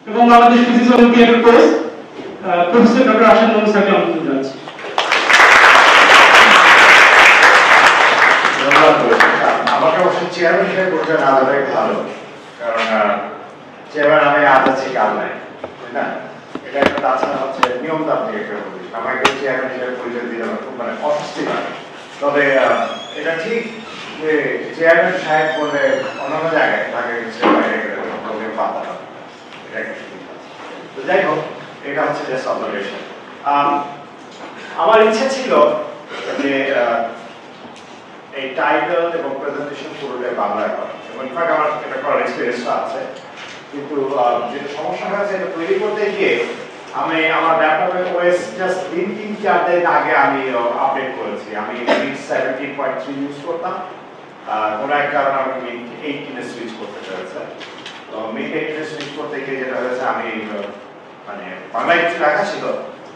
এবং বাংলাদেশ ফিজিক্স অলিম্পিয়াডের coach professor doctor Ashad Mohammad স্যারকে আমন্ত্রণ জানাচ্ছি। আমাকে অবশ্য চেয়ারম্যান হিসেবে পরিচয় না দেওয়াই ভালো, কারণ চেয়ারম্যান আমি আজ আছি কাল নাই, তাই না? এটা একটা তাছাড়া হচ্ছে নিয়মতান্ত্রিক একটা পরিবেশ। আমাকে চেয়ারম্যান হিসেবে পরিচয় দিলে আমার খুব অস্বস্তি লাগে। তবে এটা ঠিক যে চেয়ারম্যান সাহেব বলে অন্যান্য জায়গায় তাকে বাইরে গেলে পাতা না, এটা একটা সুবিধা। তো যাই হোক, এটা হচ্ছে জাস্ট অবজারভেশন। আমার ইচ্ছা ছিল যে এই টাইটেল এবং প্রেজেন্টেশন পুরোটাই বাংলায় করা, এবং ইনফ্যাক্ট আমার এটা করার এক্সপিরিয়েন্সটা আছে, কিন্তু যেটা সমস্যা হয়েছে এটা তৈরি করতে গিয়ে আমি আমার ল্যাপটপে ওএস জাস্ট 3-4 দিন আগে আমি আপডেট করেছি। আমি মিড 17.3 ইউজ করতাম, কোনো এক কারণে আমি মিড 18 সুইচ করতে হয়েছে। তো মিড 18 সুইচ করতে গিয়ে যেটা হয়েছে, আমি মানে বাংলায় কিছু লেখা ছিল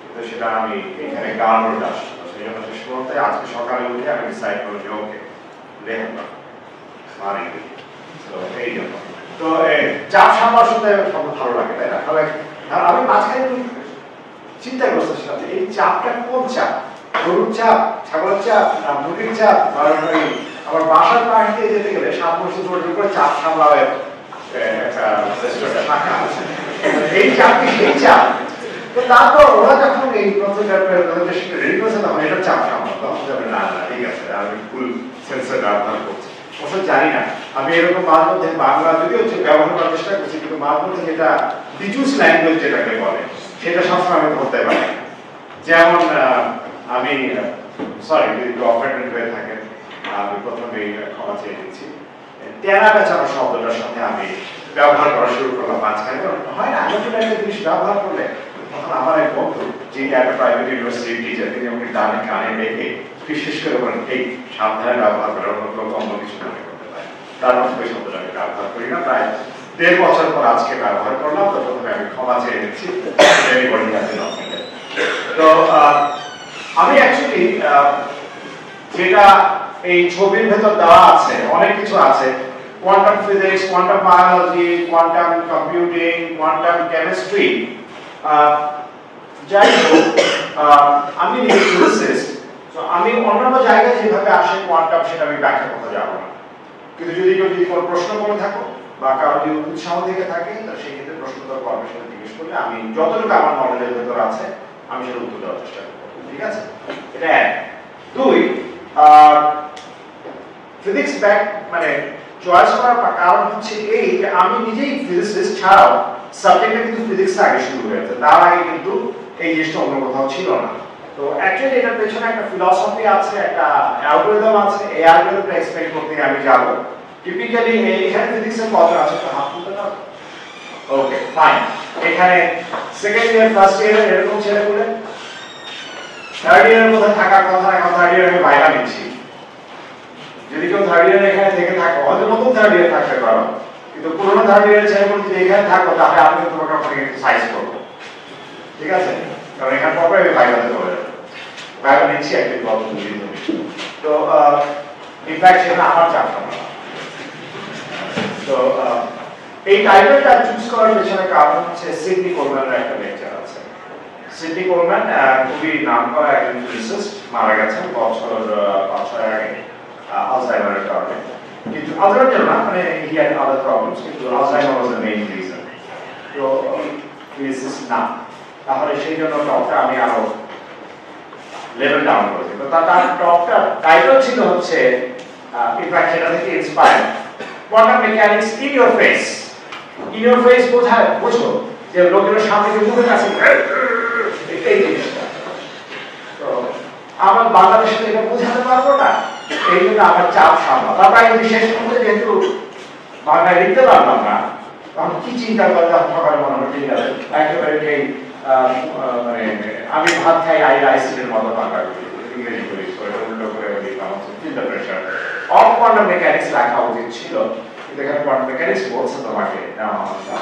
কিন্তু সেটা আমি এখানে গালবোর্ড আসছে, সেই জন্য শেষ করতে আজকে সকালে উঠে আমি ডিসাইড করলাম যে ওকে লেখা না মানে তো এই জন্য। তো চাপ সামলার সাথে সব ভালো লাগে, তাই না? আমি মাঝখানে চিন্তাগ্রস্ত ছিলাম যে এই চাপটা কোন চাপ, গরুর চাপ, ছাগলের চাপ, না মুরগির চাপ, আমার বাসার বাড়িতে যেতে গেলে 7 বছর ধরে করে চাপ সামলাবে এই চাপ কি সেই চাপ? তো তারপর ওরা যখন এই প্রেজেন্টেশনটা রেডি করেছে তখন এটা চাপ সামলানো, তখন যাবে না না ঠিক আছে আমি ফুল সেন্সার ব্যবহার করছি। অবশ্য জানি না আমি এরকম মাঝে মধ্যে বাংলা যদিও ব্যবহার করার চেষ্টা করছি, কিন্তু মাঝে মধ্যে যেটা ডিজুস ল্যাঙ্গুয়েজ যেটাকে বলে সেটা সবসময় আমি ধরতে পারি। যেমন আমি সরি যদি অফেন্ডেড হয়ে থাকেন, আমি প্রথমে ক্ষমা চেয়ে দিচ্ছি। টেনা পেঁচানো শব্দটার সাথে আমি ব্যবহার করা শুরু করলাম মাঝখানে, হয় না নতুন একটা জিনিস ব্যবহার করলে। তখন আমার এক বন্ধু যিনি একটা প্রাইভেট ইউনিভার্সিটির টিচার, তিনি আমাকে ডানে কানে ডেকে বিশেষ করে বলেন এই সাবধানে ব্যবহার করে অন্য কিছু মনে করতে পারে। তার মধ্যে ওই শব্দটা আমি ব্যবহার করি না, প্রায় 1.5 বছর পর আজকে ব্যবহার করলাম। তো প্রথমে আমি ক্ষমা চেয়ে নিচ্ছি। তো আমি অ্যাকচুয়ালি যেটা এই ছবির ভেতর দেওয়া আছে অনেক কিছু আছে, quantum physics, quantum biology, quantum computing, quantum chemistry. যাই হোক, আমি ফিজিসিস্ট, তো আমি অন্যান্য জায়গায় যেভাবে আসে কোয়ান্টাম সেটা আমি ব্যাখ্যা করতে যাব না। কিন্তু যদি কোনো প্রশ্ন করে থাকো বা কারো যদি উৎসাহ থেকে থাকে, তাহলে সেই ক্ষেত্রে প্রশ্ন কর্মের সাথে জিজ্ঞেস করলে আমি যতটুকু আমার নলেজের ভেতর আছে আমি সেটা উত্তর দেওয়ার চেষ্টা করবো। ঠিক আছে, এটা 1। 2, ফিজিক্স ব্যাক মানে চয়েস করার কারণ হচ্ছে এই যে আমি নিজেই ফিজিসিস্ট ছাড়াও সাবজেক্টটা কিন্তু ফিজিক্স আগে শুরু হয়েছে, তার আগে কিন্তু এই জিনিসটা অন্য কোথাও ছিল না। তো অ্যাকচুয়ালি এটার পেছনে একটা ফিলসফি আছে, একটা অ্যালগরিদম আছে। এই অ্যালগরিদমটা এক্সপ্লেইন করতে আমি যাব। টিপিক্যালি এখানে ফিজিক্সের কজন আছে তো হাত তুলতে না? Okay fine. এখানে সেকেন্ড ইয়ার ফার্স্ট ইয়ার এরকম ছেলে বলে থার্ড ইয়ারের মধ্যে থাকার কথা, এখন থার্ড ইয়ার আমি বাইরে নিচ্ছি। যদি কেউ থার্ড ইয়ার এখানে থেকে থাকো, হয়তো নতুন থার্ড ইয়ার থাকতে পারো, কিন্তু পুরোনো থার্ড ইয়ারের ছেলে বলে যদি এখানে থাকো তাহলে আমি তোমাকে আপনাকে একটু সাইজ করবো। ঠিক আছে, কারণ এখানে পরে আমি বাইরে চলে যাবো, বাইরে নিচ্ছি একদিন গল্প বুঝিয়ে দেবো। তো ইনফ্যাক্ট সেখানে আমার চাপ না। তো এই টাইটেলটা চুজ করার পেছনে কারণ হচ্ছে সিডনি কোলম্যানের একটা লেকচার আছে। সিডনি কোলম্যান খুবই নামকরা একজন ফিজিসিস্ট, মারা গেছেন বছর 5-6 আগে আলজাইমারের কারণে। কিন্তু আলজাইমার না, মানে হি হ্যাড আদার প্রবলেমস, কিন্তু Alzheimer was the main reason. তো ফিজিসিস্ট না, তাহলে সেই জন্য টপটা আমি আরো লেভেল ডাউন করেছি। তো তার টপটা টাইটেল ছিল হচ্ছে ইনফ্যাক্ট সেটা থেকে inspire, quantum mechanics in your face. In your face বোঝায়, বুঝো যে লোকের সামনে যে মুখের কাছে এই জিনিসটা। তো আমার বাংলাদেশে এটা বোঝাতে পারবো না, এই জন্য আমার চাপ সামলা। তারপর আমি বিশেষ করে যেহেতু বাংলায় লিখতে পারলাম না, তখন কি চিন্তা করলাম সকালে মনে হলো ঠিক আছে একেবারে এই মানে আমি ভাত খাই আইসিডের মতো বাংলা ইংরেজি করি উল্টো করে লিখলাম চিন্তা প্রেশার অফ কোয়ান্টাম মেকানিক্স লেখা উচিত ছিল, কিন্তু এখানে কোয়ান্টাম মেকানিক্স বলছে তোমাকে নেওয়া হচ্ছে।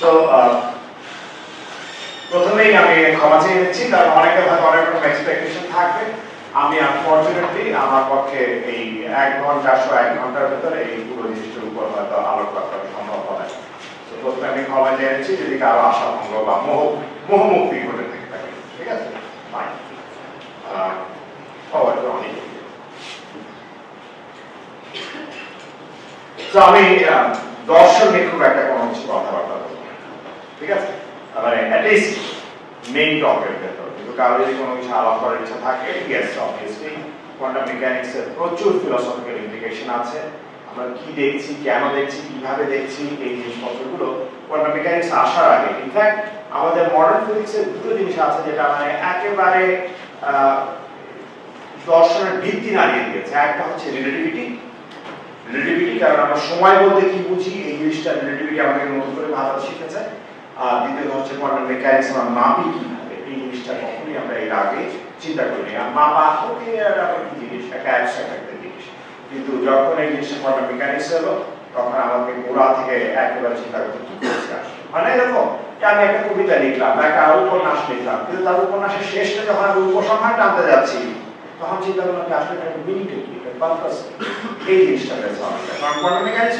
তো প্রথমেই আমি ক্ষমা চেয়ে নিচ্ছি, কারণ অনেকের হয়তো অনেক রকম এক্সপেকটেশন থাকবে। আমি আনফরচুনেটলি আমার পক্ষে এই 1 ঘন্টার ভেতরে এই পুরো জিনিসটার উপর হয়তো আলোকপাত করা সম্ভব হবে। তো প্রথমে আমি ক্ষমা জেনেছি যদি কারো আশাভঙ্গ বা মোহমুক্তি ঘটে থাকে, ঠিক আছে? ফাইন, অনেক তো আমি দর্শন নিয়ে খুব একটা কোনো কিছু কথাবার্তা বলবো, ঠিক আছে? মানে অ্যাটলিস্ট মেইন টপিকের ভেতর, কিন্তু কারো যদি কোনো কিছু আলাপ করার ইচ্ছা থাকে, ইয়েস অবভিয়াসলি কোয়ান্টাম মেকানিক্স এর প্রচুর ফিলোসফিক্যাল ইমপ্লিকেশন আছে। আমরা কি দেখছি, কেন দেখছি, কিভাবে দেখছি, এই জিনিসপত্রগুলো কোয়ান্টাম মেকানিক্স আসার আগে ইনফ্যাক্ট আমাদের মডার্ন ফিজিক্সের দুটো জিনিস আছে যেটা মানে একেবারে দর্শনের ভিত্তি নাড়িয়ে দিয়েছে। একটা হচ্ছে রিলেটিভিটি, কারণ আমরা সময় বলতে কি বুঝি এই জিনিসটা রিলেটিভিটি আমাদের নতুন করে ভাবতে শিখেছে। আর দ্বিতীয়ত হচ্ছে কোয়ান্টাম মেকানিক্স আমরা মাপি কিভাবে, এই জিনিসটা কখনোই আমরা এর আগে চিন্তা করিনি। মাপা ওকে একটা কি জিনিস, একটা অ্যাবস্ট্রাক্ট একটা জিনিস, কিন্তু যখন এই জিনিসটা কোয়ান্টাম মেকানিক্স হলো তখন আমাকে গোড়া থেকে একেবারে চিন্তা করতে হচ্ছে। মানে এরকম আমি একটা কবিতা লিখলাম বা একটা উপন্যাস লিখলাম, কিন্তু তার উপন্যাসের শেষটা যখন আমি উপসংহার টানতে যাচ্ছি তখন চিন্তা করলাম যে আসলে একটা মিনিট কি পারপাস, এই জিনিসটা পেয়েছে আমাদের। কারণ কোয়ান্টাম মেকানিক্স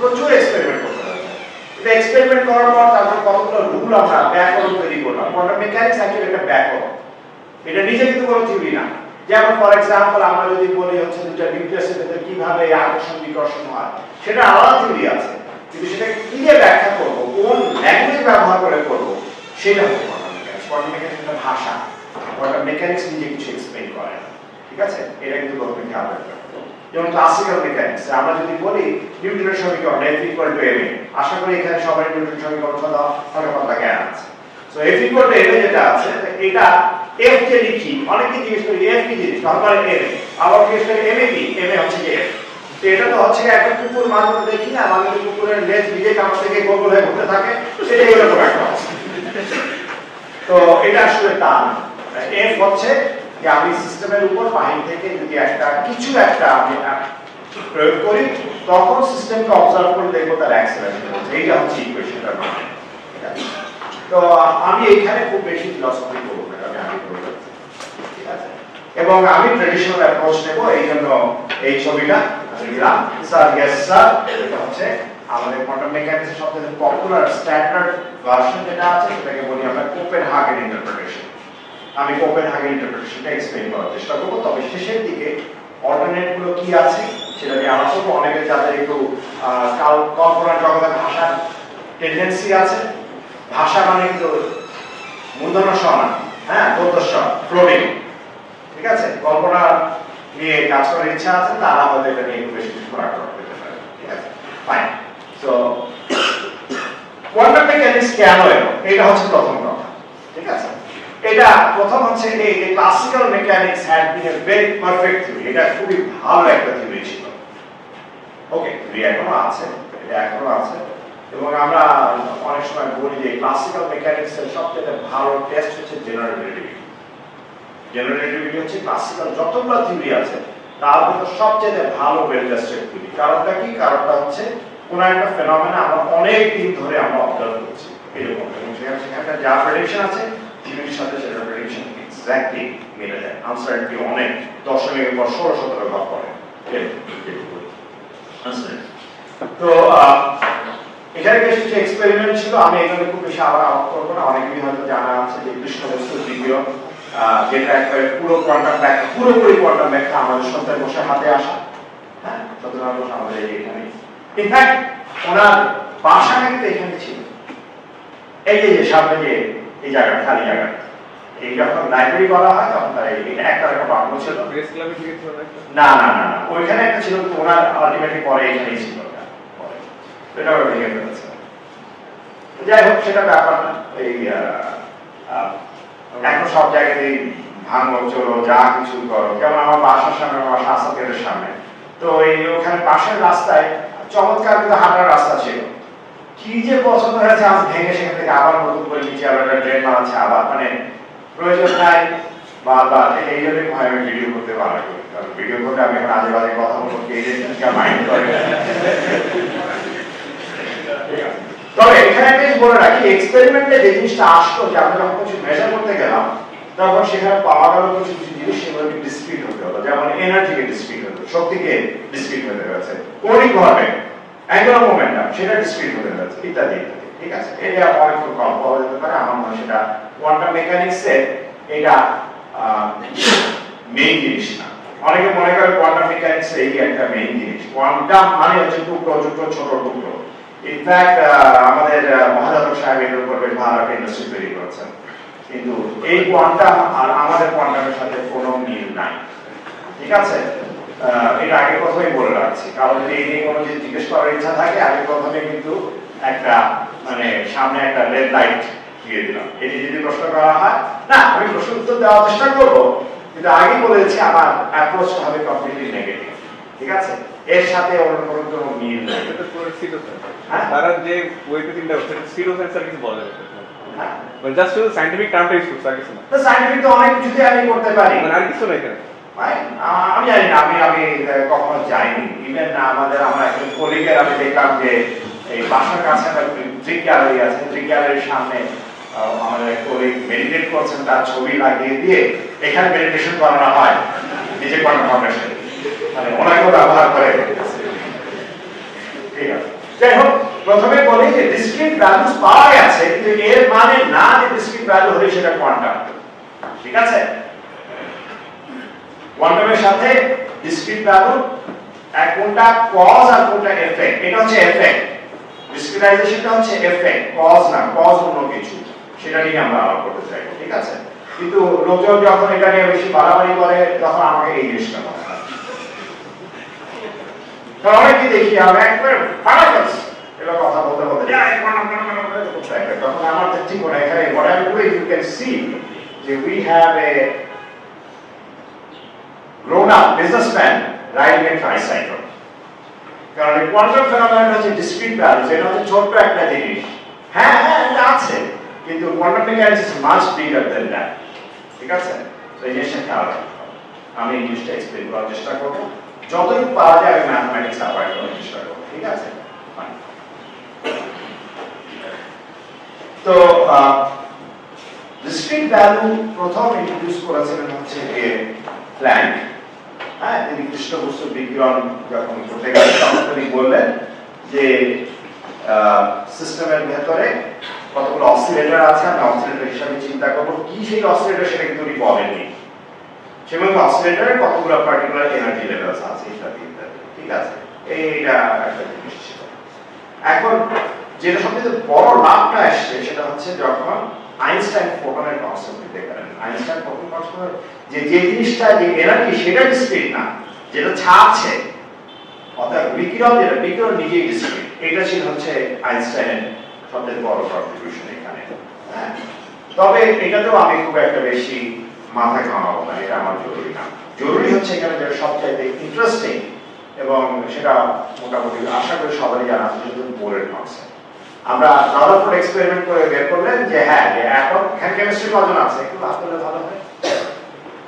প্রচুর এক্সপেরিমেন্ট করতে হয়েছে, কিন্তু এক্সপেরিমেন্ট করার পর তারপর কতগুলো রুল আমরা ব্যাকরণ তৈরি করলাম। কোয়ান্টাম মেকানিক্স অ্যাকচুয়ালি একটা ব্যাকরণ, এটা নিজে কিন্তু কোনো থিওরি না। যেমন ফর এক্সাম্পল আমরা যদি বলি হচ্ছে দুটো নিউক্লিয়াসের ভেতরে কিভাবে আকর্ষণ বিকর্ষণ হয়, সেটা আলাদা থিওরি আছে, কিন্তু সেটাকে কি দিয়ে ব্যাখ্যা করবো, কোন ল্যাঙ্গুয়েজ ব্যবহার করে করবো, সেটা হচ্ছে কোয়ান্টাম মেকানিক্স। কোয়ান্টাম মেকানিক্স একটা ভাষা, কোয়ান্টাম মেকানিক্স নিজে কিছু এক্সপ্লেইন করে না, ঠিক আছে? এটা কিন্তু প্রথমে খেয়াল রাখতে হবে। যেমন ক্লাসিক্যাল মেকানিক্স আমরা যদি বলি নিউটনের সমীকরণ F = ma, আশা করি এখানে সবাই নিউটনের সমীকরণ কথা হালকা জ্ঞান আছে। সো F = ma যেটা আছে এটা F কে লিখি, অনেকে জিজ্ঞেস করি F কি জিনিস, তারপরে ma, আবার জিজ্ঞেস করি ma কি, ma হচ্ছে যে F। তো এটা তো হচ্ছে একটা কুকুর মাছ দেখি না, মানে কুকুরের লেজ দিকে কামড় থেকে গোল গোল হয়ে ঘুরতে থাকে, সেটাই এরকম একটা অবস্থা। তো এটা আসলে তা না। F হচ্ছে যে আমি সিস্টেমের উপর বাহির থেকে যদি কিছু একটা আমি প্রয়োগ করি তখন সিস্টেমকে অবজার্ভ করে দেখবো তার অ্যাক্সেলারেশন হচ্ছে, এইটা হচ্ছে ইকুয়েশনটার মানে। তো আমি এখানে খুব বেশি ফিলসফি করবো না, আমি করবো, ঠিক আছে? এবং আমি ট্রেডিশনাল অ্যাপ্রোচ নেব, এই জন্য এই ছবিটা দিলাম। স্যার ইয়েস স্যার, এটা হচ্ছে আমাদের কোয়ান্টাম মেকানিক্সের সবথেকে পপুলার স্ট্যান্ডার্ড ভার্সন যেটা আছে সেটাকে বলি আমরা কোপেনহেগেন ইন্টারপ্রিটেশন। আমি কোপেনহেগেন ইন্টারপ্রিটেশনটা এক্সপ্লেইন করার চেষ্টা করবো, তবে শেষের দিকে অল্টারনেট গুলো কি আছে সেটা নিয়ে আলোচনা করবো। অনেকে যাদের একটু কল্পনা জগতে ভাষার টেন্ডেন্সি আছে, ভাষা মানে কিন্তু মূর্ধন্য স না, হ্যাঁ গদ্যস্ব ফ্লোটিং, ঠিক আছে? কল্পনা নিয়ে কাজ করার ইচ্ছা আছে, তারা হয়তো এটা নিয়ে একটু বেশি পড়া করতে পারে, ঠিক আছে? ফাইন। সো কোয়ান্টাম মেকানিক্স কেন এলো, এটা হচ্ছে প্রথম কথা, ঠিক আছে? এটা প্রথম হচ্ছে এই যে classical mechanics had been a very perfect theory, এটা খুবই ভালো একটা থিওরি ছিল। ওকে, থিওরি এখনো আছে, এটা এখনো আছে, এবং আমরা অনেক সময় বলি যে ক্লাসিক্যাল মেকানিক্স এর সবচেয়ে ভালো টেস্ট হচ্ছে জেনারেল রিলেটিভিটি। জেনারেল রিলেটিভিটি হচ্ছে ক্লাসিক্যাল যতগুলো থিওরি আছে তার মধ্যে সবচেয়ে ভালো ওয়েল টেস্টেড থিওরি। কারণটা কি? কারণটা হচ্ছে কোন একটা ফেনোমেনা আমরা অনেক দিন ধরে আমরা অবজার্ভ করছি এরকম, এবং সেখানে যা প্রেডিকশন আছে থিওরির সাথে সেটা প্রেডিকশন এক্স্যাক্টলি মিলে যায়। আনসারটি অনেক দশমিকের পর 16-17 ভাগ করে। তো এখানে বেশ কিছু এক্সপেরিমেন্ট ছিল, আমি এখানে খুব বেশি আবার করবো না। অনেকেই হয়তো জানা আছে যে কৃষ্ণবস্তুর ভিডিও, যেটা একটা পুরো কোয়ান্টাম ব্যাখ্যা, পুরোপুরি কোয়ান্টাম ব্যাখ্যা আমাদের সন্তান বসে হাতে আসা, হ্যাঁ সন্তান বসে আমাদের এখানে। ইনফ্যাক্ট ওনার বাসা কিন্তু এখানে ছিল, এই যে সামনে যে এই জায়গা খালি জায়গা, এই যখন লাইব্রেরি করা হয় তখন তার এটা একটা পাঠানো ছিল। না না না না, ওইখানে একটা ছিল, ওনার আলটিমেটলি পরে এখানেই ছিল, এটা ভেঙে ফেলেছে। যাই হোক, সেটা ব্যাপার না। এই এখন সব জায়গাতেই ভাঙো চলো যা কিছু করো, যেমন আমার বাসার সামনে, আমার বাসা আসাদের সামনে, তো এই ওখানে পাশের রাস্তায় চমৎকার কিন্তু হাঁটার রাস্তা ছিল। কি যে পছন্দ হয়েছে আজ ভেঙে সেখান থেকে আবার নতুন করে নিচে আবার একটা ড্রেন বানাচ্ছে, আবার মানে প্রয়োজন নাই বারবার। এই জন্যই ভয় আমি ভিডিও করতে ভালো করি, কারণ ভিডিও করলে আমি এখন আজে বাজে কথা বলবো, কে যে মাইন্ড করে। তবে এখানে বেশ বলে রাখি, এক্সপেরিমেন্টে যে জিনিসটা আসলো যে আমরা যখন কিছু মেজার করতে গেলাম তখন সেখানে পাওয়া গেল কিছু কিছু জিনিস, সেগুলোকে ডিসক্রিট হতে হলো। যেমন এনার্জিকে ডিসক্রিট হতে, শক্তিকে ডিসক্রিট হতে হয়েছে। কৌণিকভাবে অ্যাঙ্গুলার মোমেন্টাম সেটা ডিসক্রিট হতে যাচ্ছে ইত্যাদি ইত্যাদি, ঠিক আছে। এটা অনেক কম পাওয়া যেতে পারে, আমার মনে হয় সেটা কোয়ান্টাম মেকানিক্সে এটা মেইন জিনিস না। অনেকে মনে করে কোয়ান্টাম মেকানিক্স এই একটা মেইন জিনিস, কোয়ান্টাম মানে হচ্ছে টুকরো টুকরো ছোট টুকরো। ইনফ্যাক্ট আমাদের মহাজাতক সাহেব এর উপর বেশ ভালো একটা ইন্ডাস্ট্রি তৈরি করেছেন, কিন্তু এই কোয়ান্টাম আর আমাদের কোয়ান্টামের সাথে কোনো মিল নাই, ঠিক আছে। এটা আগে প্রথমেই বলে রাখছি, কারণ যদি এই নিয়ে কোনো যদি জিজ্ঞেস করার ইচ্ছা থাকে আগে প্রথমে কিন্তু একটা মানে সামনে একটা রেড লাইট দিয়ে দিলাম। এটি যদি প্রশ্ন করা হয়, না আমি প্রশ্ন উত্তর দেওয়ার চেষ্টা করবো, কিন্তু আগে বলেছি আমার অ্যাপ্রোচটা হবে কমপ্লিটলি নেগেটিভ, ঠিক আছে। এর সাথে অন্য কোনো মিল নেই। এটা পুরো সিরোসেন্স, তারা যে ওয়েতে চিন্তা করছে সিরোসেন্স আর কিছু বলা যাবে না, মানে জাস্ট শুধু সায়েন্টিফিক টার্মটা ইউজ করছে আর কিছু না। তো সায়েন্টিফিক তো অনেক কিছুতে আমি করতে পারি, মানে আর কিছু নাই কেন আমি জানি না, আমি কখনো যাইনি। ইভেন আমরা একজন কলিগের আমি দেখলাম যে এই বাসার কাছে একটা ড্রিঙ্ক গ্যালারি আছে, ড্রিঙ্ক গ্যালারির সামনে আমাদের এক কলিগ মেডিটেট করছেন, তার ছবি লাগিয়ে দিয়ে এখানে মেডিটেশন করানো হয় নিজে কোয়ান্টাম ফাউন্ডেশন, মানে ওনাকেও ব্যবহার করে। ঠিক আছে, যাই হোক, প্রথমে বলি যে ডিসক্রিট ভ্যালুস পাওয়া গেছে, কিন্তু এর মানে না যে ডিসক্রিট ভ্যালু হলে সেটা কোয়ান্টাম, ঠিক আছে। কোয়ান্টামের সাথে ডিসক্রিট ভ্যালু কোনটা কজ আর কোনটা এফেক্ট, এটা হচ্ছে এফেক্ট, ডিসক্রিটাইজেশনটা হচ্ছে এফেক্ট, কজ না, কজ অন্য কিছু, সেটা নিয়ে আমরা আলাপ করতে চাই, ঠিক আছে। কিন্তু লোকজন যখন এটা নিয়ে বেশি বাড়াবাড়ি করে তখন আমাকে এই জিনিসটা মনে হয়, কারণ অনেকে দেখি আমি একবার ফারাকাস এটা কথা বলতে বলতে তখন আমার ঠিক মনে হয় এখানে what I'm doing you can see that we have a grown up businessman riding a tricycle, কারণ এই কোয়ান্টাম ফেনোমেনন হচ্ছে ডিসক্রিট ভ্যালুস, এটা হচ্ছে ছোট্ট একটা জিনিস, হ্যাঁ হ্যাঁ এটা আছে, কিন্তু quantum mechanics is much bigger than that, ঠিক আছে। তো এই জিনিসটা খেয়াল রাখতে হবে। আমি এই জিনিসটা এক্সপ্লেন করার চেষ্টা করবো, যতটুকু পাওয়া যায় আমি ম্যাথমেটিক্স অ্যাভয়েড করার চেষ্টা করবো, ঠিক আছে। তো ডিসক্রিট ভ্যালু প্রথম ইন্ট্রোডিউস করেছিলেন হচ্ছে প্ল্যাঙ্ক, হ্যাঁ, তিনি কৃষ্ণ বস্তুর বিকিরণ যখন করতে গেলেন তখন তিনি বললেন যে সিস্টেমের ভেতরে কতগুলো অসিলেটর আছে, আমি অসিলেটর হিসাবে চিন্তা করবো কি সেই অসিলেটর, সেটা কিন্তু উনি বলেননি, সেমন অসিলেটরে কতগুলো পার্টিকুলার এনার্জি লেভেলস আছে ইত্যাদি ইত্যাদি, ঠিক আছে। এইটা একটা জিনিস ছিল। এখন যেটা সবচেয়ে বড় লাভটা আসছে সেটা হচ্ছে যখন আইনস্টাইন ফোটনের কনসেপ্ট দিতে গেলেন। আইনস্টাইন ফোটন কনসেপ্ট যে জিনিসটা যে এনার্জি সেটা ডিসক্রিট না, যেটা ছাড়ছে, অর্থাৎ বিকিরণ, যেটা বিকিরণ নিজেই ডিসক্রিট, এটা ছিল হচ্ছে আইনস্টাইনের সবচেয়ে বড় কন্ট্রিবিউশন এখানে, হ্যাঁ। তবে এটাতেও আমি খুব একটা বেশি মাথা ঘামাবো না, এটা আমার জরুরি না। জরুরি হচ্ছে এখানে যেটা সবচাইতে ইন্টারেস্টিং এবং সেটা মোটামুটি আশা করি সবারই জানা আছে, যেহেতু বোরের কনসেপ্ট। আমরা রাদারফোর্ড এক্সপেরিমেন্ট করে বের করলেন যে হ্যাঁ যে এখন কেমিস্ট্রি কজন আছে, একটু হাত তুলে ভালো হয়,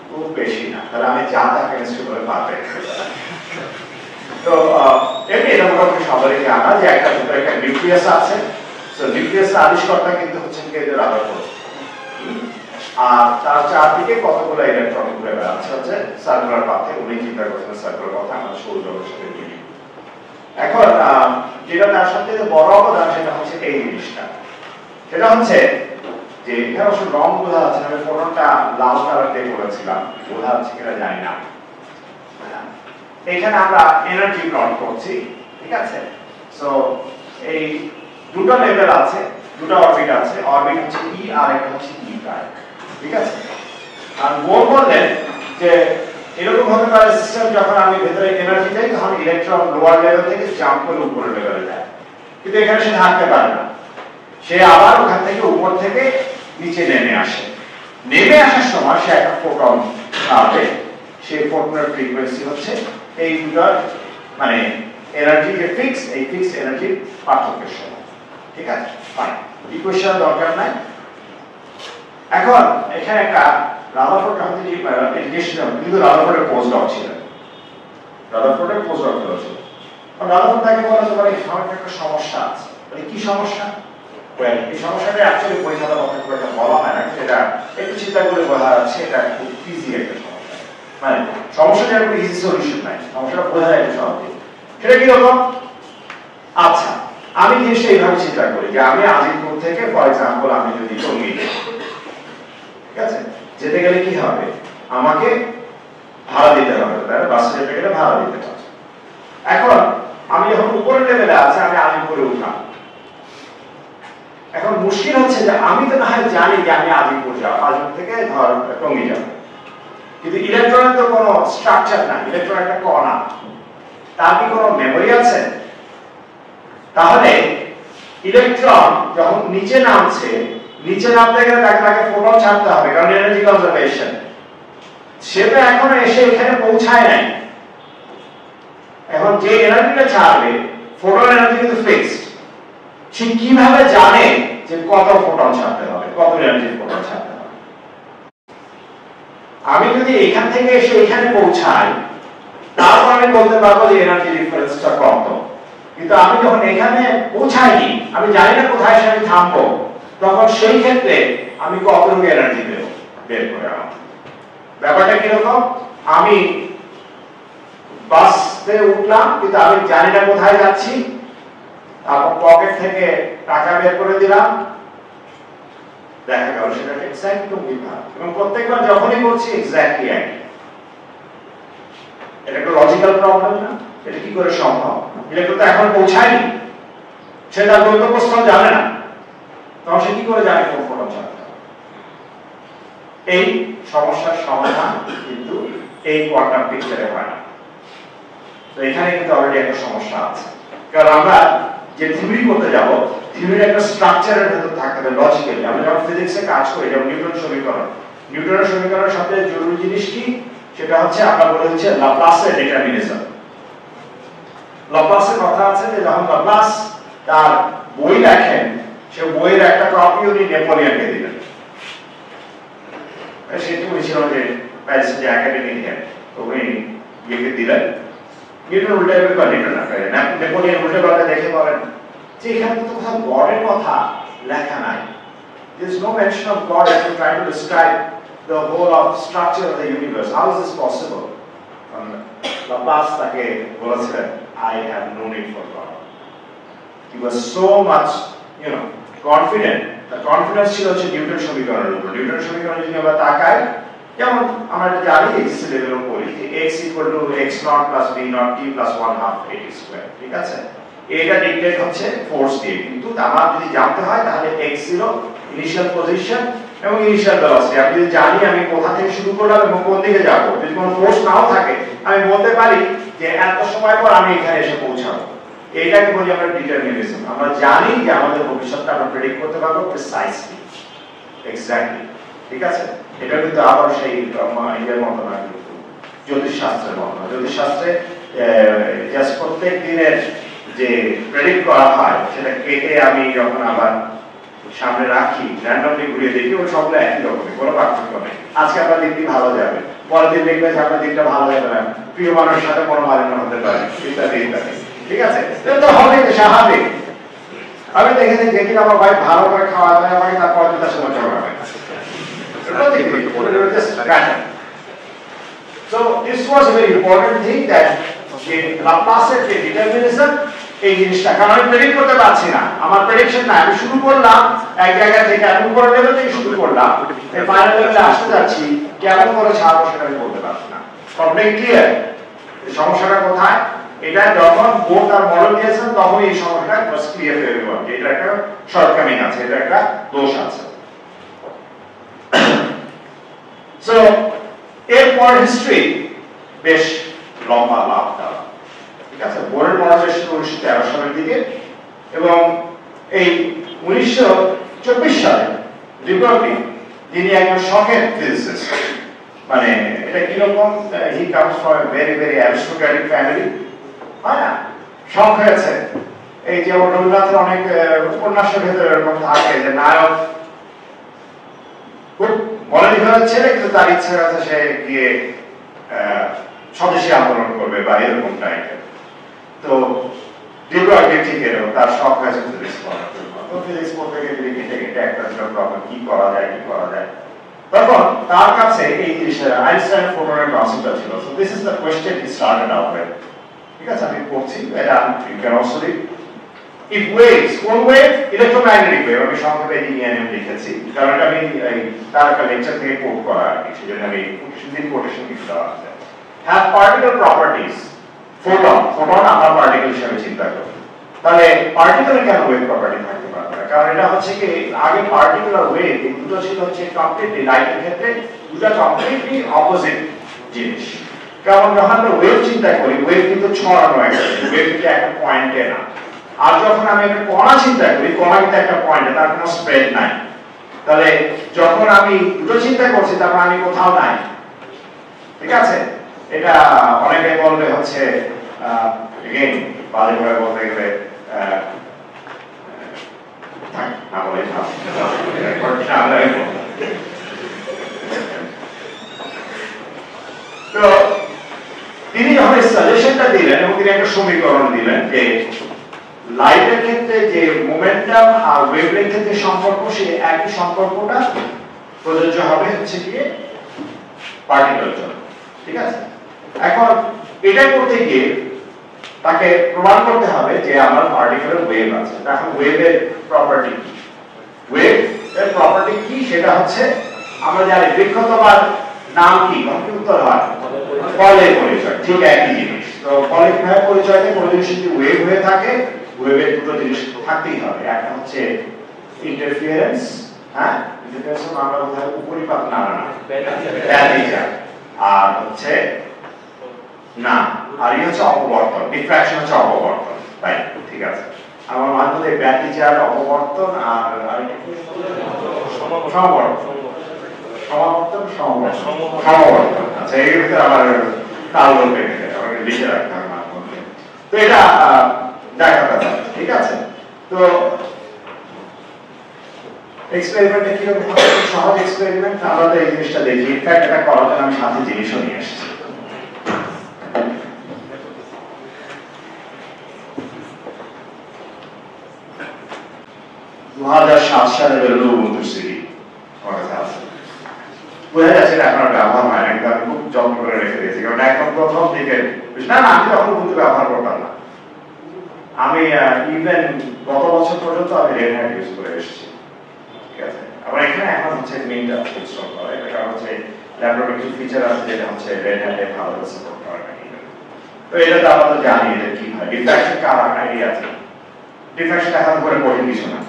খুব বেশি না, তাহলে আমি যা তা কেমিস্ট্রি করে পারবে। তো এমনি এটা মোটামুটি সবারই জানা যে একটা ভিতরে একটা নিউক্লিয়াস আছে, তো নিউক্লিয়াসের আবিষ্কর্তা কিন্তু হচ্ছেন কে, রাদারফোর্ড, আর তার চারদিকে কতগুলো ইলেকট্রন ঘুরে বেড়াচ্ছে হচ্ছে সার্কুলার পাথে, উনি চিন্তা করছেন সার্কুলার পাথে আমাদের সৌরজগতের সাথে মিলিয়ে। এখন যেটা তার সবচেয়ে বড় অবদান সেটা হচ্ছে এই জিনিসটা, সেটা হচ্ছে যে এখানে অবশ্য রং বোঝা যাচ্ছে না, আমি ফোটনটা লাল কালার দিয়ে করেছিলাম, বোঝা যাচ্ছে কিনা জানি না। এখানে আমরা এনার্জি প্লট করছি, ঠিক আছে। সো এই দুটো লেভেল আছে, দুটো অরবিট আছে, অরবিট হচ্ছে ই আর একটা হচ্ছে ই প্রাইম, ঠিক আছে। আর বোর বললেন যে এরকম হতে পারে সিস্টেম যখন আমি ভেতরে এনার্জি দেই তখন ইলেকট্রন লোয়ার লেভেল থেকে জাম্প করে উপরের লেভেলে যায়, কিন্তু এখানে সে থাকতে পারে না, সে আবার ওখান থেকে উপর থেকে নিচে নেমে আসে। নেমে আসার সময় সে একটা ফোটন পাবে, সেই ফোটনের ফ্রিকোয়েন্সি হচ্ছে এই দুটার মানে এনার্জি যে ফিক্স, এই ফিক্সড এনার্জির পার্থক্যের সময়, ঠিক আছে। ফাইন, ইকুয়েশন দরকার নাই। এখন এখানে একটা রাদারফোর্ড আমাদের এডুকেশন, কিন্তু রাদারফোর্ডের পোস্ট ডক ছিলেন, রাদারফোর্ডের পোস্ট ডক ছিল। রাদারফোর্ড তাকে বলে তোমার এই ধরনের একটা সমস্যা আছে, মানে কি সমস্যা? এই সমস্যাটা অ্যাকচুয়ালি পরিচালনা করতে খুব একটা বলা হয় না, এটা একটু চিন্তা করে বোঝা যাচ্ছে, এটা খুব ইজি একটা সমস্যা, মানে সমস্যাটা কোনো ইজি সলিউশন নাই, সমস্যাটা বোঝা যায় সহজে। সেটা কিরকম? আচ্ছা, আমি জিনিসটা এইভাবে চিন্তা করি যে আমি আজিমপুর থেকে ফর এক্সাম্পল আমি যদি টঙ্গী যাই, ঠিক আছে, যেতে গেলে কি হবে, আমাকে ভাড়া দিতে হবে, তাই না? বাসে যেতে গেলে ভাড়া দিতে হবে। এখন আমি যখন উপরের লেভেলে আছি, আমি আজিমপুরে উঠলাম, এখন মুশকিল হচ্ছে যে আমি তো না হয় জানি যে আমি আজিমপুর যাবো, আজিমপুর থেকে ধর টঙ্গী যাবো, কিন্তু ইলেকট্রনের তো কোনো স্ট্রাকচার না, ইলেকট্রন একটা কণা, তার কি কোনো মেমোরি আছে? তাহলে ইলেকট্রন যখন নিচে নামছে, নিচে নামতে গেলে তাকে ফোটন ছাড়তে হবে, কারণ এনার্জি কনজারভেশন। সেটা এখনো এসে এখানে পৌঁছায় নাই। এখন যে এনার্জিটা ছাড়বে, ফোটন এনার্জি কিন্তু ফিক্সড, সে কিভাবে জানে যে কত ফোটন ছাড়তে হবে, কত এনার্জি ফোটন ছাড়তে হবে? আমি যদি এখান থেকে এসে এখানে পৌঁছাই, তারপর আমি বলতে পারবো যে এনার্জি ডিফারেন্সটা কত। কিন্তু আমি যখন এখানে পৌঁছাইনি, আমি জানি না কোথায় এসে আমি থামবো, তখন সেই ক্ষেত্রে আমি কতটুকু এনার্জি দেব বের করে আনবো। ব্যাপারটা কিরকম, আমি বাসে উঠলাম কিন্তু আমি জানি না কোথায় যাচ্ছি, তারপর পকেট থেকে টাকা বের করে দিলাম, দেখা গেল সেটা এক্সাক্ট বিভাগ, এবং প্রত্যেকবার যখনই করছি এক্স্যাক্টলি একই। এটা একটা লজিক্যাল প্রবলেম না? এটা কি করে সম্ভব? ইলেকট্রন তো এখন পৌঁছায়নি, সে তার গন্তব্যস্থল জানে না, তখন সে কি করে জানে কোন ফোটন ছাড়তে হবে? এই সমস্যার সমাধান কিন্তু এই কোয়ান্টাম পিকচারে হয় না। তো এখানে কিন্তু অলরেডি একটা সমস্যা আছে, কারণ আমরা যে থিওরি করতে যাব, থিওরির একটা স্ট্রাকচারের ভেতর থাকতে হবে লজিক্যালি। আমরা যখন ফিজিক্সে কাজ করি, যেমন নিউটনের সমীকরণ, নিউটনের সমীকরণের সবচেয়ে জরুরি জিনিস কি? সেটা হচ্ছে আমরা বলে হচ্ছে ল্যাপ্লাসের ডিটারমিনিজম। ল্যাপ্লাসের কথা আছে যে যখন ল্যাপ্লাস তার বই লেখেন, সে বইয়ের একটা কপি উনি নেপোলিয়নকে দিলেন। সেটি উনি ছিল যে প্যারিসের যে একাডেমিক হেড, তো উনি ইয়েকে দিলেন। নিউটন উল্টে বা নিউটন না, নেপোলিয়ন উল্টে পাল্টে দেখে বলেন যে এখানে তো কোথাও গডের কথা লেখা নাই। There is no mention of God as you try to describe the whole of structure of the universe. How is this possible? Laplace তাকে বলেছিলেন, I have no need for God. He was so much, confident. The confidence ছিল হচ্ছে Newton সমীকরণের উপর। Newton সমীকরণ যদি আমরা তাকাই, যেমন আমরা জানি এক্স লেভেলও পড়ি যে x = x0 + v0 t + 1/2 at², ঠিক আছে? এটা ডিক্টেট হচ্ছে ফোর্স দিয়ে, কিন্তু আমার যদি জানতে হয় তাহলে x0 ইনিশিয়াল পজিশন এবং ইনিশিয়াল ভেলোসিটি। আমি যদি জানি আমি কোথা থেকে শুরু করলাম এবং কোন দিকে যাব, যদি কোনো ফোর্স নাও থাকে, আমি বলতে পারি যে এত সময় পর আমি এখানে এসে পৌঁছাবো। এইটাকে বলি আমরা ডিটারমিনিজম। আমরা জানি যে আমাদের ভবিষ্যৎটা আমরা প্রেডিক্ট করতে পারবো প্রিসাইসলি, এক্স্যাক্টলি, ঠিক আছে? এটা কিন্তু আবার সেই ইয়ের মতো না, কিন্তু জ্যোতিষশাস্ত্রের মতো না। জ্যোতিষশাস্ত্রে জাস্ট প্রত্যেক দিনের যে প্রেডিক্ট করা হয় সেটা কেটে আমি যখন আবার সামনে রাখি, র্যান্ডমলি ঘুরিয়ে দেখি, ওই সবগুলো একই রকমের, কোনো পার্থক্য নেই। আজকে আপনার দিকটি ভালো যাবে, পরের দিন দেখবেন যে আপনার দিকটা ভালো যাবে না, প্রিয় মানুষের সাথে মনোমালিন্য হতে পারে, ইত্যাদি ইত্যাদি, ঠিক আছে? এটা তো হবে, স্বাভাবিক। আমি দেখেছি যে কিনা আমার ভাই ভালো করে খাওয়া দাওয়া, আমাকে তারপর তার সাথে ঝগড়া হয়। So this was a very important thing that Laplace's determinism এই জিনিসটা, কারণ আমি প্রেডিক্ট করতে পারছি না, আমার প্রেডিকশন না, আমি শুরু করলাম এক জায়গা থেকে, আমি উপরের লেভেল থেকে শুরু করলাম, এই ফাইনাল লেভেলে আসতে যাচ্ছি, কেমন করে ছাড়বো সেটা আমি বলতে পারছি না। Problem clear? সমস্যাটা কোথায়? এটা যখন বোর্ড আর মডেল দিয়েছেন তখন এই সমস্যাটা জাস্ট ক্লিয়ার হয়ে গেল, এটা একটা শর্টকামিং আছে, এটা একটা দোষ আছে। সো এরপর হিস্ট্রি বেশ লম্বা লাভ দেওয়া, ঠিক আছে? বোর্ডের মডেল এসেছিল 1913 সালের দিকে, এবং এই 1924 সালে ডিব্রগলি, যিনি একজন শখের ফিজিসিস্ট, মানে এটা কিরকম, he comes from a very very aristocratic family, হয় না? শখ হয়েছে, এই যে রবীন্দ্রনাথের অনেক উপন্যাসের ভেতরে এরকম থাকে যে নায়ক খুব বড় বিভাগের ছেলে, কিন্তু তার ইচ্ছা আছে সে গিয়ে স্বদেশী আন্দোলন করবে বা এরকম টাইপের। তো ডিব্রগলি ঠিক এরকম, তার শখ হয়েছে ফিজিক্স পড়ার জন্য। তো ফিজিক্স পড়তে গিয়ে ঘেটে ঘেটে একটা প্রবলেম, কি করা যায় কি করা যায়, তখন তার কাছে এই জিনিসটা আইনস্টাইন ফোটনের কনসেপ্টটা ছিল। So this is the question he started out with, ঠিক আছে? আমি পড়ছি, এটা you can also read. if waves, কোন ওয়েভ? Electromagnetic wave. আমি সংক্ষেপে ইএনএম লিখেছি কারণ এটা আমি তার একটা লেকচার থেকে কোট করা আর কি, সেজন্য আমি কোটেশন কিছু দেওয়া আছে। হ্যাভ পার্টিকেল প্রপার্টিজ, ফোটন আমরা পার্টিকেল হিসেবে চিন্তা করি, তাহলে পার্টিকেলের কেন ওয়েভ প্রপার্টি থাকতে পারবে না? কারণ এটা হচ্ছে কি আগে পার্টিকেল আর ওয়েভ এই দুটো ছিল হচ্ছে কমপ্লিটলি লাইটের ক্ষেত্রে দুটো কমপ্লিটলি অপোজিট জিনিস। কারণ যখন আমরা ওয়েভ চিন্তা করি, ওয়েভ কিন্তু ছড়ানো একটা, ওয়েভ কিন্তু একটা পয়েন্টে না। আর যখন আমি একটা কণা চিন্তা করি, কণা কিন্তু একটা পয়েন্টে, তার কোনো স্প্রেড নাই। তাহলে যখন আমি দুটো চিন্তা করছি তখন আমি কোথাও নাই, ঠিক আছে? এটা অনেকে বলবে হচ্ছে এগেইন বাজেভাবে বলতে গেলে না বলে তো তিনি যখন সাজেশনটা দিলেন এবং তিনি একটা সমীকরণ দিলেন যে লাইটের ক্ষেত্রে যে মোমেন্টাম আর ওয়েভলেংথের যে সম্পর্ক, সেই একই সম্পর্কটা প্রযোজ্য হবে হচ্ছে গিয়ে পার্টিকেলের জন্য, ঠিক আছে? এখন এটা করতে গিয়ে তাকে প্রমাণ করতে হবে যে আমার পার্টিকেলের ওয়েভ আছে। এখন ওয়েভের প্রপার্টি কি? ওয়েভ এর প্রপার্টি কি সেটা হচ্ছে আমরা জানি বৃক্ষতমার নাম কি? উত্তর হয় ফলের পরিচয়, ঠিক একই জিনিস। তো ফলের কিভাবে পরিচয় দেয়? কোনো জিনিস যদি ওয়েভ হয়ে থাকে, ওয়েভের দুটো জিনিস থাকতেই হবে, একটা হচ্ছে ইন্টারফিয়ারেন্স, হ্যাঁ ইন্টারফিয়ারেন্স আমরা কোথায় উপরিপাত না ব্যতিচার, আর হচ্ছে না আর এই হচ্ছে অপবর্তন, ডিফ্র্যাকশন হচ্ছে অপবর্তন, তাই ঠিক আছে? আমার মাধ্যমে ব্যতিচার, অপবর্তন আর সমাবর্তন, সমবর্তন। আচ্ছা এর ভিতরে আমার কাল বলবে, আমাকে লিখে রাখতে হবে না। তো এটা দেখা যাচ্ছে, ঠিক আছে? তো এক্সপেরিমেন্টে কিরকম হবে? সহজ এক্সপেরিমেন্ট, আমরা তো এই জিনিসটা দেখি। ইনফ্যাক্ট এটা করার জন্য আমি সাথে জিনিসও নিয়ে এসেছি। 2007 সালে বেরোলো উবুন্টু সিডি, আমার কাছে আছে। বোঝা যাচ্ছে এটা আপনার ব্যবহার হয় না, কিন্তু আমি খুব যত্ন করে রেখে দিয়েছি, কারণ একদম প্রথম দিকে না আমি তখন উবুন্টু ব্যবহার করতাম না। আমি ইভেন গত বছর পর্যন্ত আমি রেড হ্যাট ইউজ করে এসেছি, ঠিক আছে? আবার এখানে এখন হচ্ছে মেইনটা ইনস্টল করা, এটা কারণ হচ্ছে ল্যাপটপে কিছু ফিচার আছে যেটা হচ্ছে রেড হ্যাটে ভালো সাপোর্ট করে না। তো এটা তো আমরা তো জানি এটা কি হয়। ডিফ্র্যাকশন কার আইডিয়া আছে? ডিফ্র্যাকশন এখন করে কঠিন কিছু না,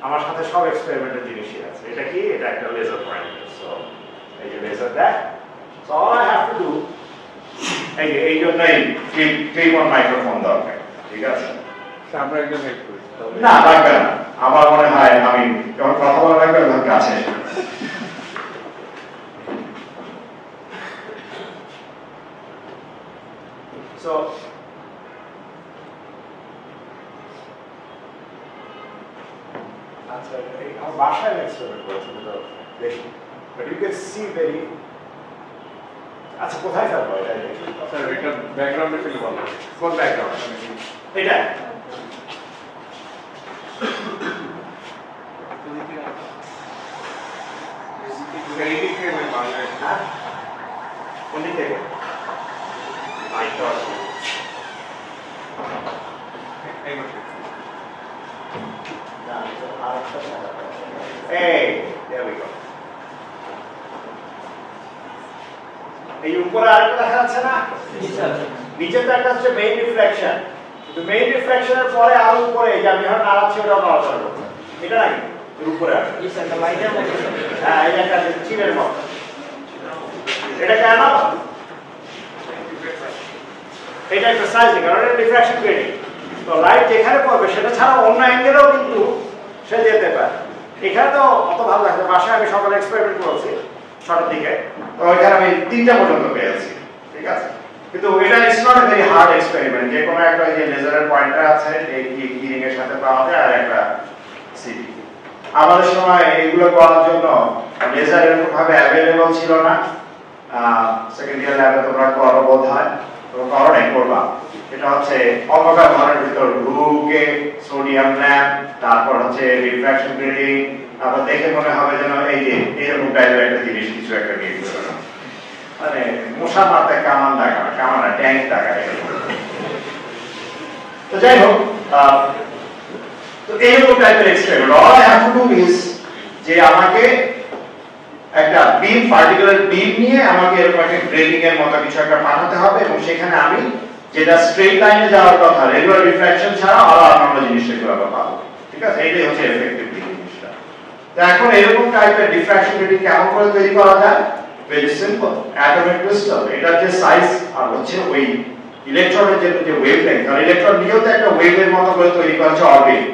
আমার সাথে সব এক্সপেরিমেন্টের জিনিসই আছে। এটা কি? এটা একটা লেজার পয়েন্টার। সো এই যে লেজার দেখ, so all I have to do, এই জন্যই ক্লিপ অন মাইক্রোফোন দরকার, ঠিক আছে? আমরা একদম হেল্প করি না লাগবে না, আমার মনে হয় আমি যখন কথা বলা লাগবে তখন কাছে সো আচ্ছা এই আমার বাসায় এক্সপেরিমেন্ট করেছি তো দেখি, but you can see very. আচ্ছা কোথায় ফেলবো এটা? স্যার এটা ব্যাকগ্রাউন্ডে ফেলে ভালো। কোন ব্যাকগ্রাউন্ড? এটা এই দিক থেকে বাংলা, হ্যাঁ কোন দিক থেকে? এই উপরে আরেকটা দেখা যাচ্ছে না? নিচে তো একটা হচ্ছে মেইন রিফ্লেকশন, কিন্তু মেইন রিফ্লেকশনের পরে আরো উপরে এই যে আমি যখন নাড়াচ্ছি ওটা নড়াচড়া করছে, এটা নাকি এর উপরে আছে? হ্যাঁ এই একটা চিলের মতো। এটা কেন? এটা একটা সাইজিং, কারণ এটা ডিফ্র্যাকশন গ্রেডিং। তো লাইট যেখানে পড়বে সেটা ছাড়া অন্য অ্যাঙ্গেলেও কিন্তু সে যেতে পারে। এখানে তো অত ভালো লাগছে, বাসায় আমি সকালে এক্সপেরিমেন্ট করেছি 6টার দিকে, তো ওইখানে আমি 3টা পর্যন্ত পেয়েছি, ঠিক আছে? কিন্তু এটা it's not a very hard experiment. যে কোনো একটা যে লেজারের পয়েন্টার আছে এই কিরিং এর সাথে পাওয়া যায় আর একটা সিডি। আমাদের সময় এইগুলো করার জন্য লেজার এরকম ভাবে অ্যাভেলেবল ছিল না। সেকেন্ড ইয়ার ল্যাবে তোমরা করো বোধ হয়, তো করো নাই, করবা। এটা হচ্ছে অন্ধকার ঘরের ভিতর ঢুকে সোডিয়াম ল্যাম্প, তারপর হচ্ছে রিফ্র্যাকশন গ্রেডিং, তারপর দেখে মনে হবে যেন এই যে এরকম টাইপের একটা জিনিস কিছু একটা নিয়ে বেরোনো, মানে মশা মারতে কামান দেখা, কামানা ট্যাঙ্ক দেখা। তো যাই হোক, তো এইরকম টাইপের experiment, all I have to do is যে আমাকে একটা বিম, পার্টিকুলার বিম নিয়ে আমাকে এরকম একটা গ্রেডিং এর মতো কিছু একটা পাঠাতে হবে, এবং সেখানে আমি যেটা স্ট্রেট লাইনে যাওয়ার কথা, রেগুলার রিফ্লেকশন ছাড়া আরো অন্যান্য জিনিসগুলো পাবো। ঠিক আছে, এইটাই হচ্ছে এফেক্টিভ জিনিসটা। তো এখন এরকম টাইপের ডিফ্রাকশন গ্রেডিং কেমন করে তৈরি করা যায়? ভেরি সিম্পল, অ্যাটমিক ক্রিস্টাল, এটার যে সাইজ আর হচ্ছে ওই ইলেকট্রনের যে ওয়েভলেংথ, আর ইলেকট্রন নিজেও তো একটা ওয়েভের মতো করে তৈরি করা হচ্ছে অরবিট।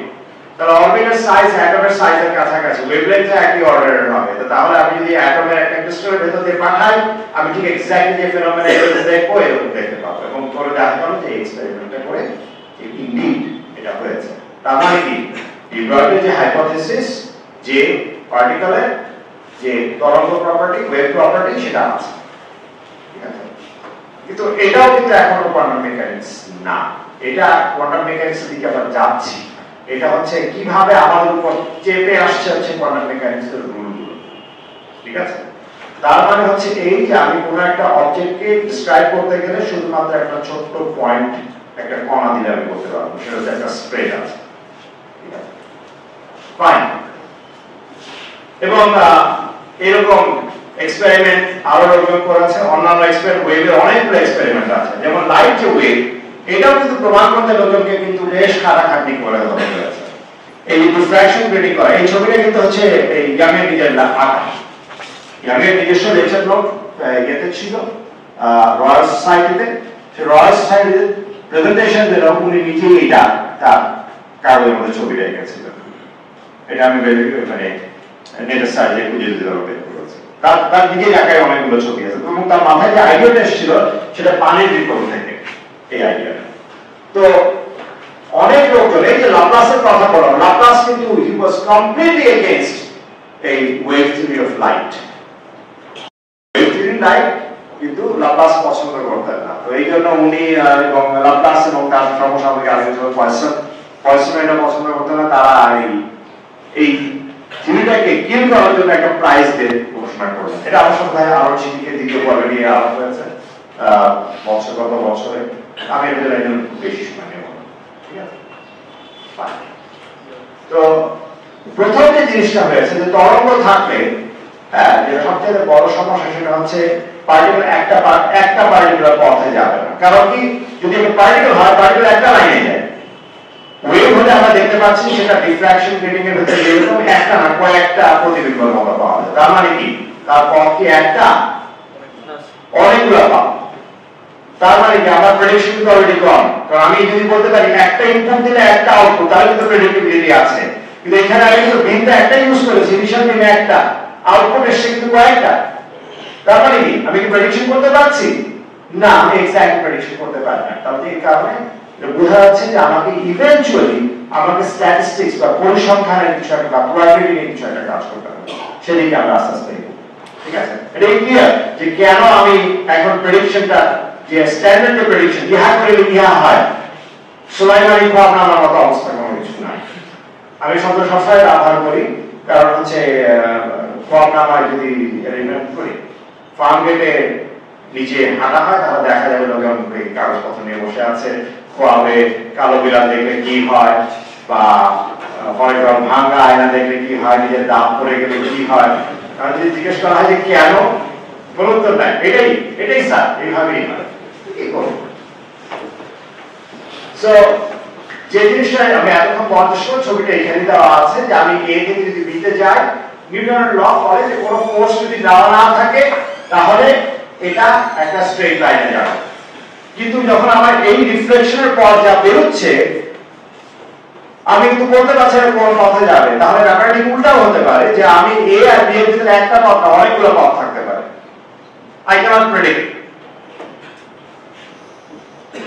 তাহলে অরবিটের সাইজ অ্যাটমের সাইজের কাছাকাছি, ওয়েভলেংথ একই অর্ডারের হবে। তো তাহলে আমি যদি অ্যাটমের একটা ক্রিস্টালের ভেতর দিয়ে পাঠাই, আমি ঠিক এক্স্যাক্টলি যে ফেনোমেনা দেখবো এরকম দেখতে পাবো, এবং পরে দেখা গেল যে এক্সপেরিমেন্টটা করে ইনডিড এটা হয়েছে। তার মানে কি, ডিব্রয়ের যে হাইপোথিসিস যে পার্টিকেলের যে তরঙ্গ প্রপার্টি, ওয়েভ প্রপার্টি সেটা আছে, ঠিক আছে। কিন্তু এটাও কিন্তু এখনো কোয়ান্টাম মেকানিক্স না, এটা কোয়ান্টাম মেকানিক্সের দিকে আমরা যাচ্ছি। এটা হচ্ছে কিভাবে আমাদের উপর চেপে আসছে হচ্ছে কোয়ান্টাম মেকানিক্সের রুলগুলো, ঠিক আছে। তার মানে হচ্ছে এই যে আমি কোনো একটা অবজেক্টকে ডেসক্রাইব করতে গেলে শুধুমাত্র একটা ছোট্ট পয়েন্ট, একটা কণা দিলে আমি বলতে পারবো সেটা হচ্ছে একটা স্প্রেড আছে, ঠিক আছে, ফাইন। এবং এরকম এক্সপেরিমেন্ট আরো রকম করেছে, অন্যান্য এক্সপেরিমেন্ট, ওয়েভের অনেকগুলো এক্সপেরিমেন্ট আছে, যেমন লাইট যে ওয়েভ, এটাও কিন্তু প্রমাণ করতে লোকজনকে কিন্তু বেশ খাটাখাটনি করে হতে হয়েছে। এই ডিফ্রাকশন গ্রেডিং করা, এই ছবিটা কিন্তু হচ্ছে এই ইয়াংয়ের নিজের আঁকা, ইয়াংয়ের নিজস্ব লেকচার নোট ইয়েতে ছিল রয়্যাল সোসাইটিতে। সেই রয়্যাল সোসাইটিতে প্রেজেন্টেশন দিল, উনি নিজেই এটা তার কাগজের মধ্যে ছবি রেখেছিলেন। এটা আমি মানে নেটের সাইডে খুঁজে দিতে পারবো, বের করেছি। তার নিজের একাই অনেকগুলো ছবি আছে, এবং তার মাথায় যে আইডিয়াটা এসেছিল সেটা পানির বিকল্প থেকে, এই আইডিয়াটা। তো অনেক লোকজন, এই যে ল্যাপ্লাসের কথা বলো, ল্যাপ্লাস কিন্তু হি ওয়াজ কমপ্লিটলি এগেইনস্ট এই wave theory of light. Wave theory light কিন্তু ল্যাপ্লাস পছন্দ করতেন না। তো এই জন্য উনি এবং ল্যাপ্লাস এবং তার সমসাময়িক আরেকজন পয়সন এটা পছন্দ করতেন না। তারা এই থিওরিটাকে কিল করার জন্য একটা প্রাইজ দিয়ে ঘোষণা করলেন। এটা আমার সাথে আরো চিঠিকে দ্বিতীয় পর্বে নিয়ে আলাপ হয়েছে গত বছরে। আমি এদের একজন বেশি সময় নেব, ঠিক আছে। তো প্রথম যে জিনিসটা হয়েছে যে তরঙ্গ থাকলে, হ্যাঁ, যেটা সবচেয়ে বড় সমস্যা সেটা হচ্ছে পার্টিকেল একটা পার্টিকুলার পথে যাবে না। কারণ কি, যদি একটা পার্টিকেল হয়, পার্টিকেল একটা লাইনে যায়। ওয়েভ হলে আমরা দেখতে পাচ্ছি সেটা ডিফ্রাকশন গ্রেডিং এর ভিতরে এরকম একটা না কয়েকটা প্রতিবিম্বের মতো পাওয়া যায়। তার মানে কি, তার পথ কি একটা, অনেকগুলো পাবো। তার মানে কি, আমার প্রেডিকশন কিন্তু অলরেডি কম। কারণ আমি যদি বলতে পারি একটা ইনপুট দিলে একটা আউটপুট, তাহলে কিন্তু প্রেডিক্টেবিলিটি আছে। কিন্তু এখানে আমি কিন্তু বিনটা একটা ইউজ করেছি, ইনিশিয়াল বিন একটা, আউটপুট এসে কিন্তু কয়েকটা। তার মানে কি, আমি কি প্রেডিকশন করতে পারছি না? আমি এক্স্যাক্ট প্রেডিকশন করতে পারি না। তাহলে এই কারণে বোঝা যাচ্ছে যে আমাকে ইভেন্চুয়ালি আমাকে স্ট্যাটিস্টিক্স বা পরিসংখ্যানের কিছু একটা বা প্রবাবিলিটি নিয়ে কিছু একটা কাজ করতে হবে, সেদিকে আমরা আস্তে আস্তে এগোবো, ঠিক আছে। এটা ক্লিয়ার যে কেন আমি এখন প্রেডিকশনটা যে স্ট্যান্ডার্ড প্রেডিকশন ইহা করে ইহা হয়, সুলাইমানি খোয়াব আমার মতো অবস্থা কোনো কিছু নাই। আমি সবসময় ব্যবহার করি, কারণ হচ্ছে খোয়াব নামায় যদি এলিমেন্ট করি, ফার্ম গেটে নিচে হাঁটা হয়, তাহলে দেখা যাবে লোকজন কাগজপত্র নিয়ে বসে আছে, খোয়াবে কালো বিড়াল দেখলে কি হয়, বা হয়তো ভাঙ্গা আয়না দেখলে কি হয়, নিজের দাঁত পড়ে গেলে কি হয়। কারণ যদি জিজ্ঞেস করা হয় যে কেন, বলুন তো না, এটাই স্যার, এইভাবেই হয়, কি করবো। সো যে জিনিসটা আমি এতক্ষণ বলার সময় ছবিটা এখানে দেওয়া আছে যে আমি এ থেকে যদি বিতে যাই, নিউটনের ল বলে যে কোনো ফোর্স যদি দেওয়া না থাকে তাহলে এটা একটা স্ট্রেট লাইনে যাবে। কিন্তু যখন আমার এই রিফ্লেকশনের পথ যা বেরোচ্ছে, আমি কিন্তু বলতে পারছি না কোন পথে যাবে। তাহলে ব্যাপারটা উল্টাও হতে পারে যে আমি এ আর বি এর ভিতরে একটা পথ না, অনেকগুলো পথ থাকতে পারে। I can't predict.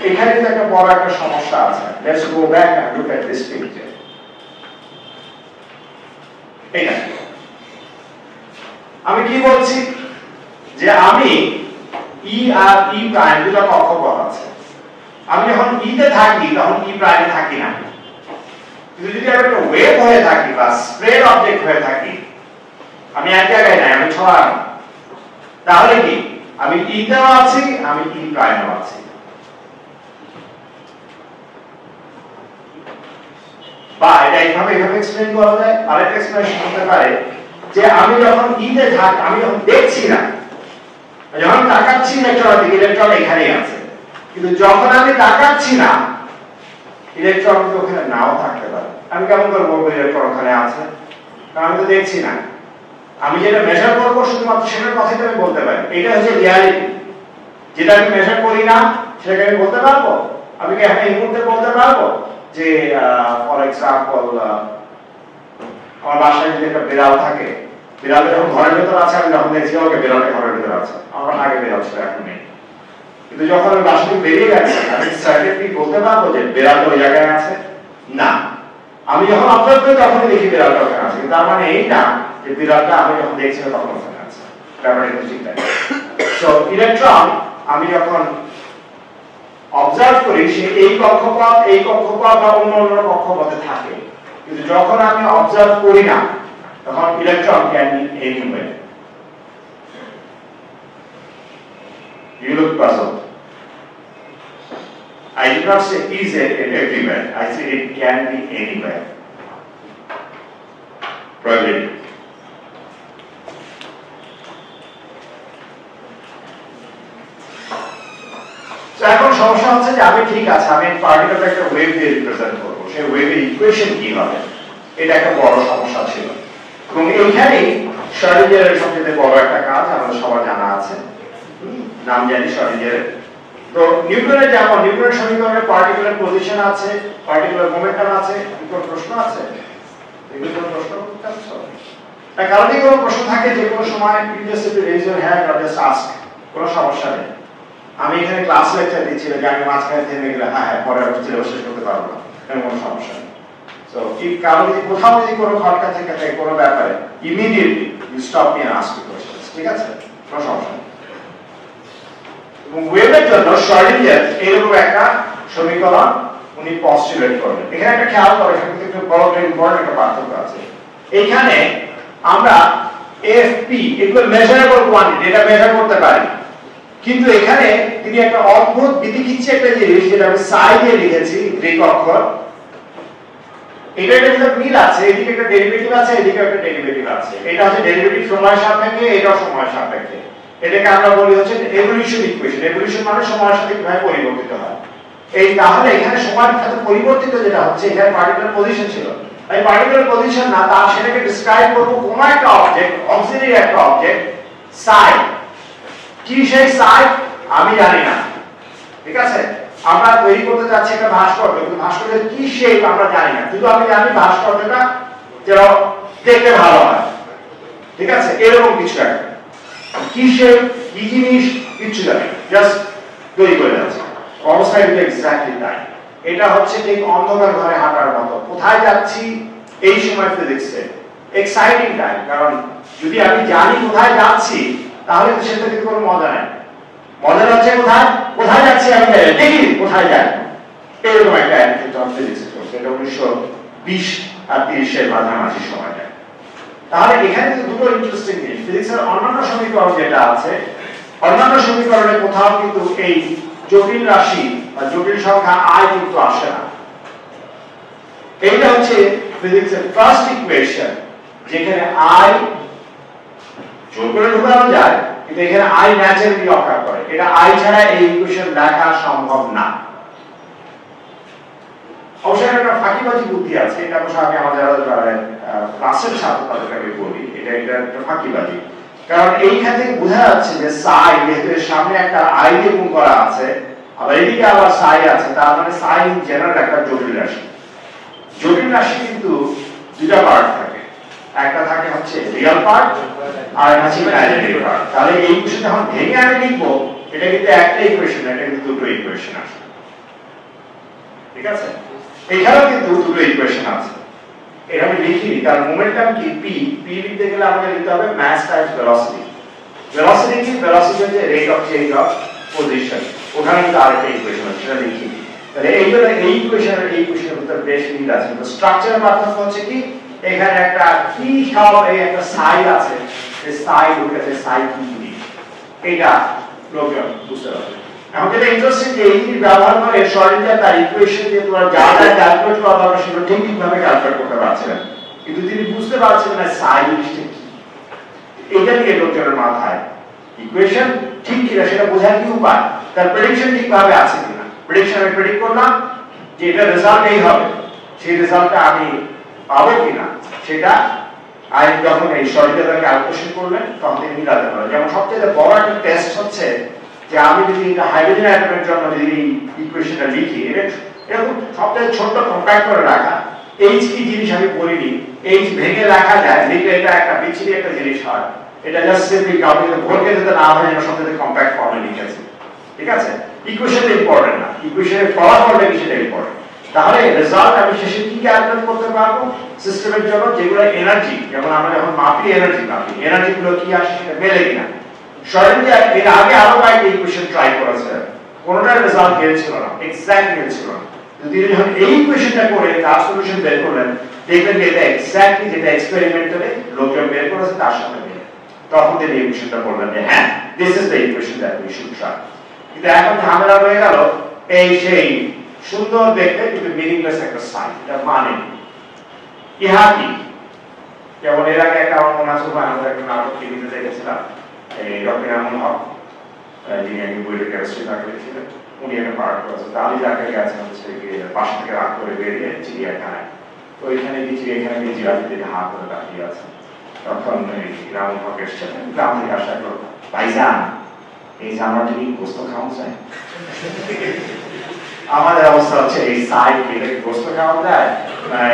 এখানে কিন্তু একটা বড় একটা সমস্যা আছে। Let's go back and look at this picture. এইটা আমি কি বলছি যে আমি ই আর ই প্রাইম দুটো কক্ষপথ আছে। আমি যখন ই তে থাকি তখন ই প্রাইমে থাকি না। কিন্তু যদি আমি একটা ওয়েভ হয়ে থাকি বা স্প্রেড অবজেক্ট হয়ে থাকি, আমি এক জায়গায় নাই, আমি ছড়ানো, তাহলে কি আমি ই তেও আছি, আমি ই প্রাইমেও আছি। বা এটা এইভাবে এক্সপ্লেইন করা যায়। আরেকটা এক্সপ্লেনেশন হতে পারে যে আমি যখন ইতে থাকি, আমি যখন দেখছি না, যখন তাকাচ্ছি ইলেকট্রনের দিকে, ইলেকট্রন এখানেই আছে, কিন্তু যখন আমি তাকাচ্ছি না, ইলেকট্রন তো ওখানে নাও থাকতে পারে। আমি কেমন করে বলবো ইলেকট্রন ওখানে আছে? কারণ আমি তো দেখছি না। আমি যেটা মেজার করবো শুধুমাত্র সেটার কথাই তো আমি বলতে পারি। এটা হচ্ছে রিয়ালিটি। যেটা আমি মেজার করি না সেটাকে আমি বলতে পারবো? আমি কি এখন এই মুহূর্তে বলতে পারবো যে ফর এক্সাম্পল আমার বাসায় যদি একটা বিড়াল থাকে, বিড়ালটা যখন ঘরের ভেতর আছে, আমি যখন দেখছি ওকে বিড়ালটা ঘরের ভেতর আছে, আমার আগে বিড়াল ছিল, এখন নেই। কিন্তু যখন আমি বাসা থেকে বেরিয়ে গেছি, আমি সার্টেনলি বলতে পারবো যে বিড়ালটা ওই জায়গায় আছে? না। আমি যখন অবজার্ভ করি তখনই দেখি বিড়ালটা ওখানে আছে, কিন্তু তার মানে এই না যে বিড়ালটা আমি যখন দেখছি তখন ওখানে আছে। ব্যাপারটা একটু ঠিক তাই। সো ইলেকট্রন আমি যখন অবজার্ভ করি সে এই কক্ষপথ বা অন্য কক্ষপথে থাকে, কিন্তু যখন আমি অবজার্ভ করি না তখন electron can be anywhere. You look puzzled. I did not say is it everywhere. I said it can be anywhere. Probably. So এখন সমস্যা হচ্ছে যে আমি ঠিক আছে, আমি পার্টিকেলটা একটা ওয়েভ দিয়ে রিপ্রেজেন্ট করবো, সেই ওয়েভের ইকুয়েশন কি হবে, এটা একটা বড় সমস্যা ছিল। এবং এইখানেই শর্ডিঞ্জারের সবচেয়ে বড় একটা কাজ আমাদের সবার জানা আছে, নাম জানি শর্ডিঞ্জারের। তো নিউটনের যেমন নিউটনের সমীকরণে পার্টিকুলার পজিশন আছে, পার্টিকুলার মোমেন্টাম আছে, কোনো প্রশ্ন আছে? এগুলো কোনো প্রশ্ন করতে না, কারণ যদি কোনো প্রশ্ন থাকে যে কোনো সময় you just have to raise your hand or just ask, কোনো সমস্যা নেই। আমি এখানে ক্লাস লেকচার দিচ্ছিলাম যে আমি মাঝখানে থেমে গেলে হ্যাঁ পরে আমি সিলেবাস শেষ করতে পারবো না, এরকম কোনো সমস্যা নেই। সো if কারো যদি কোথাও যদি কোনো খটকা থেকে থাকে কোনো ব্যাপারে, immediately you stop me and ask me questions, ঠিক আছে? কোনো সমস্যা নেই। এবং ওয়েভের জন্য শর্ডিঞ্জার এরকম একটা সমীকরণ উনি পস্টুলেট করবেন। এখানে একটা খেয়াল করে, এখানে কিন্তু একটু বড় ইম্পর্টেন্ট একটা পার্থক্য আছে। এইখানে আমরা FP ইকুয়াল মেজারেবল কোয়ান্টিটি, এটা মেজার করতে পারি, কিন্তু এখানে তিনি একটা অদ্ভুত বিধিকিচ্ছে একটা জিনিস যেটা আমি সাই দিয়ে লিখেছি, গ্রিক অক্ষর। এটা একটা মিল আছে, এদিকে একটা ডেরিভেটিভ আছে, এদিকে একটা ডেরিভেটিভ আছে। এটা হচ্ছে ডেরিভেটিভ সময় সাপেক্ষে, এটাও সময় সাপেক্ষে। এটাকে আমরা বলি হচ্ছে এভোলিউশন ইকুয়েশন। এভোলিউশন মানে সময়ের সাথে কিভাবে পরিবর্তিত হয়। এই তাহলে এখানে সময়ের সাথে পরিবর্তিত যেটা হচ্ছে, এখানে পার্টিকুলার পজিশন ছিল, এই পার্টিকুলার পজিশন না, তার সেটাকে ডিসক্রাইব করব কোন একটা অবজেক্ট, অক্সিলারি একটা অবজেক্ট, সাই। কি সেই সাই আমি জানি না, ঠিক আছে? আমরা তৈরি করতে যাচ্ছি একটা ভাস্কর্য, কিন্তু ভাস্কর্যের কি শেপ আমরা জানি না, কিন্তু আমি জানি ভাস্কর্যটা যেন দেখতে ভালো হয়, ঠিক আছে? এরকম কিছু একটা কি শেপ, কি জিনিস কিছু জানি, জাস্ট তৈরি করে যাচ্ছে। অবস্থায় এটা এক্স্যাক্টলি তাই। এটা হচ্ছে ঠিক অন্ধকার ঘরে হাঁটার মতো। কোথায় যাচ্ছি এই সময় ফিজিক্সে এক্সাইটিং টাইম, কারণ যদি আমি জানি কোথায় যাচ্ছি তাহলে তো সেটা থেকে কোনো মজা নেই। মজা হচ্ছে কোথায় যাচ্ছি আমি দেখি কোথায় যাই, এরকম একটা অ্যাটিটিউড অফ ফিজিক্স করছে। এটা 1920 আর 30-এর মাঝামাঝি সময়টা। তাহলে এখানে তো দুটো ইন্টারেস্টিং জিনিস, ফিজিক্সের অন্যান্য সমীকরণ যেটা আছে, অন্যান্য সমীকরণে কোথাও কিন্তু এই জটিল রাশি বা জটিল সংখ্যা i কিন্তু আসে না। এইটা হচ্ছে ফিজিক্সের ফার্স্ট ইকুয়েশন, যেখানে i জোর করে ঢোকানো যায়, কিন্তু এখানে i ন্যাচারালি অকার করে। এটা i ছাড়া এই ইকুয়েশন লেখা সম্ভব না। অবশ্যই একটা ফাঁকিবাজি বুদ্ধি আছে, এটা অবশ্য আমি আমাদের ক্লাসের সাথে তাদেরকে বলি, এটা একটা ফাঁকিবাজি। কারণ এইখান থেকে বোঝা যাচ্ছে যে সাই যেহেতু সামনে একটা i দিয়ে গুণ করা আছে, আবার এদিকে আবার সাই আছে, তার মানে সাই ইন জেনারেল একটা জটিল রাশি। জটিল রাশি কিন্তু দুটো পার্ট থাকে, একটা থাকে হচ্ছে রিয়েল পার্ট আর একটা হচ্ছে ইমাজিনারি পার্ট। তাহলে এই ইকুয়েশন যখন ভেঙে আমি লিখবো, এটা কিন্তু একটা ইকুয়েশন, এটা কিন্তু দুটো ইকুয়েশন আছে, ঠিক আছে? এখানেও কিন্তু দুটো ইকুয়েশন আছে। এটা আমি লিখিনি কারণ মোমেন্টাম কি p লিখতে গেলে আমাকে লিখতে হবে মাস টাইমস ভেলোসিটি। ভেলোসিটি কি? ভেলোসিটি হচ্ছে rate of change of position. ওখানে কিন্তু আরেকটা ইকুয়েশন আছে, সেটা লিখিনি। তাহলে এইগুলো এই ইকুয়েশনের ভিতরে বেশ মিল আছে, কিন্তু স্ট্রাকচারের পার্থক্য হচ্ছে কি, এখানে একটা কি সব এই একটা সাই আছে, এই সাই ঢুকেছে, সাই কি জিনিস এটা লোকজন বুঝতে পারবে। এখন যেটা ইন্টারেস্টিং যে এই ব্যবহার করে শর্ডিঞ্জার তার ইকুয়েশন দিয়ে তোমরা যা যা ক্যালকুলেট করা দরকার সেগুলো ঠিকভাবে ক্যালকুলেট করতে পারছিলেন, কিন্তু তিনি বুঝতে পারছিলেন না সাই জিনিসটা কি। এটা নিয়ে লোকজনের মাথায় ইকুয়েশন ঠিক কিনা সেটা বোঝার কি উপায়, তার প্রেডিকশন ঠিকভাবে আছে কিনা। প্রেডিকশন আমি প্রেডিক্ট করলাম যে এটা রেজাল্ট এই হবে, সেই রেজাল্টটা আমি পাবো কিনা সেটা আইন যখন এই শর্ডিঞ্জার ক্যালকুলেশন করলেন তখন তিনি মিলাতে পারলেন। যেমন সবচেয়ে বড় একটা টেস্ট হচ্ছে যে আমি যদি হাইড্রোজেন অ্যাটমের জন্য যদি ইকুয়েশনটা লিখি, এরকম সবচেয়ে ছোট্ট কম্প্যাক্ট করে রাখা, এইচ কি জিনিস আমি বলিনি, এইচ ভেঙে রাখা যায়, লিখলে এটা একটা বিচ্ছিরি একটা জিনিস হয়। এটা জাস্ট সিম্পলি কাউকে ভোলকে যেতে না হয় যেন সবচেয়ে কম্প্যাক্ট ফর্মে লিখেছে, ঠিক আছে। ইকুয়েশনটা ইম্পর্টেন্ট না, ইকুয়েশনের ফলাফলটা কি সেটা ইম্পর্টেন্ট। তাহলে রেজাল্ট আমি শেষে কি ক্যালকুলেট করতে পারবো সিস্টেমের জন্য, যেগুলো এনার্জি, যেমন আমরা যখন মাপি এনার্জি গুলো কি আসে সেটা মেলে কিনা। শর্ডিঞ্জার এর আগে আরো কয়েকটা ইকুয়েশন ট্রাই করেছে, কোনটার রেজাল্ট মিলছিল না, এক্স্যাক্ট মিলছিল না। যদি যখন এই ইকুয়েশনটা করে তার সলিউশন বের করলেন, দেখবেন যে এটা এক্স্যাক্টলি যেটা এক্সপেরিমেন্টালে লোকজন বের করেছে তার সাথে মিলে, তখন তিনি ইকুয়েশনটা বললেন যে হ্যাঁ this is the equation that we should try. কিন্তু এখন ঝামেলা হয়ে গেল, এই সেই সুন্দর দেখতে কিন্তু মিনিংলেস একটা সাইন, এটা মানে ইহা কি। যেমন এর আগে একটা আমার মনে আছে, আমরা একটা নাটক টিভিতে দেখেছিলাম, এই ডক্টর আমন হক যিনি একটি বইটা কেমিস্ট্রি নাটক ছিলেন, উনি একটা পার্ট করেছেন। তাহলে যাকে গেছে হচ্ছে পাশ থেকে রাগ করে বেরিয়ে চিড়িয়াখানায়, তো ওইখানে গিয়ে চিড়িয়াখানায় গিয়ে জিরাফিতে হাত করে দাঁড়িয়ে আছে। তখন রামন হক এসেছেন, গ্রাম থেকে আসা করল, ভাইজান এই যে আমরা যদি গোস্ত খাওয়া যায়, আমাদের অবস্থা হচ্ছে এই সাইড থেকে গোস্ত খাওয়া যায়,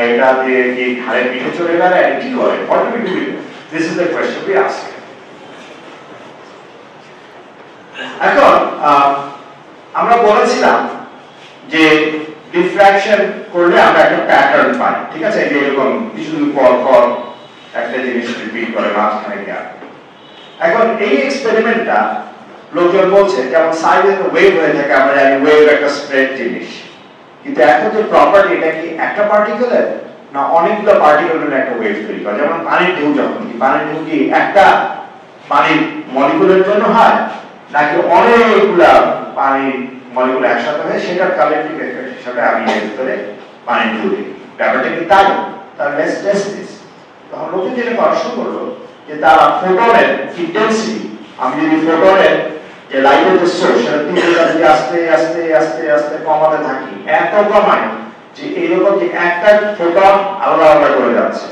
এটা দিয়ে কি ঘাড়ের পিঠে চলে গেলে কি করে, what do we do with it? This is the question we ask. এখন আমরা বলেছিলাম যে ডিফ্র্যাকশন করলে আমরা একটা প্যাটার্ন পাই, ঠিক আছে। এই যে এরকম কিছুদিন পর পর একটা জিনিস রিপিট করে মাঝখানে গ্যাপ। এখন এই এক্সপেরিমেন্টটা লোকজন বলছে যেমন সাইডে তো ওয়েভ হয়ে থাকে, আমরা জানি ওয়েভ একটা স্প্রেড জিনিস, কিন্তু এখন যে প্রপার্টি এটা কি একটা পার্টিকেলের না অনেকগুলো পার্টিকেলের একটা ওয়েভ তৈরি করে। যেমন পানির ঢেউ, যখন কি পানির ঢেউ কি একটা পানির মলিকুলের জন্য হয় নাকি অনেকগুলা পানির মলিকুল একসাথে হয়, সেটার কালেকটিভ এফেক্ট হিসাবে আমি এর ভিতরে পানি ঢুকি, ব্যাপারটা কি তাই? তার লেটস টেস্ট দিস। তখন লোকে যেটা করা শুরু করলো যে তারা ফোটনের ইন্টেন্সিটি, আমি যদি ফোটনের যে লাইটের যে সোর্স সেটা তীব্রতা যদি আস্তে আস্তে আস্তে আস্তে কমাতে থাকি, এত কমায় যে এইরকম যে একটা ফোটন আলাদা আলাদা করে যাচ্ছে,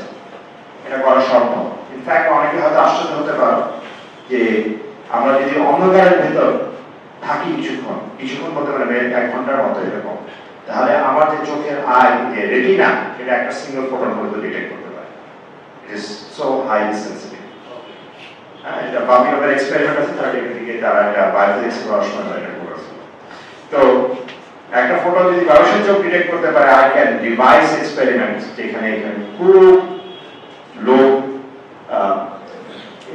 এটা করা সম্ভব। ইনফ্যাক্ট অনেকে হয়তো আশ্চর্য হতে পারো যে আমরা যদি অন্ধকারের ভেতর থাকি কিছুক্ষণ বলতে পারে 1 ঘন্টার মতো এরকম, তাহলে আমার যে চোখের আই যে রেটিনা সেটা একটা সিঙ্গেল ফোটন পর্যন্ত ডিটেক্ট করতে পারে। It is so highly sensitive. এটা বাবিলোভের এক্সপেরিমেন্ট আছে, তার দিকে তারা এটা বায়োফিজিক্স পড়াশোনা করে এটা করেছে। তো একটা ফোটন যদি মানুষের চোখ ডিটেক্ট করতে পারে, আই ক্যান ডিভাইস এক্সপেরিমেন্ট যেখানে এখানে খুব লো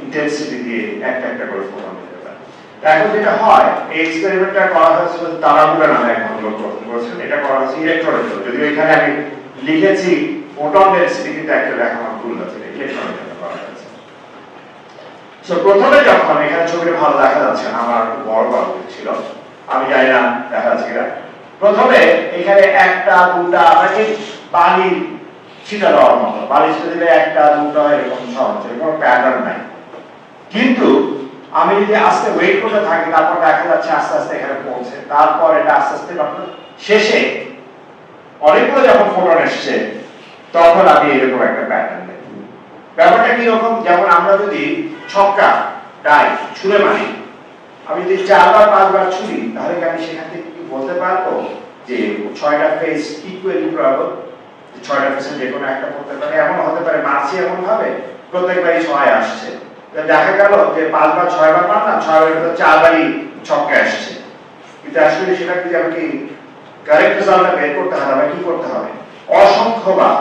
ইন্টেন্সিটি দিয়ে একটা একটা করে ফোটন দিতে পারে। এখন যেটা হয়, এই এক্সপেরিমেন্টটা করা হয়েছিল তারাগুলা নামে এক ভদ্রলোক প্রথম করেছেন, এটা করা হয়েছে ইলেকট্রনের জন্য। যদিও এখানে আমি লিখেছি ফোটন ডেনসিটি, কিন্তু একটা লেখা আমার ভুল আছে, ইলেকট্রনের জন্য করা হয়েছে। সো প্রথমে যখন এখানে ছবিটা ভালো দেখা যাচ্ছে না, আমার বড় বাবু ছিল, আমি জানি না দেখা যাচ্ছে কিনা, প্রথমে এখানে একটা দুটা মানে বালি ছিটা দেওয়ার মতো, বালি ছিটা দিলে একটা দুটা এরকম সহজ, কোনো প্যাটার্ন নাই। কিন্তু আমি যদি আস্তে ওয়েট করতে থাকি, তারপর দেখা যাচ্ছে আস্তে আস্তে এখানে পৌঁছে, তারপর এটা আস্তে আস্তে শেষে অনেকগুলো যখন ফোটন এসছে তখন আমি এরকম একটা প্যাটার্ন দেখি। ব্যাপারটা কি রকম, যেমন আমরা যদি ছক্কা ডাই ছুঁড়ে মারি, আমি যদি 4 বার 5 বার ছুঁড়ি, তাহলে কি আমি সেখান থেকে কি বলতে পারবো যে 6টা ফেস ইকুয়ালি প্রবাবল, 6টা ফেসের যে কোনো একটা করতে পারে? এমন হতে পারে মারছি এমন ভাবে প্রত্যেকবারই 6 আসছে, দেখা গেল যে 5 বার 6 বার মারলাম, 6 বারের ভিতর 4 বারই ছক্কা আসছে। কিন্তু আসলে সেটা যদি আমাকে কারেক্ট রেজাল্টটা বের করতে হবে, আমাকে কি করতে হবে? অসংখ্যবার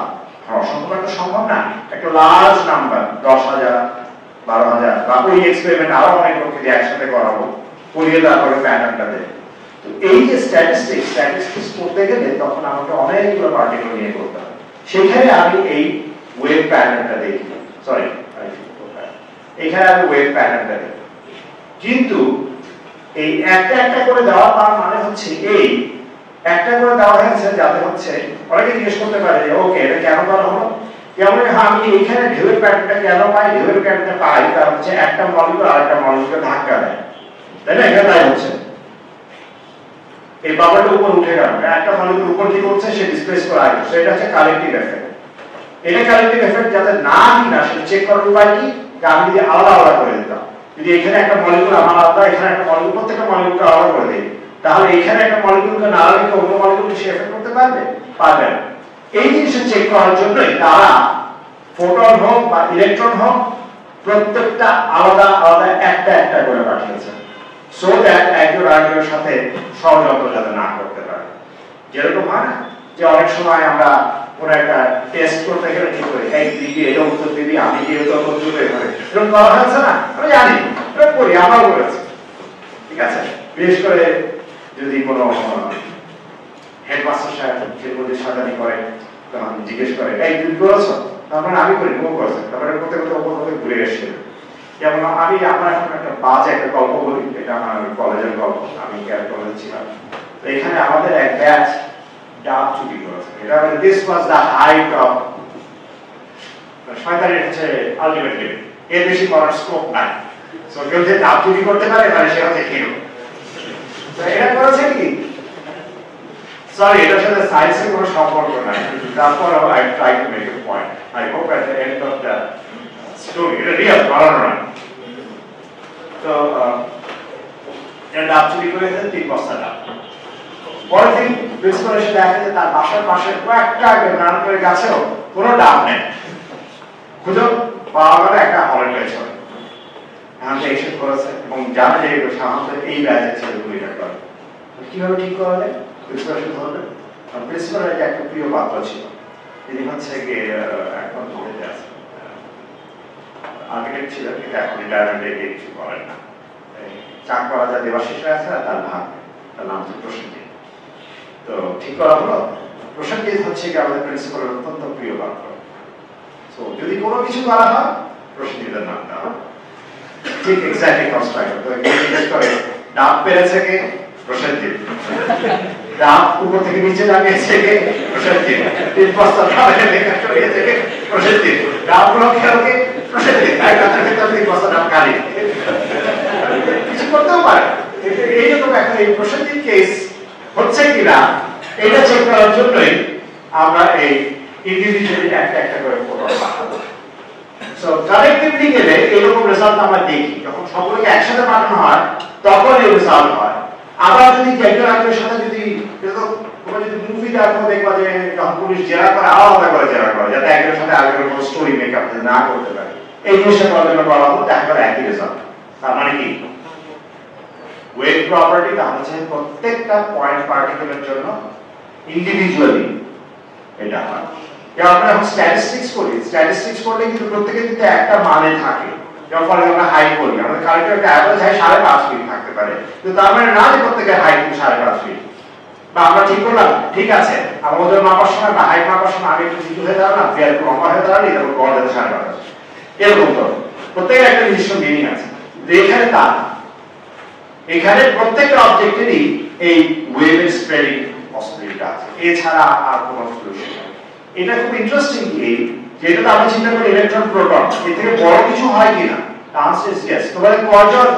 তো সম্ভব না, একটা লার্জ নাম্বার 10,000 12,000 বা ওই এক্সপেরিমেন্ট আরো অনেক লোককে দিয়ে একসাথে করাবো, করিয়ে তারপরে প্যাটার্নটা দেবো। তো এই যে স্ট্যাটিস্টিক্স করতে গেলে তখন আমাকে অনেকগুলো পার্টিকেল নিয়ে করতে হবে। সেখানে আমি এই ওয়েভ প্যাটার্নটা দেখি, এখানে আমি ওয়েভ প্যাটার্নটা দেখি। কিন্তু এই একটা একটা করে দেওয়া তার মানে হচ্ছে এই একটা করে দেওয়া হয়েছে যাতে হচ্ছে অনেকে জিজ্ঞেস করতে পারে যে ওকে এটা কেন করা হলো, যেমন আমি এইখানে ঢেউয়ের প্যাটার্নটা কেন পাই, ঢেউয়ের প্যাটার্নটা পাই কারণ হচ্ছে একটা মলিকিউল আরেকটা মলিকিউলকে ধাক্কা দেয়, তাই না? এটা তাই হচ্ছে এই বাবলটা উপর উঠে গেল, একটা মলিকিউল উপর দিকে উঠছে, সে ডিসপ্লেস করে আগে, সেটা হচ্ছে কালেক্টিভ এফেক্ট। এটা কালেক্টিভ এফেক্ট যাতে না কিনা সেটা চেক করার উপায় কি, যে আমি যদি আলাদা আলাদা করে দিতাম, যদি এখানে একটা মলিকিউল আমার আলাদা, এখানে একটা মলিকিউল, প্রত্যেকটা মলিকিউলকে আলাদা করে দিই, তাহলে এখানে একটা মলিকিউলকে না রেখে অন্য মলিকিউলকে সে এফেক্ট করতে পারবে? পারবে না। এই জিনিসটা চেক করার জন্যই তারা ফোটন হোক বা ইলেকট্রন হোক প্রত্যেকটা আলাদা আলাদা একটা একটা করে পাঠিয়েছে, সো দ্যাট একজন আরেকজনের সাথে ষড়যন্ত্র যাতে না করতে পারে। যেরকম হয় না যে অনেক সময় আমরা কোনো একটা টেস্ট করতে গেলে ঠিক করে এই দিদি এটা উত্তর দিবি, আমি কি এটা উত্তর দেবো, এরকম করা হয়েছে না? আমি জানি, এটা করি, আমরাও করেছি, ঠিক আছে? বিশেষ করে যদি কোনো হেডমাস্টার সাহেব যে বলে সাজানি করে, তখন জিজ্ঞেস করে এই তুমি করেছো, তারপরে আমি করি, ও করেছে, তারপরে করতে করতে ওপর থেকে ঘুরে এসে, যেমন আমি আমার এখন একটা বাজে একটা গল্প বলি, এটা আমার কলেজের গল্প, আমি কেয়ার কলেজে ছিলাম, তো এখানে আমাদের এক ব্যাচ ডাব চুরি করেছে। এটা this was the height of শয়তানের হচ্ছে আলটিমেট লিমিট, এর বেশি করার স্কোপ নাই। সো কেউ যে ডাব চুরি করতে পারে মানে সে হচ্ছে হিরো। তো এটা করেছে কি, সরি এটার সাথে সায়েন্সের কোনো সম্পর্ক নাই, তারপর I try to make a point, I hope at the end of the story এটা রিয়েল বানানো না। তো এটা ডাব চুরি করেছে 3 বস্তা ডাব। পরের দিন প্রিন্সিপাল এসে দেখে যে তার বাসার পাশে কয়েকটা নারকেলের গাছেও কোনো ডাব নেই, খুঁজো পাওয়া গেল একটা হলের পেছনে। আমাকে এসে করেছে এবং জানা যায় সাধারণত এই ব্যাচের ছেলেগুলো এটা করে। কিভাবে ঠিক করা যায়? প্রিন্সিপাল এসে ধরবে, প্রিন্সিপালের যে একটা প্রিয় পাত্র ছিল, তিনি হচ্ছে গিয়ে এখন ঘুরেতে আছে, আর্কিটেক্ট ছিলেন, কিন্তু এখন রিটায়ারমেন্টে গিয়ে কিছু করেন না। চাকরা যা দেবাশিসরা আছে তার ভাগ, তার নাম হচ্ছে প্রসেনজিৎ। তো ঠিক করা হলো, প্রসেনজিৎ হচ্ছে কি আমাদের প্রিন্সিপালের অত্যন্ত প্রিয় পাত্র। তো যদি কোনো কিছু করা হয় প্রসেনজিতের নাম দেওয়া, ঠিক এক্স্যাক্টলি কনস্ট্রাক্ট। তো জিজ্ঞেস করে ডাব পেরেছে কে? প্রসেনজিৎ। ডাব উপর থেকে নিচে নামিয়েছে কে? প্রসেনজিৎ। 3 বস্তা ডাবের লেখা করিয়েছে কে? প্রসেনজিৎ। ডাবগুলো খেলো কে? প্রসেনজিৎ। তাই গাছের ভেতর 3 বস্তা ডাব খালি, কিছু করতেও পারে। এইরকম এখন এই প্রসেনজিৎ কেস হচ্ছে কিনা এটা চেক করার জন্যই আমরা এই ইন্ডিভিজুয়ালি একটা একটা করে ফটো পাঠাবো। সো কালেক্টিভলি গেলে এরকম রেজাল্ট আমরা দেখি, যখন সকলকে একসাথে পাঠানো হয় তখন এই রেজাল্ট হয়। আবার যদি একজন আরেকজনের সাথে যদি তোমরা যদি মুভি দেখো দেখবা যে যখন পুলিশ জেরা করে আলাদা করে জেরা করে, যাতে একজনের সাথে আরেকজনের কোনো স্টোরি মেকআপ না করতে পারে, এই জিনিসটা করার জন্য করা হলো, দেখা গেল একই রেজাল্ট। তার মানে কি ওয়েভ প্রপার্টি, তাহলে হচ্ছে প্রত্যেকটা পয়েন্ট পার্টিকেলের জন্য ইন্ডিভিজুয়ালি এটা হয়। যেমন আমরা এখন স্ট্যাটিস্টিক্স করি, স্ট্যাটিস্টিক্স করলে কিন্তু প্রত্যেকের কিন্তু একটা মানে থাকে। যেমন ফলে আমরা হাইট বলি, আমাদের কারেক্ট একটা অ্যাভারেজ হাইট 5.5 ফিট থাকতে পারে, কিন্তু তার মানে না যে প্রত্যেকের হাইট 5.5 ফিট। বা আমরা ঠিক করলাম ঠিক আছে আমার ওজন মাপার সময় বা হাইট মাপার সময় আগে একটু জিজ্ঞেস হয়ে দাঁড়ালাম, ফেয়ার একটু লম্বা হয়ে দাঁড়ালি, তারপর গড় হতে 5.5, এরকম তো প্রত্যেকের একটা নিজস্ব মিনিং আছে। এখানে তা এখানে প্রত্যেকটা অবজেক্টেরই এই ওয়েভের স্প্রেডিং পসিবিলিটি আছে, এছাড়া আর কোনো সলিউশন নেই। এটা খুব ইন্টারেস্টিং কি, যেটা তো আমরা চিন্তা করি ইলেকট্রন প্রোটন, এর থেকে বড় কিছু হয় কিনা, আনসার ইজ ইয়েস। তোমাদের কয়জন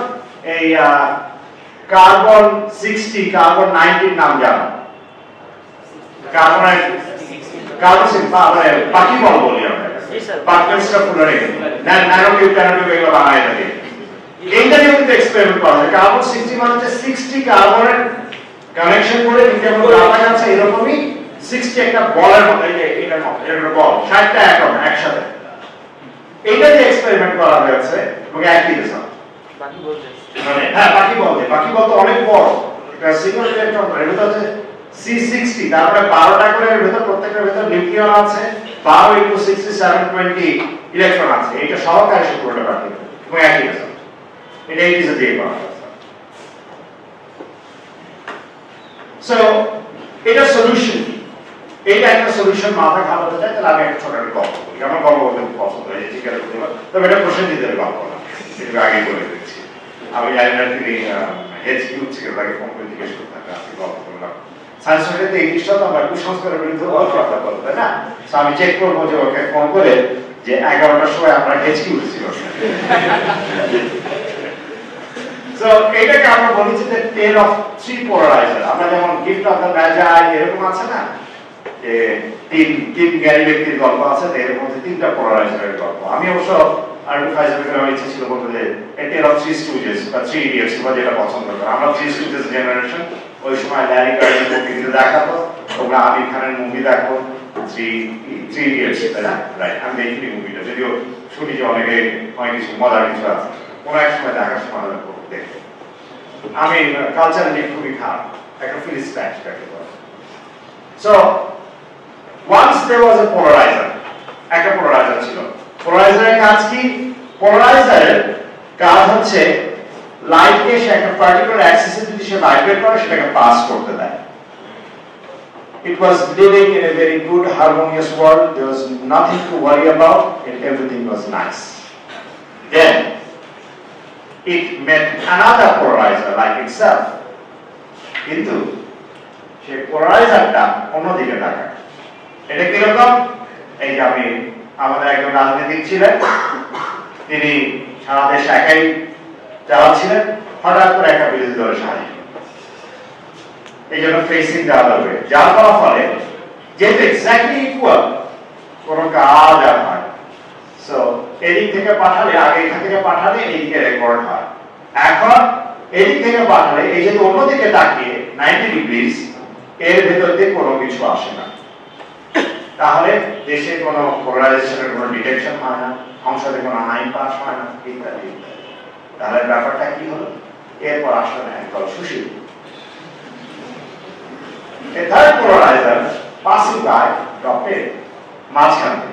এই কার্বন 60 কার্বন 90 নাম জানো? কার্বন 6 বাকি বল বলি আমরা, পার্টিকেলসটা পুরো রেখে ন্যানোটিউব এগুলো বানায় থাকে। এইটা নিয়ে কিন্তু এক্সপেরিমেন্ট করা হয়। কার্বন 60 মানে হচ্ছে 60 কার্বনের কানেকশন করে যেমন রাখা যাচ্ছে, এরকমই 60 একটা বলের মতো, এই যে এটার মতো একটা বল, 60টা অ্যাটম একসাথে। এইটা দিয়ে এক্সপেরিমেন্ট করা হয়েছে এবং একই রেজাল্ট। মানে হ্যাঁ বাকি বল তো অনেক বড়, এটা সিঙ্গেল ইলেকট্রন, এর ভিতর আছে C60, তারপরে 12টা করে এর ভিতর, প্রত্যেকটার ভিতর নিউক্লিয়ন আছে, 12 * 60 720 ইলেকট্রন আছে। এটা সহকারে পুরোটা বাকি এবং একই রেজাল্ট। এটা ইজ এ দিয়ে করা হয়েছে। সো এটা সলিউশন, এটা একটা সলিউশন মাথা ঘামাতে চাই, তাহলে আমি একটা ছোট একটা গল্প বলি। আমার গল্প বলতে খুব পছন্দ হয়, জিজ্ঞাসা করতে পারি, তবে এটা প্রসেনজিতের গল্প না, এটা আগে বলে দিচ্ছি। আমি জানি না তিনি HQ থেকে তাকে ফোন করে জিজ্ঞেস করতে হবে আজকে গল্প করলাম সায়েন্স সোসাইটিতে এই জিনিসটা তো আমরা কুসংস্কারের বিরুদ্ধে কথা বলবো তাই না তো আমি চেক করবো যে ওকে ফোন করে যে 11টার সময় আমরা HQ ছিল সো এইটাকে আমরা বলেছি যে টেল অফ থ্রি পোলারাইজার আমরা যেমন গিফট অফ দ্য ম্যাজাই এরকম আছে না যে তিন জ্ঞানী ব্যক্তির গল্প আছে এর মধ্যে তিনটা পোলারাইজারের গল্প আমি অবশ্য আরেকটু ফাইজার করার ইচ্ছা ছিল বলতে যে টেল অফ থ্রি স্টুজেস বা থ্রি ইডিয়টস বা যেটা পছন্দ করে আমরা থ্রি স্টুজেস জেনারেশন ওই সময় ল্যারি কার্ডের মুভিতে দেখাতো তোমরা আমির খানের মুভি দেখো থ্রি ইডিয়টস তাই না রাইট আমি দেখিনি মুভিটা যদিও শুনি যে অনেকে অনেক কিছু মজার কিছু আছে কোনো এক সময় দেখার সময় দেখো আমি কালচারালি খুবই খারাপ একটা ফিলিস্টাইন তাকে বলে so once there was a polarizer একটা পোলারাইজার ছিল পোলারাইজারের কাজ কি পোলারাইজারের কাজ হচ্ছে লাইটকে সে একটা পার্টিকুলার অ্যাক্সিসে যদি সে ভাইব্রেট করে সেটাকে পাস করতে দেয় it was living in a very good harmonious world there was nothing to worry about and everything was nice then it met another polarizer like itself কিন্তু সেই পোলারাইজারটা অন্যদিকে তাকায় এটা কিরকম এই যে আমি আমাদের একজন রাজনীতিক ছিলেন তিনি সারা দেশ একাই চালাচ্ছিলেন হঠাৎ করে একটা বিরোধী দলের সাহায্য এই জন্য ফেসিং দেওয়া হবে যার ফলে যেহেতু এক্স্যাক্টলি ইকুয়াল কোনো কাজ আর হয় সো এদিক থেকে পাঠালে আগে এখান থেকে পাঠালে এইদিকে রেকর্ড হয় এখন এদিক থেকে পাঠালে এই যে অন্যদিকে তাকিয়ে 90 ডিগ্রিজ এর ভেতর দিয়ে কোনো কিছু আসে না তাহলে দেশে কোনো পোলারাইজেশনের কোনো ডিটেকশন হয় না সংসদে কোনো আইন পাস হয় না ইত্যাদি ইত্যাদি তাহলে ব্যাপারটা কি হলো এরপর আসলে একদল সুশীল A third polarizer passing by dropped it মাঝখানে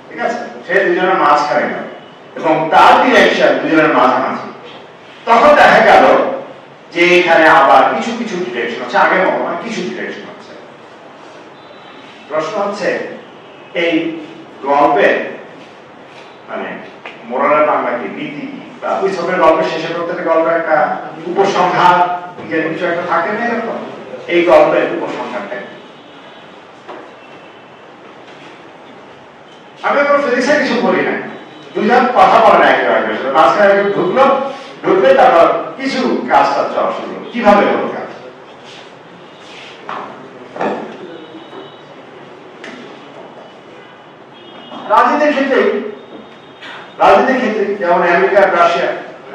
ঠিক আছে সে দুজনের মাঝখানে গেল এবং তার ডিরেকশন দুজনের মাঝামাঝি তখন দেখা গেল যে এখানে আবার কিছু কিছু ডিরেকশন আছে আগের মতো না কিছু ডিরেকশন আছে প্রশ্ন হচ্ছে এই গল্পের মানে মোরালের বাংলা কি নীতি বা ওই সবের গল্পের শেষে প্রত্যেকটা গল্পে একটা উপসংহার কিছু একটা থাকে না এরকম এই গল্পের উপসংহারটা আমি কোনো ফিজিক্সে কিছু বলি না দুজন কথা বলে না একেবারে মাঝখানে ঢুকলে তারপর কিছু কাজটা চলা শুরু কিভাবে হলো কাজ রাজনীতির ক্ষেত্রে যেমন আমেরিকা রাশিয়া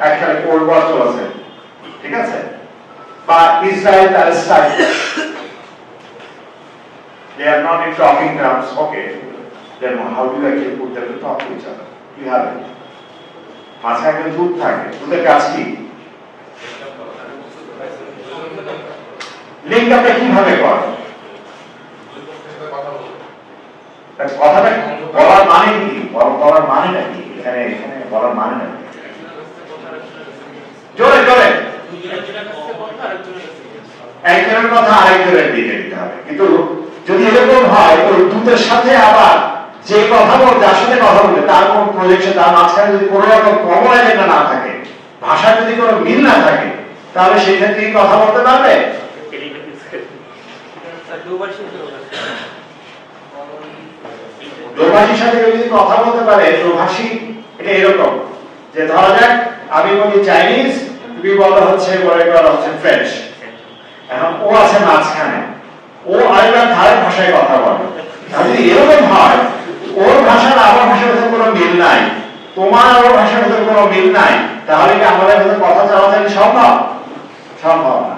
একসাথে কোল্ড ওয়ার চলছে ঠিক আছে বা Israel Palestine they are not in talking terms okay then how do you actually put them to talk to each other you have it মাঝখানে দুধ থাকে দুধের কাজ কি লিঙ্ক আপনি কিভাবে করেন কথাটা বলার মানে কি বলার মানেটা কি এখানে বলার মানে কি জোরে জোরে একজনের কথা আরেকজনের দিকে দিতে হবে কিন্তু যদি এরকম হয় ওই দুধের সাথে আবার যে কথা বলতে আসলে কথা বলতে তার কোন প্রজেকশন তার মাঝখানে যদি কোনো রকম কমন এজেন্ডা না থাকে ভাষার যদি কোনো মিল না থাকে তাহলে সেই ক্ষেত্রে কি কথা বলতে পারবে দোভাষীর সাথে যদি কথা বলতে পারে দোভাষী এটা এরকম যে ধরা যাক আমি বলি চাইনিজ তুমি বলা হচ্ছে ফ্রেঞ্চ এখন ও আছে মাঝখানে ও আরেকটা ধারের ভাষায় কথা বলে যদি এরকম হয় ওর ভাষার আমার ভাষার সাথে কোনো মিল নাই তোমার আমার ভাষার সাথে কোনো মিল নাই তাহলে কি আমাদের সাথে কথা চালাচালি সম্ভব সম্ভব না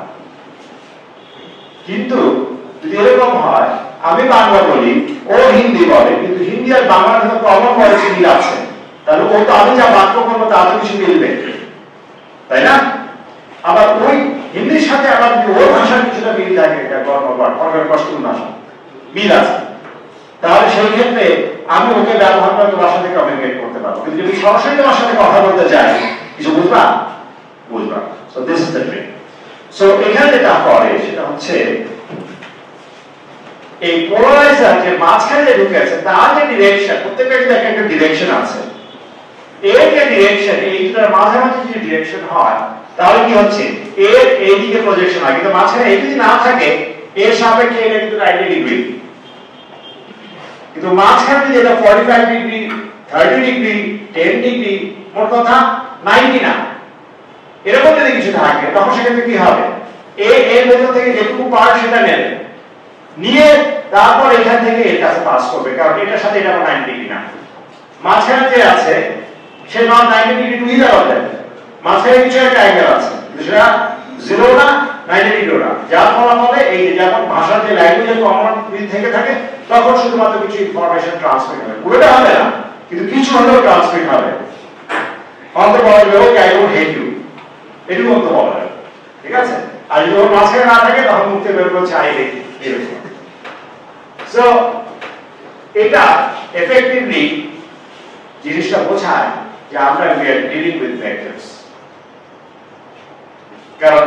কিন্তু যদি এরকম হয় আমি বাংলা বলি ও হিন্দি বলে কিন্তু হিন্দি আর বাংলার সাথে প্রবলেম হয়েছে মিল আছে তাহলে ও তো আমি যা বাক্য করবো তাতে কিছু মিলবে তাই না আবার ওই হিন্দির সাথে আবার যদি ওর ভাষার কিছুটা মিল থাকে এটা ভাষা মিল আছে তাহলে সেই ক্ষেত্রে আমি ওকে ব্যবহার করে তোমার সাথে কমিউনিকেট করতে পারবো কিন্তু যদি সরাসরি তোমার সাথে কথা বলতে চাই কিছু বুঝবা so this is the trick so এখানে যেটা করে সেটা হচ্ছে এই পোলারাইজার যে মাঝখানে যে ঢুকে আছে তার যে ডিরেকশন প্রত্যেকটা কিন্তু একটা ডিরেকশন আছে এর যে ডিরেকশন এই দুটার মাঝামাঝি যে ডিরেকশন হয় তাহলে কি হচ্ছে এর এই দিকে প্রজেকশন হয়, কিন্তু মাঝখানে এই যদি না থাকে এর সাপেক্ষে এটা কিন্তু 90 ডিগ্রি, কিন্তু মাঝখানে যদি এটা 45 ডিগ্রি 30 ডিগ্রি 10 ডিগ্রি মোট কথা 90 না এরকম যদি কিছু থাকে তখন সেক্ষেত্রে কি হবে এর ভেতর থেকে যেটুকু পার্ট সেটা নেবে নিয়ে তারপর এখান থেকে এর কাছে পাস করবে, কারণ এটার সাথে এটা 90 ডিগ্রি না। মাঝখানে যে আছে সে not 90 degree to either of that, মাঝখানে কিছু একটা অ্যাঙ্গেল আছে সেটা 0 না 90 ডিগ্রি না, যার ফলাফলে এই যেমন ভাষার যে ল্যাঙ্গুয়েজের কমন থেকে থাকে তখন শুধুমাত্র কিছু ইনফরমেশন ট্রান্সমিট হবে, পুরোটা হবে না কিন্তু কিছু হলেও ট্রান্সমিট হবে। অন্ত বলা যাবে okay I don't hate you, এটুকু অন্ত বলা যাবে, ঠিক আছে। আর যদি ওর মাঝখানে না থাকে তখন মুখে বের করছে আই হেট ইউ। সো এটা এফেক্টিভলি জিনিসটা বোঝায় যে আমরা we are dealing with vectors, কারণ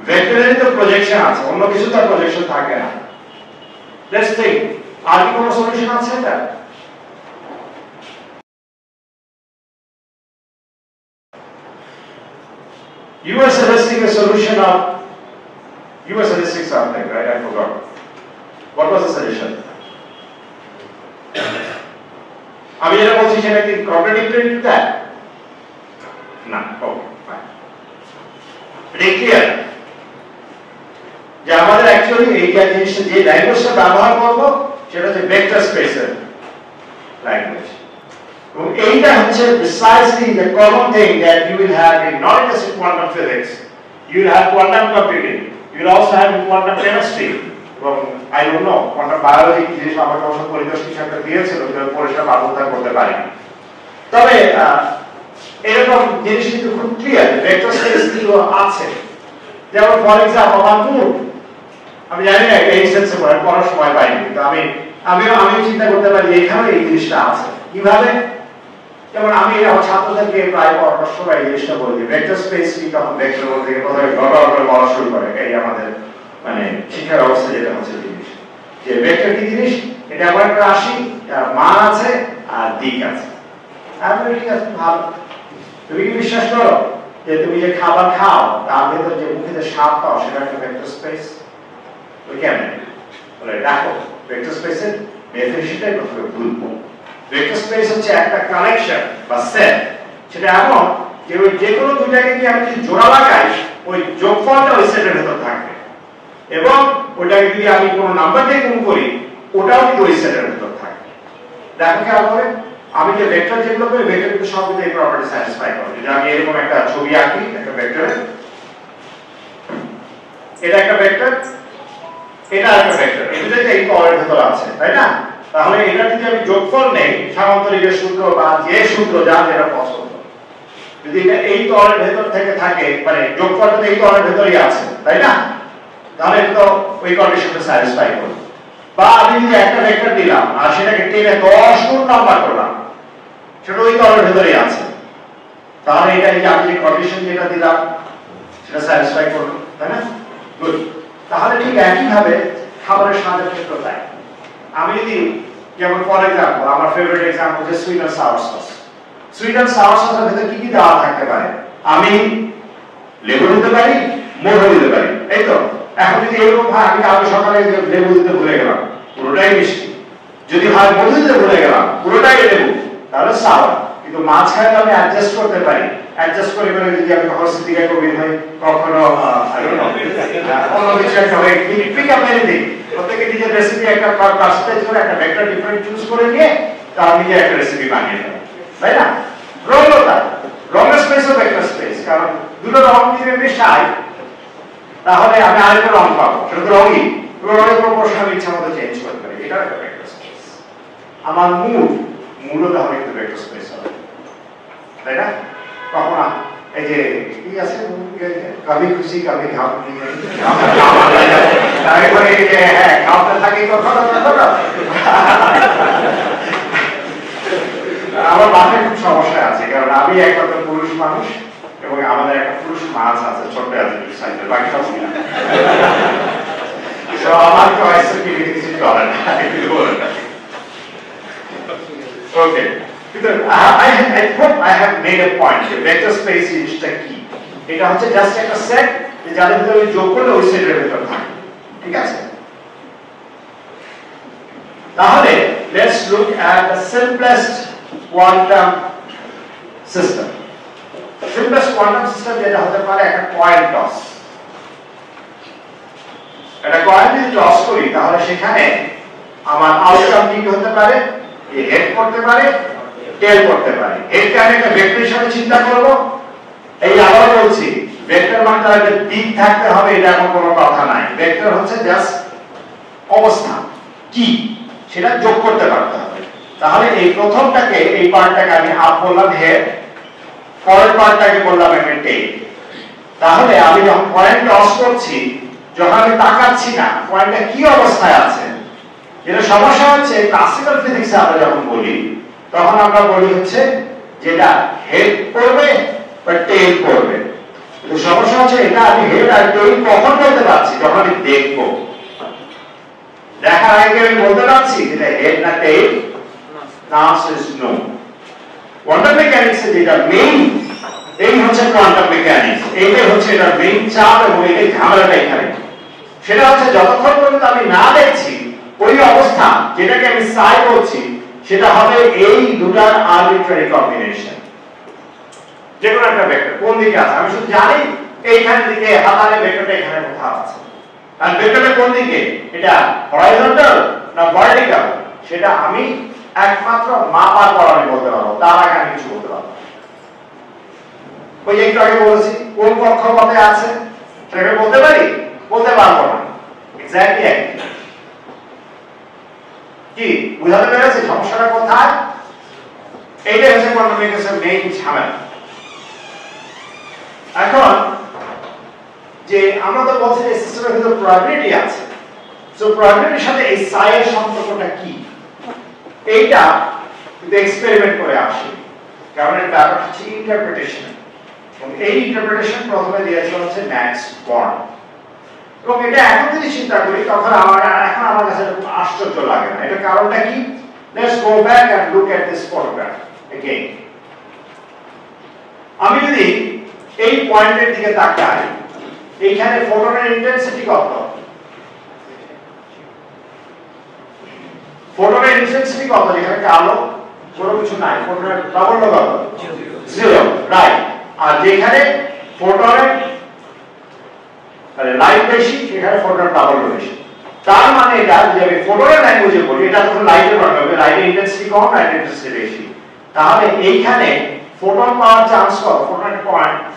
ভেক্টরের তো প্রজেকশন আছে, অন্য কিছু তো প্রজেকশন থাকে না। লেটস থিংক আর কি কোনো সলিউশন আছে এটা? You were suggesting a solution of, you were suggesting something, right? I forgot. What was the suggestion? আমি যেটা বলছি সেটা কি কন্ট্রাডিক্টরি টু দ্যাট? না, ওকে ফাইন। এটা ক্লিয়ার যে আমাদের অ্যাকচুয়ালি এই জিনিসটা যে ল্যাঙ্গুয়েজটা ব্যবহার করব সেটা হচ্ছে ভেক্টর স্পেসের ল্যাঙ্গুয়েজ, এবং এইটা হচ্ছে precisely the common thing that you will have in not just in quantum physics, you will have quantum computing, you will also have in quantum chemistry, এবং I don't know quantum biology কি জিনিস আমাকে অবশ্য পরিদর্শক হিসেবে দিয়েছিল কিন্তু পরিষ্কার বাধ্যতা করতে পারি। তবে এরকম জিনিস কিন্তু খুব ক্লিয়ার ভেক্টর স্পেস কিন্তু আছে, যেমন ফর এক্সাম্পল আমার মুড আমি জানি না এই সেন্সে পড়ার সময় পাইনি, কিন্তু আমি চিন্তা করতে পারি এখানে এই জিনিসটা আছে কিভাবে। যেমন আমি আমার ছাত্রদেরকে প্রায় পড়ার সময় এই জিনিসটা বলি ভেক্টর স্পেস কি, তখন ভেক্টর বলতে প্রথমে গড়গড় করে বলা শুরু করে, এই আমাদের মানে শিক্ষার অবস্থা যেটা হচ্ছে জিনিস যে ভেক্টর কি জিনিস, এটা এমন একটা রাশি মান আছে আর দিক আছে। আমি ঠিক আছে ভালো, তুমি কি বিশ্বাস করো যে তুমি যে খাবার খাও তার ভেতর যে মুখে যে স্বাদ পাও সেটা একটা ভেক্টর স্পেস? ওই কেমন বলে দেখো ভেক্টর স্পেসের ডেফিনিশনটাই প্রথমে ভুল। ভেক্টর স্পেস হচ্ছে একটা কালেকশন বা সেট, সেটা এমন যে ওই যে কোনো দুইটাকে কি আমি যদি জোড়া লাগাই ওই যোগফলটা ওই সেটের ভেতর থাকবে, এবং ওটাকে যদি আমি কোনো নাম্বার দিয়ে গুণ করি ওটাও কিন্তু ওই সেটের ভেতর থাকবে। দেখো খেয়াল করে আমি যে ভেক্টর যেগুলো করি ভেক্টর কিন্তু সব কিন্তু এই প্রপার্টি স্যাটিসফাই করে। যদি আমি এরকম একটা ছবি আঁকি একটা ভেক্টরের, এটা একটা ভেক্টর এটা একটা ভেক্টর, এই দুটোতে এই তলের ভেতর আছে তাই না, তাহলে এটা যদি আমি যোগফল নেই সামান্তরিকের সূত্র বা যে সূত্র যা যেটা পছন্দ, যদি এটা এই তলের ভেতর থেকে থাকে মানে যোগফলটা এই তলের ভেতরই আছে তাই না, তাহলে তো ওই কন্ডিশনটা স্যাটিসফাই করবে। বা আমি যদি একটা ভেক্টর দিলাম আর সেটাকে টেনে 10 গুণ নাম্বার করলাম সেটা ওই তলের ভেতরই আছে, তাহলে এটা এই যে আমি যে কন্ডিশন যেটা দিলাম সেটা স্যাটিসফাই করবে তাই না। গুড, তাহলে ঠিক একই ভাবে খাবারের স্বাদের ক্ষেত্রে তাই। আমি যদি যেমন ফর এক্সাম্পল আমার ফেভারিট এক্সাম্পল যে sweet and sour sauce, sweet and sour সসের ভিতরে কি কি দেওয়া থাকতে পারে, আমি লেবু দিতে পারি মধু দিতে পারি, এই তো। এখন যদি এরকম হয় আমি কালকে সকালে লেবু দিতে ভুলে গেলাম পুরোটাই মিষ্টি, যদি হয় মধু দিতে ভুলে গেলাম পুরোটাই লেবু তাহলে সাওয়ার, কিন্তু মাঝখানে আমি অ্যাডজাস্ট করতে পারি, অ্যাডজাস্ট করে করে যদি আমি কখনো সিদ্দিকা কবির হই কখনো অন্য কিছু একটা হয় পিক আপ এনিথিং, প্রত্যেকে নিজের রেসিপি একটা পার্সেন্টেজ করে একটা ভেক্টর ডিফারেন্ট চুজ করে নিয়ে তার নিজে একটা রেসিপি বানিয়ে দেয় তাই না। রঙটা রঙের স্পেস ও ভেক্টর স্পেস, কারণ দুটো রং যদি মিশাই তাহলে আমি আরেকটা রং পাবো, সেটা তো রঙই, রঙের প্রপোর্শন আমি ইচ্ছা মতো চেঞ্জ করতে পারি, এটা একটা ভেক্টর স্পেস। আমার মুডও তাহলে একটু ভেক্টর স্পেস হবে তাই না। কখনো এই যে কি আছে কবি খুশি কবি ঘাম তারপরে হ্যাঁ ঘামতে থাকি কখনো কখনো। আমার মাথায় খুব সমস্যা আছে, কারণ আমি একমাত্র পুরুষ মানুষ এবং আমাদের একটা পুরুষ মাছ আছে ছোট্ট আছে সাইজের, বাকি সব কিনা। তো আমার চয়েস কিছু করে না, কিছু বলে না। ওকে, I hope I have made a point. The vector space is the key. এটা হচ্ছে জাস্ট একটা সেট যাদের ভিতরে যোগ করলে ওই সেটের ভিতর থাকে ঠিক আছে তাহলে let's look at the simplest quantum system simplest quantum system যেটা হতে পারে একটা কয়েন টস একটা কয়েন যদি টস করি তাহলে সেখানে আমার আউটকাম কি হতে পারে এই হেড করতে পারে টেল করতে পারে হেডকে আমি একটা ভেক্টর হিসেবে চিন্তা করব এই আবার বলছি ভেক্টর মানে তার একটা দিক থাকতে হবে এটা কোনো কথা নাই ভেক্টর হচ্ছে জাস্ট অবস্থা কি সেটা যোগ করতে পারতে হবে তাহলে এই প্রথমটাকে এই পার্টটাকে আমি আপ বললাম হেড পরের পার্টটাকে বললাম আমি টেল তাহলে আমি যখন পয়েন্ট টস করছি যখন আমি তাকাচ্ছি না পয়েন্টটা কি অবস্থায় আছে যেটা সমস্যা হচ্ছে ক্লাসিক্যাল ফিজিক্সে আমরা যখন বলি তখন আমরা বলি হচ্ছে যেটা হেড করবে বা টেল করবে কিন্তু সমস্যা হচ্ছে এটা আমি হেড আর টেল কখন বলতে পারছি যখন আমি দেখব দেখার আগে আমি বলতে পারছি যেটা হেড না টেল না ইজ নো কোয়ান্টাম মেকানিক্স এর যেটা মেইন এই হচ্ছে কোয়ান্টাম মেকানিক্স এইটাই হচ্ছে এটা মেইন চাপ এবং এই ঝামেলাটা এখানে সেটা হচ্ছে যতক্ষণ পর্যন্ত আমি না দেখছি ওই অবস্থা যেটাকে আমি সাই বলছি সেটা হবে এই দুটার আরবিট্রারি কম্বিনেশন যে কোনো একটা ভেক্টর কোন দিকে আছে আমি শুধু জানি এইখান দিকে হাতালে ভেক্টরটা এখানে কোথাও আছে আর ভেক্টরটা কোন দিকে এটা হরাইজন্টাল না ভার্টিক্যাল সেটা আমি একমাত্র মাপার পর আমি বলতে পারবো তার আগে আমি কিছু বলতে পারবো ওই একটু আগে বলেছি কোন কক্ষপথে আছে সেটা বলতে পারি বলতে পারবো না এক্স্যাক্টলি একই কি বুঝাতে পেরেছি সমস্যাটা কোথায় এইটা হচ্ছে কোয়ান্টাম মেকানিক্সের মেইন ঝামেলা এখন যে আমরা তো বলছি যে সিস্টেমের ভিতর প্রবাবিলিটি আছে সো প্রবাবিলিটির সাথে এই সাই এর সম্পর্কটা কি এইটা কিন্তু এক্সপেরিমেন্ট করে আসে কারণ এর ব্যাপারটা হচ্ছে ইন্টারপ্রিটেশন এবং এই ইন্টারপ্রিটেশন প্রথমে দিয়েছিল হচ্ছে ম্যাক্স বর্ন এবং এটা এখন যদি চিন্তা করি তখন এখন আমার কাছে খুব আশ্চর্য লাগে না এটা কারণটা কি let's go back and look at this photograph again আমি যদি এই পয়েন্টের দিকে তাকাই এইখানে ফটোনের ইন্টেন্সিটি কত ফটোনের ইন্টেন্সিটি কত এখানে কালো কোনো কিছু নাই ফটোনের প্রাবল্য কত 0 রাইট আর যেখানে ফটোনের লাইট বেশি সেখানে ফটোনের প্রাবল্য বেশি তার মানে এটা যদি আমি ফটোনের ল্যাঙ্গুয়েজে বলি এটা তখন লাইটের প্রবলেম হবে লাইটের ইন্টেন্সিটি কম লাইটের ইন্টেন্সিটি বেশি তাহলে এইখানে ফোটন পাওয়ার চান্স কত ফোটন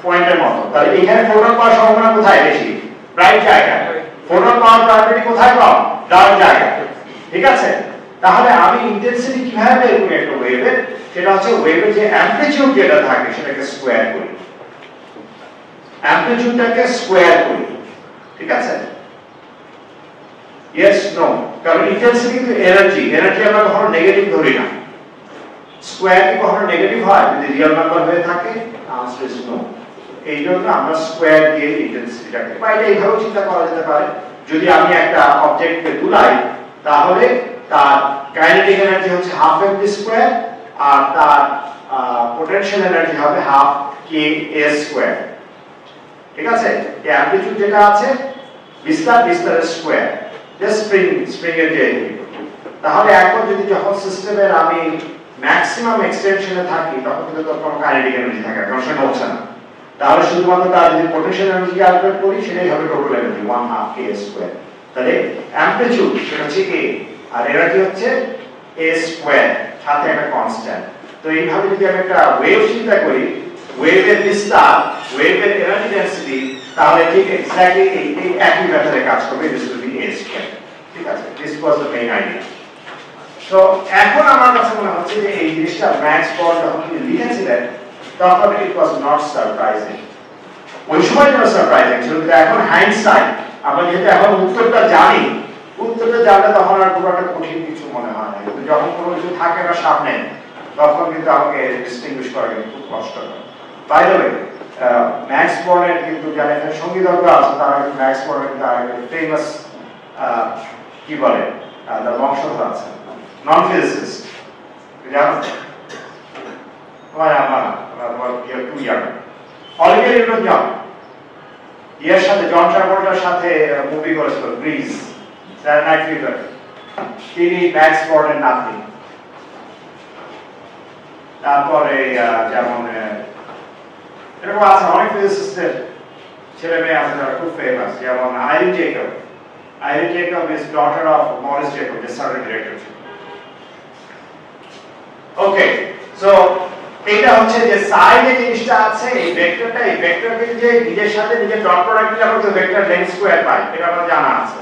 পয়েন্টের মতো তাহলে এখানে ফোটন পাওয়ার সম্ভাবনা কোথায় বেশি ব্রাইট জায়গায় ফোটন পাওয়ার প্রবাবিলিটি কোথায় কম ডার্ক জায়গায় ঠিক আছে তাহলে আমি ইন্টেন্সিটি কিভাবে বের করি একটা ওয়েভের সেটা হচ্ছে ওয়েভের যে অ্যামপ্লিটিউড যেটা থাকে সেটাকে স্কয়ার করি অ্যামপ্লিটিউডটাকে স্কয়ার করি ঠিক আছে ইয়েস নো কারণ ইন্টেন্সিটি কিন্তু এনার্জি আমরা কখনো নেগেটিভ ধরি না স্কয়ার কি কখনো নেগেটিভ হয় যদি রিয়েল নাম্বার হয়ে থাকে আনসার ইজ নো এইজন্য আমরা স্কয়ার দিয়ে ইন্টেন্সিটিটাকে বাইরে এইভাবে চিন্তা করা যেতে পারে যদি আমি একটা অবজেক্টকে দুলাই তাহলে তার কাইনেটিক এনার্জি হচ্ছে হাফ এম ভি স্কয়ার আর তার পোটেনশিয়াল এনার্জি হবে হাফ কে এ স্কয়ার ঠিক আছে এই অ্যামপ্লিটিউড যেটা আছে বিস্তারের স্কয়ার জাস্ট স্প্রিং এর যে তাহলে এখন যদি যখন সিস্টেমের আমি ম্যাক্সিমাম এক্সটেনশনে থাকি তখন কিন্তু তোর কোনো কাইনেটিক এনার্জি থাকে কারণ সেটা হচ্ছে না তাহলে শুধুমাত্র তার যদি পোটেনশিয়াল এনার্জি ক্যালকুলেট করি সেটাই হবে টোটাল এনার্জি 1/2 k স্কয়ার তাহলে অ্যামপ্লিটিউড সেটা হচ্ছে a আর এনার্জি হচ্ছে a স্কয়ার সাথে একটা কনস্ট্যান্ট তো এইভাবে যদি আমি একটা ওয়েভ চিন্তা করি ওয়েভের বিস্তার ওয়েভের এনার্জি ডেনসিটি তাহলে ঠিক এক্স্যাক্টলি এই একই মেথডে কাজ করবে this will be a square ঠিক আছে this was the main idea তো এখন আমার কাছে মনে হচ্ছে যে এই জিনিসটা ম্যাক্স বর্ন যখন তিনি লিখেছিলেন তখন ইট ওয়াজ নট সারপ্রাইজিং ওই সময় এটা সারপ্রাইজিং ছিল কিন্তু এখন হাইন্ডসাইট আমরা যেহেতু এখন উত্তরটা জানলে তখন আর খুব একটা কঠিন কিছু মনে হয় না কিন্তু যখন কোনো কিছু থাকে না সামনে তখন কিন্তু আমাকে ডিস্টিংগুইশ করা কিন্তু খুব কষ্ট হয় বাই দ্য ওয়ে ম্যাক্স বর্নের কিন্তু যারা এখানে সঙ্গীতজ্ঞ আছে তারা কিন্তু ম্যাক্স বর্নের কিন্তু আরেকটা ফেমাস কি বলে তার বংশধর আছে non-physicist. জানো? তোমার আমার you are too young. Oliver Newton-John ইয়ের সাথে জন ট্রাভোল্টার সাথে মুভি করেছিল গ্রিস স্যাটারডে নাইট ফিভার তিনি ম্যাক্স বর্নের নাতি তারপরে যেমন এরকম আছে অনেক ফিজিসিস্টের ছেলে মেয়ে আছে যারা খুব ফেমাস যেমন Irene Jacob is daughter of Maurice Jacob যে সার্ভে ডিরেক্টর ছিল ওকে সো এটা হচ্ছে যে সাই যে জিনিসটা আছে এই ভেক্টরকে যে নিজের সাথে নিজের ডট প্রোডাক্ট দিলে আমরা ভেক্টর লেন্থ স্কয়ার পাই এটা আমাদের জানা আছে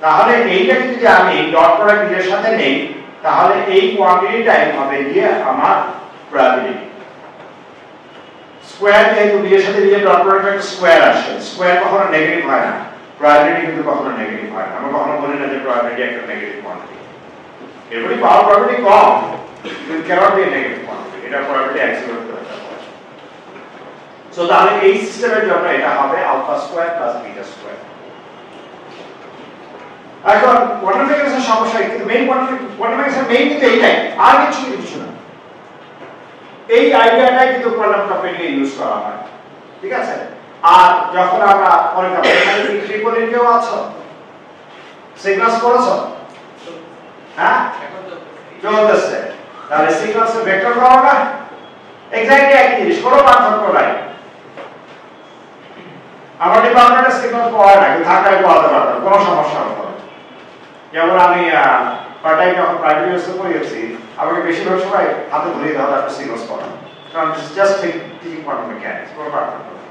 তাহলে এইটাকে যদি আমি ডট প্রোডাক্ট নিজের সাথে নেই তাহলে এই কোয়ান্টিটিটাই হবে গিয়ে আমার প্রবাবিলিটি স্কয়ার যেহেতু নিজের সাথে নিজের ডট প্রোডাক্ট একটা স্কয়ার আসে স্কয়ার কখনো নেগেটিভ হয় না প্রবাবিলিটি কিন্তু কখনো নেগেটিভ হয় না আমরা কখনো বলি না যে প্রবাবিলিটি একটা নেগেটিভ কোয়ান্টিটি এরপরই পাওয়ার প্রবাবিলিটি কম it cannot be a negative quantity এটা প্রবাবিলিটি অ্যাক্সিলোরেট করে দেওয়া হয় সো তাহলে এই সিস্টেমের জন্য এটা হবে alpha square plus beta square এখন কোয়ান্টাম মেকানিক্সের সমস্যা কিন্তু মেইন কোয়ান্টাম মেকানিক্সের মেইন কিন্তু এইটাই আর কিছু না এই আইডিয়াটাই কিন্তু কোয়ান্টাম কম্পিউটিংয়ে ইউজ করা হয় ঠিক আছে আর যখন আমরা মনে করি এখানে কি ট্রিপল কেউ আছো সিগনাস পড়েছো হ্যাঁ চলতেছে তাহলে সিকোয়েন্সের ভেক্টর পাওয়াটা এক্স্যাক্টলি একই জিনিস কোনো পার্থক্য নাই আমার ডিপার্টমেন্টে সিকোয়েন্স পাওয়া না কিন্তু থাকায় পাওয়াতে পারতাম কোনো সমস্যা হতো না যেমন আমি পার্ট টাইম যখন প্রাইভেট ইউনিভার্সিটি পড়িয়েছি আমাকে বেশিরভাগ সময় হাতে ধরিয়ে দেওয়া একটা সিকোয়েন্স পড়া কারণ জাস্ট টিচিং কোয়ান্টাম মেকানিক্স কোনো পার্থক্য নেই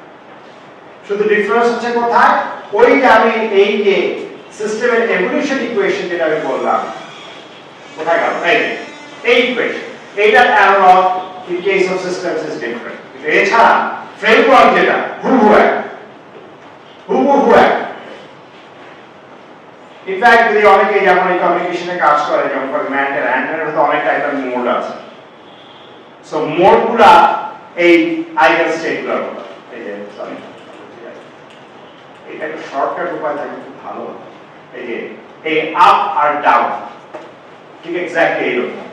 শুধু ডিফারেন্স হচ্ছে কোথায় ওই যে আমি এই যে সিস্টেমের এভলিউশন ইকুয়েশন যেটা আমি বললাম কোথায় গেল এই ইকুয়েশন এইটার analogue in case of systems is different এছাড়া ফ্রেমওয়ার্ক যেটা হুবহু এক ইনফ্যাক্ট যদি অনেকে যেমন এই কমিউনিকেশনে কাজ করে যেমন ম্যান্টের অ্যান্টেনার মধ্যে অনেক টাইপের মোড আছে সো মোডগুলা এই আইগেন স্টেটগুলোর মতো এই যে সরি এটা একটা শর্টকাট উপায় থাকে খুব ভালো এই যে এই আপ আর ডাউন ঠিক এক্স্যাক্টলি এইরকম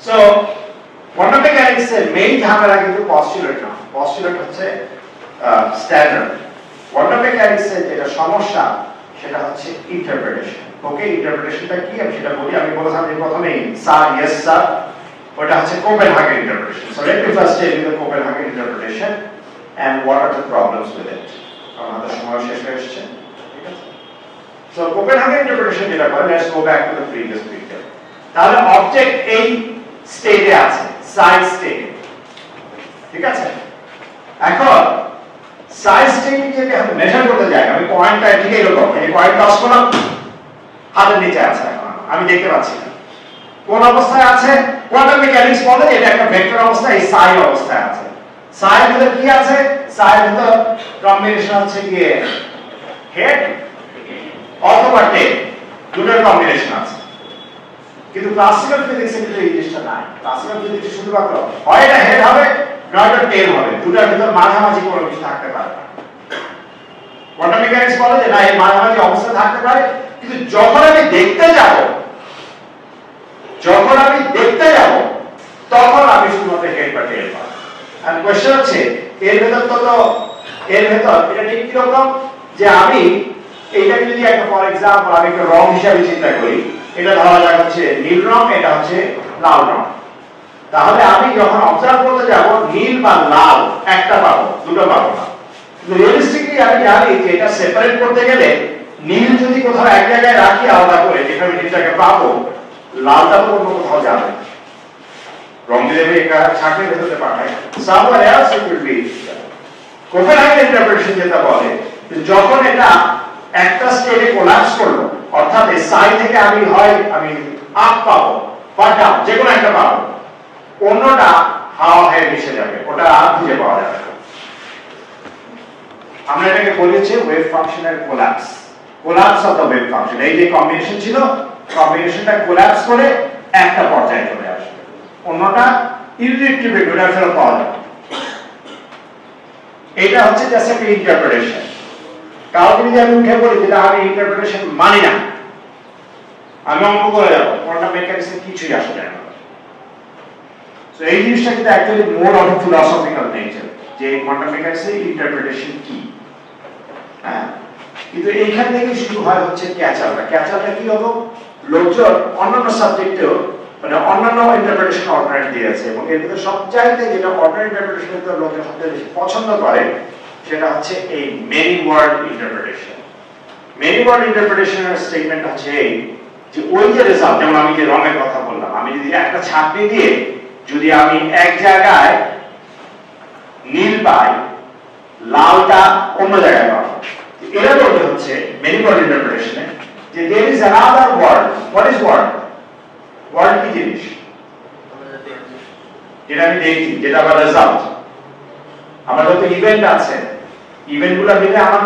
সো কোয়ান্টাম মেকানিক্সের মেইন ঝামেলা কিন্তু পস্টুলেট না পস্টুলেট হচ্ছে স্ট্যান্ডার্ড কোয়ান্টাম মেকানিক্সের যেটা সমস্যা সেটা হচ্ছে ইন্টারপ্রিটেশন ওকে ইন্টারপ্রিটেশনটা কি আমি সেটা বলি আমি বলেছিলাম যে প্রথমেই স্যার ইয়েস স্যার ওটা হচ্ছে Copenhagen interpretation so let me first tell you the Copenhagen interpretation and what are the problems with it আমাদের সময় শেষ হয়ে এসেছে ঠিক আছে সো কোপেনহেগেন ইন্টারপ্রিটেশন যেটা করে let's go back to the previous picture তাহলে অবজেক্ট এই স্টেটে আছে সাইড স্টেটে ঠিক আছে এখন সাইড স্টেটে যদি আমি মেজার করতে যাই আমি পয়েন্টটা ঠিক এরকম এই পয়েন্ট টস করলাম হাতের নিচে আছে এখন আমি দেখতে পাচ্ছি না কোন অবস্থায় আছে কোয়ান্টাম মেকানিক্স বলে এটা একটা ভেক্টর অবস্থা এই সাই অবস্থায় আছে সাইড ভিতরে কি আছে সাইড ভিতরে কম্বিনেশন আছে কি হেড অথবা টেল দুটোর কম্বিনেশন আছে কিন্তু ক্লাসিক্যাল ফিজিক্সে কিন্তু এই জিনিসটা নাই ক্লাসিক্যাল ফিজিক্সে শুধুমাত্র হয় এটা হেড হবে নয়টা টেল হবে দুটার ভিতর মাঝামাঝি কোনো কিছু থাকতে পারে না কোয়ান্টাম মেকানিক্স বলে যে না এই মাঝামাঝি অবস্থা থাকতে পারে কিন্তু যখন আমি দেখতে যাব তখন আমি শুধুমাত্র হেড বা টেল পাবো আর কোশ্চেন হচ্ছে এর ভেতর এটা ঠিক কি রকম যে আমি এইটাকে যদি একটা ফর এক্সাম্পল আমি একটা রং হিসাবে চিন্তা করি এটা ধরা যাক হচ্ছে নীল রং এটা হচ্ছে লাল রং তাহলে আমি যখন অবজার্ভ করতে যাব নীল বা লাল একটা পাবো দুটো পাবো না কিন্তু রিয়েলিস্টিকলি আমি জানি যে এটা সেপারেট করতে গেলে নীল যদি কোথাও এক জায়গায় রাখি আলাদা করে যেখানে নীলটাকে পাবো লালটা তো অন্য কোথাও যাবে রং যদি আমি একটা ছাঁকের ভেতরে পাঠাই somewhere else it will be Copenhagen interpretation যেটা বলে যখন এটা একটা স্টেটে কোলাপস করলো অর্থাৎ এই সাইড থেকে আমি আপ পাবো বা ডাউন যে কোনো একটা পাবো অন্যটা হাওয়া হয়ে মিশে যাবে ওটা আর খুঁজে পাওয়া যাবে না আমরা এটাকে বলেছি ওয়েভ ফাংশনের collapse of the wave function এই যে কম্বিনেশন ছিল কম্বিনেশনটা কোলাপস করে একটা পর্যায়ে চলে আসবে অন্যটা ইররিডাক্টিবলি ওটা ফেরত পাওয়া যাবে এটা হচ্ছে জাস্ট একটা ইন্টারপ্রিটেশন কাউকে যদি আমি উঠে বলি যেটা আমি ইন্টারপ্রিটেশন মানি না আমি অঙ্ক করে যাবো কোয়ান্টাম মেকানিক্সের কিছুই আসে যায় না সো এই জিনিসটা কিন্তু actually more of philosophical nature যে কোয়ান্টাম মেকানিক্সের ইন্টারপ্রিটেশন কি। হ্যাঁ, কিন্তু এইখান থেকে শুরু হয় হচ্ছে ক্যাচালটা। ক্যাচালটা কি হলো, লোকজন অন্যান্য সাবজেক্টেও মানে অন্যান্য ইন্টারপ্রিটেশন অল্টারনেট দিয়েছে, এবং এর ভিতরে সবচাইতে যেটা অল্টারনেট ইন্টারপ্রিটেশন লোকের সবচেয়ে বেশি পছন্দ করে সেটা হচ্ছে এই many world interpretation. Many world ইন্টারপ্রিটেশনের স্টেটমেন্ট হচ্ছে এই যে ওই যে রেজাল্ট, যেমন আমি যে রঙের কথা বললাম, আমি যদি একটা ছাঁকনি দিয়ে যদি আমি এক জায়গায় নীল পাই, লালটা অন্য জায়গায় পাবো, এটা বলতে হচ্ছে মেনি ওয়ার্ড ইন্টারপ্রিটেশনে যে there is another word. What is word? Word কি জিনিস? যেটা আমি দেখি, যেটা আমার রেজাল্ট। আমার তো ইভেন্ট আছে, ইভেন্টগুলো মিলে আমার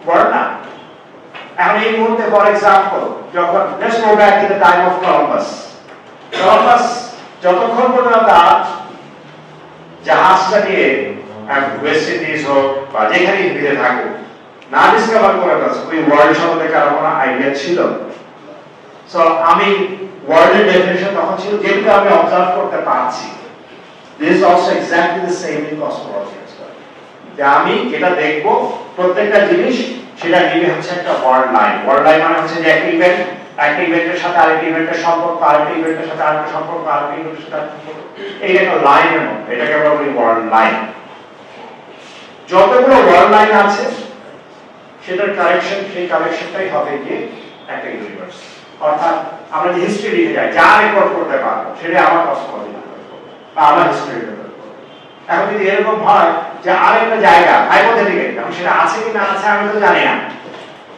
ওয়ার্ড না। এখন এই মুহূর্তে ফর এক্সাম্পল যখন let's go back to the time of Columbus. Columbus যতক্ষণ পর্যন্ত তার জাহাজটা নিয়ে ওয়েস্ট ইন্ডিজ হোক বা যেখানেই ভিড়ে থাকুক না ডিসকভার করে গেছে, ওই ওয়ার্ল্ড সম্বন্ধে কারো কোনো আইডিয়া ছিল। সো আমি ওয়ার্ল্ডের ডেফিনিশন তখন ছিল যেটা আমি অবজার্ভ করতে পারছি। This is also exactly the same in cosmology. যে আমি যেটা দেখব প্রত্যেকটা জিনিস সেটা নিয়ে হচ্ছে একটা ওয়ার্ল্ড লাইন। ওয়ার্ল্ড লাইন মানে হচ্ছে যে একটা ইভেন্টের সাথে আরেকটা ইভেন্টের সম্পর্ক, আরেকটা ইভেন্টের সাথে আরেকটা সম্পর্ক, আরেকটা ইভেন্টের সাথে আরেকটা সম্পর্ক, এই একটা লাইনের মধ্যে, এটাকে আমরা বলি ওয়ার্ল্ড লাইন। যতগুলো ওয়ার্ল্ড লাইন আছে সেটার কালেকশন, সেই কালেকশনটাই হবে কি একটা ইউনিভার্স। অর্থাৎ আমরা যে হিস্ট্রি লিখে যাই, যা রেকর্ড করতে পারবো সেটা আমার কসমোলজি বা আমার হিস্ট্রি রেকর্ড করব। এখন যদি এরকম হয় যে আরেকটা জায়গা হাইপোথেটিক্যাল, এখন সেটা আছে কি না আছে আমি তো জানি না,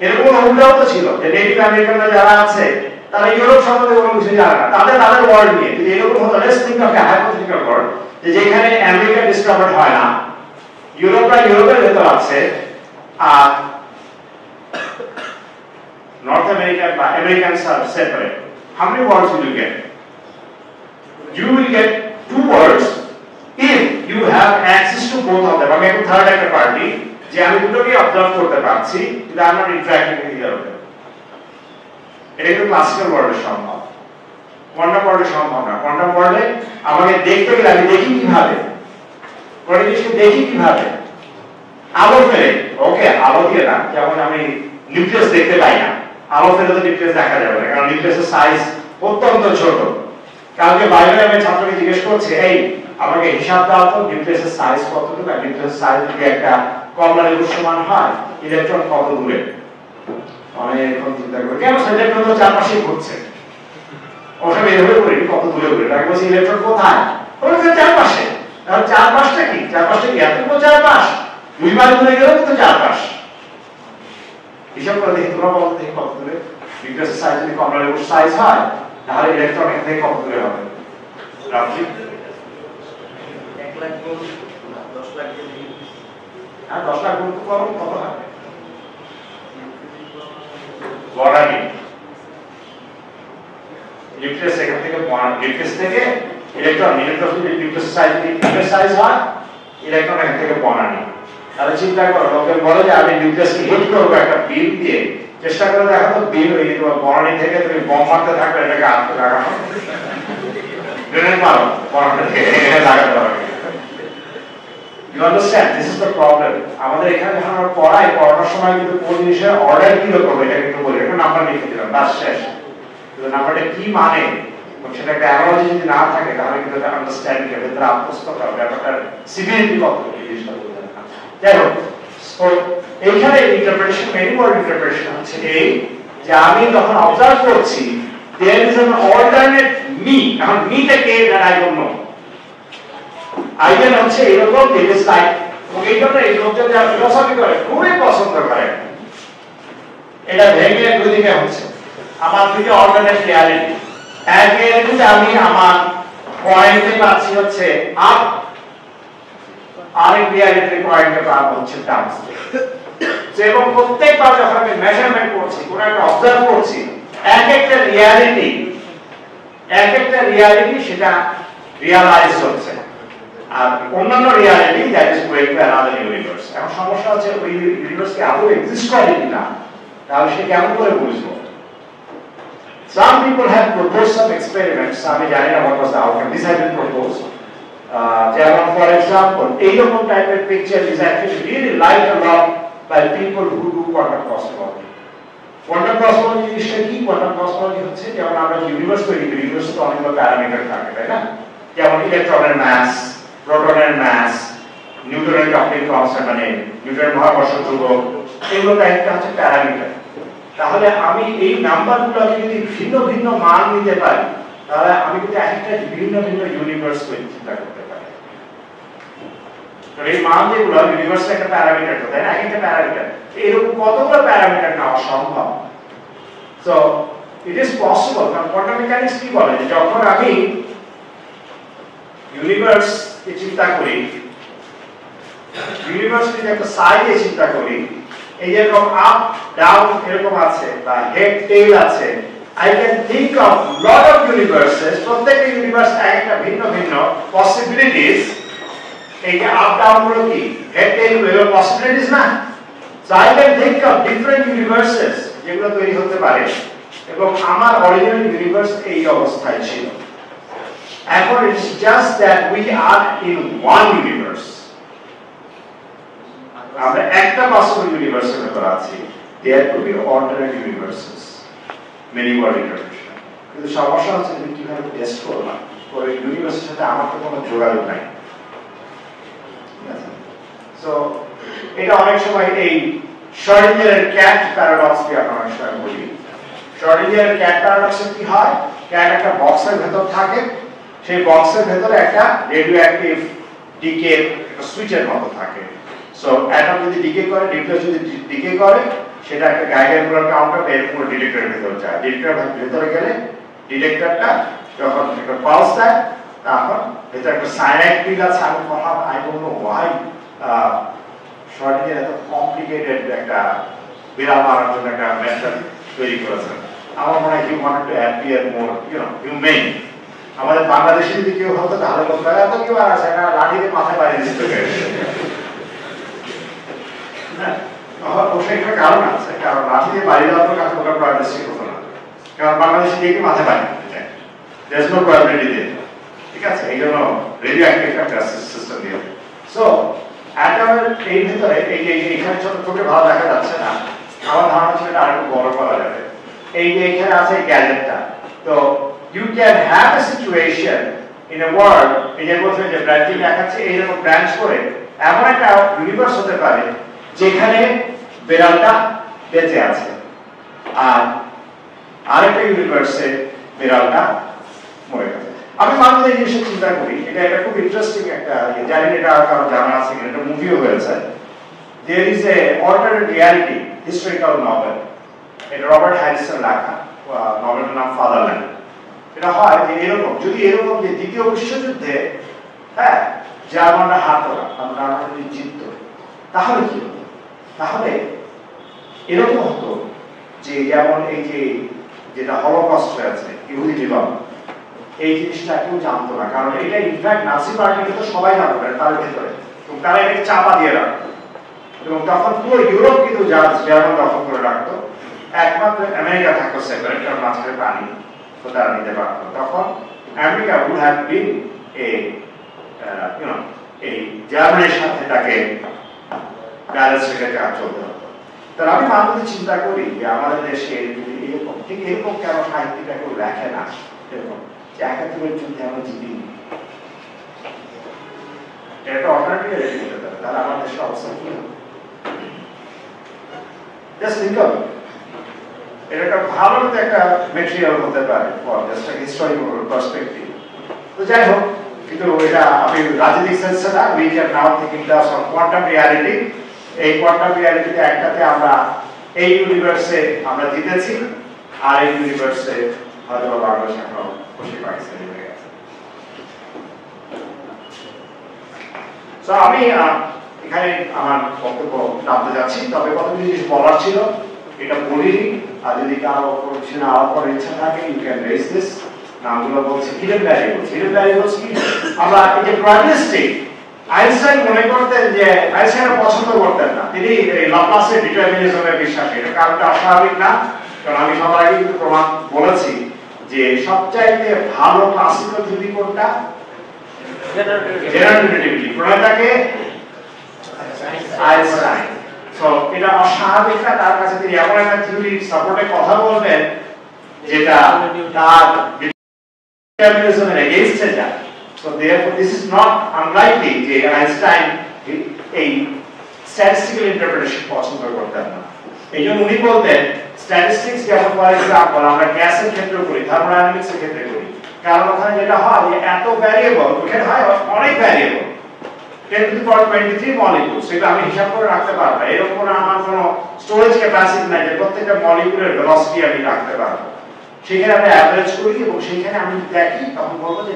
এরকম উল্টাও তো ছিল যে নেটিভ আমেরিকানরা যারা আছে তারা ইউরোপ সম্বন্ধে কোনো কিছু জানে না, তাদের ওয়ার্ল্ড নিয়ে যদি এরকম হতো, let's think of A hypothetical world যে যেখানে আমেরিকা ডিসকভার্ড হয় না, ইউরোপরা ইউরোপের ভেতর আছে, আর North America বা Americans are separate. How many words will you get? You will get 2 words if you have access to both of them. আমি একটা থার্ড একটা পার্টি যে আমি দুটোকে অবজার্ভ করতে পারছি, কিন্তু I'm not interacting with either of them. এটা কিন্তু ক্লাসিক্যাল ওয়ার্ল্ডে সম্ভব, কোয়ান্টাম ওয়ার্ল্ডে সম্ভব না। কোয়ান্টাম ওয়ার্ল্ডে আমাকে দেখতে গেলে আমি দেখি কিভাবে, কোনো জিনিসকে দেখি কিভাবে, আলো ফেলে, ওকে আলো দিয়ে না, যেমন আমি নিউক্লিয়াস দেখতে পাই না, আলো ফেলে তো নিউক্লিয়াস দেখা যাবে না, কারণ নিউক্লিয়াসের সাইজ অত্যন্ত ছোট। কালকে বাইরে আমি ছাত্রকে জিজ্ঞেস করছি, এই আমাকে হিসাব দাও তো নিউক্লিয়াসের সাইজ কতটুকু, নিউক্লিয়াসের সাইজ যদি একটা কমলা লেবুর সমান হয়, ইলেকট্রন কত দূরে? অনেকক্ষণ চিন্তা করে, কেন ইলেকট্রন তো চারপাশেই ঘুরছে, ওসব এভাবে করি কত দূরে ঘুরে, তাকে বলছি ইলেকট্রন কোথায়, বলছে চারপাশে। তাহলে চারপাশটা কি? চারপাশটা কি এতটুকু চারপাশ? 2 মাইল দূরে গেলেও কিন্তু চারপাশ। হিসাব করে দেখি, তোমরা বলতে দেখি কত দূরে নিউক্লিয়াসের সাইজ যদি কমলা লেবুর সাইজ হয়, তাহলে ইলেকট্রন এখান থেকে কত দূরে হবে? রাফলি 1 লাখ গুণ 10 লাখ গুণ, হ্যাঁ 10 লাখ গুণ করো কত হয়? বড়ানি নিউক্লিয়াস এখান থেকে নিউক্লিয়াস থেকে ইলেকট্রন যদি নিউক্লিয়াস সাইজ হয়, ইলেকট্রন এখান থেকে বড়ানি। তাহলে চিন্তা করো, লোকে বলে যে আমি নিউক্লিয়াসকে হিট করবো একটা বিম দিয়ে, চেষ্টা করে দেখো তো বিম ওই বড়ানি থেকে তুমি বম মারতে থাকবে, এটাকে আটকে লাগানো গ্রেনেড মারো, বড়ানি থেকে এখানে লাগাতে হবে। You understand? This is the problem. আমাদের এখানে যখন আমরা পড়ানোর সময় কিন্তু কোন জিনিসের অর্ডার কি রকম এটা কিন্তু বলি, একটা নাম্বার লিখে দিলাম, বাস শেষ। কিন্তু নাম্বারটা কি মানে, সেটা একটা অ্যানালজি যদি না থাকে তাহলে কিন্তু এটা আন্ডারস্ট্যান্ডিং এর ভিতরে আত্মস্থ হবে, ব্যাপারটার সিভিলিটি কত এই জিনিসটা বলতে হবে। যাই হোক, তো এইখানে ইন্টারপ্রিটেশন, মেনি ওয়ার্ড ইন্টারপ্রিটেশন হচ্ছে এই যে আমি যখন অবজার্ভ করছি there is an alternate me. এখন মিটা কে that I don't know. Idea হচ্ছে এরকম দিস লাইক, এবং এই জন্য এই লোকজন যারা ফিলোসফি করে খুবই পছন্দ করে এটা ভেঙে দুই দিকে হচ্ছে আমার দুটো অল্টারনেট রিয়ালিটি। এক রিয়ালিটিতে আমি আমার পয়েন্টে পাচ্ছি হচ্ছে আপ, আরেক রিয়ালিটির পয়েন্টে পাবো হচ্ছে ডাউন। এবং প্রত্যেকবার যখন আমি মেজারমেন্ট করছি, কোনো একটা অবজার্ভ করছি, এক একটা রিয়ালিটি সেটা রিয়ালাইজ হচ্ছে, আর অন্যান্য reality that is going to another universe. এখন সমস্যা হচ্ছে ওই ইউনিভার্স কি আদৌ এক্সিস্ট করে কিনা, তাহলে সে কেমন করে বুঝবো? Some people have proposed some experiments, আমি জানি না what was the outcome, this has been proposed, যেমন for example, এইরকম টাইপের picture is actually really liked a lot by people who do quantum cosmology. Quantum cosmology জিনিসটা কি? Quantum cosmology হচ্ছে যেমন আমরা ইউনিভার্স তৈরি করি, ইউনিভার্সে তো অনেকগুলো প্যারামিটার থাকে, তাই না? যেমন ইলেকট্রনের মাস, প্রোটনের মাস, নিউটনের কাপলিং কনস্ট্যান্ট, মানে নিউটনের মহাকর্ষ ধ্রুবক, এগুলো টাইপটা হচ্ছে প্যারামিটার। তাহলে আমি এই নাম্বারগুলোকে যদি ভিন্ন ভিন্ন মান নিতে পারি, তাহলে আমি কিন্তু একটা ভিন্ন ভিন্ন ইউনিভার্স চিন্তা করতে পারি। তো এই মান যেগুলো ইউনিভার্সের একটা প্যারামিটার, তাই না? একটা প্যারামিটার, এরকম কতগুলো প্যারামিটার নেওয়া সম্ভব। So it is possible. কারণ কোয়ান্টাম মেকানিক্স কি বলে, যখন আমি ইউনিভার্স কে চিন্তা করি, ইউনিভার্স কে একটা সাইডে চিন্তা করি, এই যেরকম আপ ডাউন এরকম আছে বা হেড টেইল আছে, I can think of lot of universes, প্রত্যেকটা ইউনিভার্স একটা ভিন্ন ভিন্ন possibilities। এই যে আপ ডাউন গুলো কি হেড টেইল গুলো possibilities না? So I can think of different universes যেগুলো তৈরি হতে পারে, এবং আমার অরিজিনাল ইউনিভার্স এই অবস্থায় ছিল। এখন it's just that we are in one universe, আমরা একটা পসিবল ইউনিভার্সের ভেতর আছি। There could be alternate universes, many world interpretation। কিন্তু সমস্যা হচ্ছে তুমি কিভাবে টেস্ট করবা, ওই ইউনিভার্সের সাথে আমার তো কোনো যোগাযোগ নাই। সো এটা অনেক সময় এই শর্ডিঞ্জারের ক্যাট প্যারাডক্স কি আমরা অনেক সময় বলি। শর্ডিঞ্জারের ক্যাট প্যারাডক্সে কি হয়, ক্যাট একটা বক্সের ভেতর থাকে, সেই বক্সের ভেতরে একটা রেডিও অ্যাক্টিভ ডিকে একটা সুইচের মতো থাকে। সো অ্যাটম যদি ডিকে করে, নিউক্লিয়াস যদি ডিকে করে, সেটা একটা গাইডের পুরো কাউন্টার এর পুরো ডিটেক্টরের ভেতর যায়। ডিটেক্টরের ভেতরে গেলে ডিটেক্টরটা যখন একটা পালস দেয়, তখন ভেতরে একটা সাইনাইড পিল আছে। আমি ভাবলাম আই ডোন্ট নো হোয়াই শর্ডিঞ্জার এত কমপ্লিকেটেড একটা বিড়াল মারার জন্য একটা মেথড তৈরি করেছেন। আমার মনে হয় he wanted to appear more human. আমাদের বাংলাদেশে যদি কেউ হতো তাহলে বলতো এত কেউ আর আছে না, লাঠিতে মাথায় বাড়ি দিতে পারে। অবশ্যই একটা কারণ আছে, কারণ লাঠি দিয়ে বাড়ি দেওয়ার পর কাছে ওটা প্রাইভেসি হতো না, কারণ বাংলাদেশে দিয়ে কি মাথায় বাড়ি দিতে চায়, দেয়ার ইজ নো প্রবাবিলিটি দেয়ার। ঠিক আছে, এই জন্য রেডিও অ্যাক্টিভ একটা সিস্টেম দিয়ে। সো অ্যাটমের এই ভিতরে এই যে এখানে ছোট চোখে ভালো দেখা যাচ্ছে না, আমার ধারণা ছিল এটা আরেকটু বড় করা যাবে। এই যে এখানে আছে গ্যাজেটটা, তো you can have a situation in a world, এই যে বলছে যে ব্রাঞ্চিং দেখাচ্ছে, এইরকম ব্রাঞ্চ করে এমন একটা ইউনিভার্স হতে পারে যেখানে বেড়ালটা বেঁচে আছে, আর আরেকটা ইউনিভার্সে বেড়ালটা মরে গেছে। আমি মাঝে এই জিনিসটা চিন্তা করি, এটা একটা খুব ইন্টারেস্টিং একটা, জানি এটা কারো জানা আছে কিনা, একটা মুভিও হয়েছে। There is a alternate reality historical novel, এটা রবার্ট হ্যারিসন লেখা, নভেলটার নাম ফাদারল্যান্ড। এটা হয় যে এরকম, যদি এরকম যে দ্বিতীয় বিশ্বযুদ্ধে হ্যাঁ জার্মানরা হারতো না, আমরা যদি জিততো তাহলে কি হতো? তাহলে এরকম হতো যে যেমন এই যে যেটা হলোকস্ট হয়েছে, ইহুদি নিধন, এই জিনিসটা কেউ জানতো না, কারণ এটা ইনফ্যাক্ট নাজি পার্টিকে তো সবাই জানতো তার ভেতরে, তো তারা এটাকে চাপা দিয়ে রাখতো, এবং তখন পুরো ইউরোপ কিন্তু জার্মান দখল করে রাখতো। একমাত্র আমেরিকা থাকতো সেপারেট, কারণ মাঝখানে পানি তো তারা নিতে পারতো। তখন আমেরিকা উড হ্যাভ বিন এই জার্মানির সাথে তাকে ব্যালেন্স রেখে কাজ চলতে হতো। তাহলে আমি মাঝে চিন্তা করি যে আমাদের দেশে যদি এরকম, ঠিক এরকম কেন সাহিত্যিকরা কেউ লেখে না, এরকম যে ৭১-এর যুদ্ধে আমরা জিতিনি, এটা অল্টারনেটিভ রেখে দিতে পারে, তাহলে আমার দেশের অবস্থা কি হবে? Just think of it. এটা একটা ভালো একটা ম্যাটেরিয়াল হতে পারে for just a historical perspective. তো যাই হোক, কিন্তু এটা আমি রাজনৈতিক সেন্সে না, we can now think in terms of quantum reality. এই কোয়ান্টাম রিয়ালিটিতে একটাতে আমরা এই ইউনিভার্সে আমরা জিতেছি, আর এই ইউনিভার্সে হয়তো বাংলাদেশ এখনো খুশি পাকিস্তানি হয়ে গেছে। তো আমি এখানে আমার বক্তব্য টানতে যাচ্ছি, তবে কত জিনিস বলার ছিল এটা বলিনি। আর যদি কারো কিছু না আলাপ করার ইচ্ছা থাকে, ইউ ক্যান রেজ দিস। নামগুলো বলছি হিডেন ভ্যারিয়েবলস। হিডেন ভ্যারিয়েবলস কি? আমরা এই যে প্রবাবিলিস্টিক, আইনস্টাইন মনে করতেন যে, আইনস্টাইন পছন্দ করতেন না, তিনি ল্যাপ্লাসের ডিটারমিনিজমে বিশ্বাসী। এটা কারণটা অস্বাভাবিক না, কারণ আমি সবার আগে কিন্তু প্রমাণ বলেছি যে সবচাইতে ভালো ক্লাসিক্যাল থিওরি কোনটা? জেনারেল রিলেটিভিটি প্রণেতাকে আইনস্টাইন। সো এটা অস্বাভাবিক না, তার কাছে তিনি এমন একটা থিওরির সাপোর্টে কথা বলবেন যেটা তার ডিটারমিনিজমের এগেইনস্টে যায়। So therefore this is not unlikely যে আইনস্টাইন এই স্ট্যাটিস্টিক্যাল ইন্টারপ্রিটেশন পছন্দ করতেন না। এই জন্য উনি বলতেন স্ট্যাটিস্টিক্স যেমন ফর এক্সাম্পল আমরা গ্যাসের ক্ষেত্রে করি, থার্মোডাইনামিক্সের ক্ষেত্রে করি, কারণ ওখানে যেটা হয় যে এত ভ্যারিয়েবল, ওখানে হয় অনেক variable 10 to the power 23 molecule, সেটা আমি হিসাব করে রাখতে পারবো। এরকম কোনো আমার কোনো স্টোরেজ ক্যাপাসিটি নাই যে প্রত্যেকটা মলিকিউলের ভেলোসিটি আমি রাখতে পারবো। সেখানে আমি অ্যাভারেজ করি এবং সেখানে আমি দেখি, তখন বলবো যে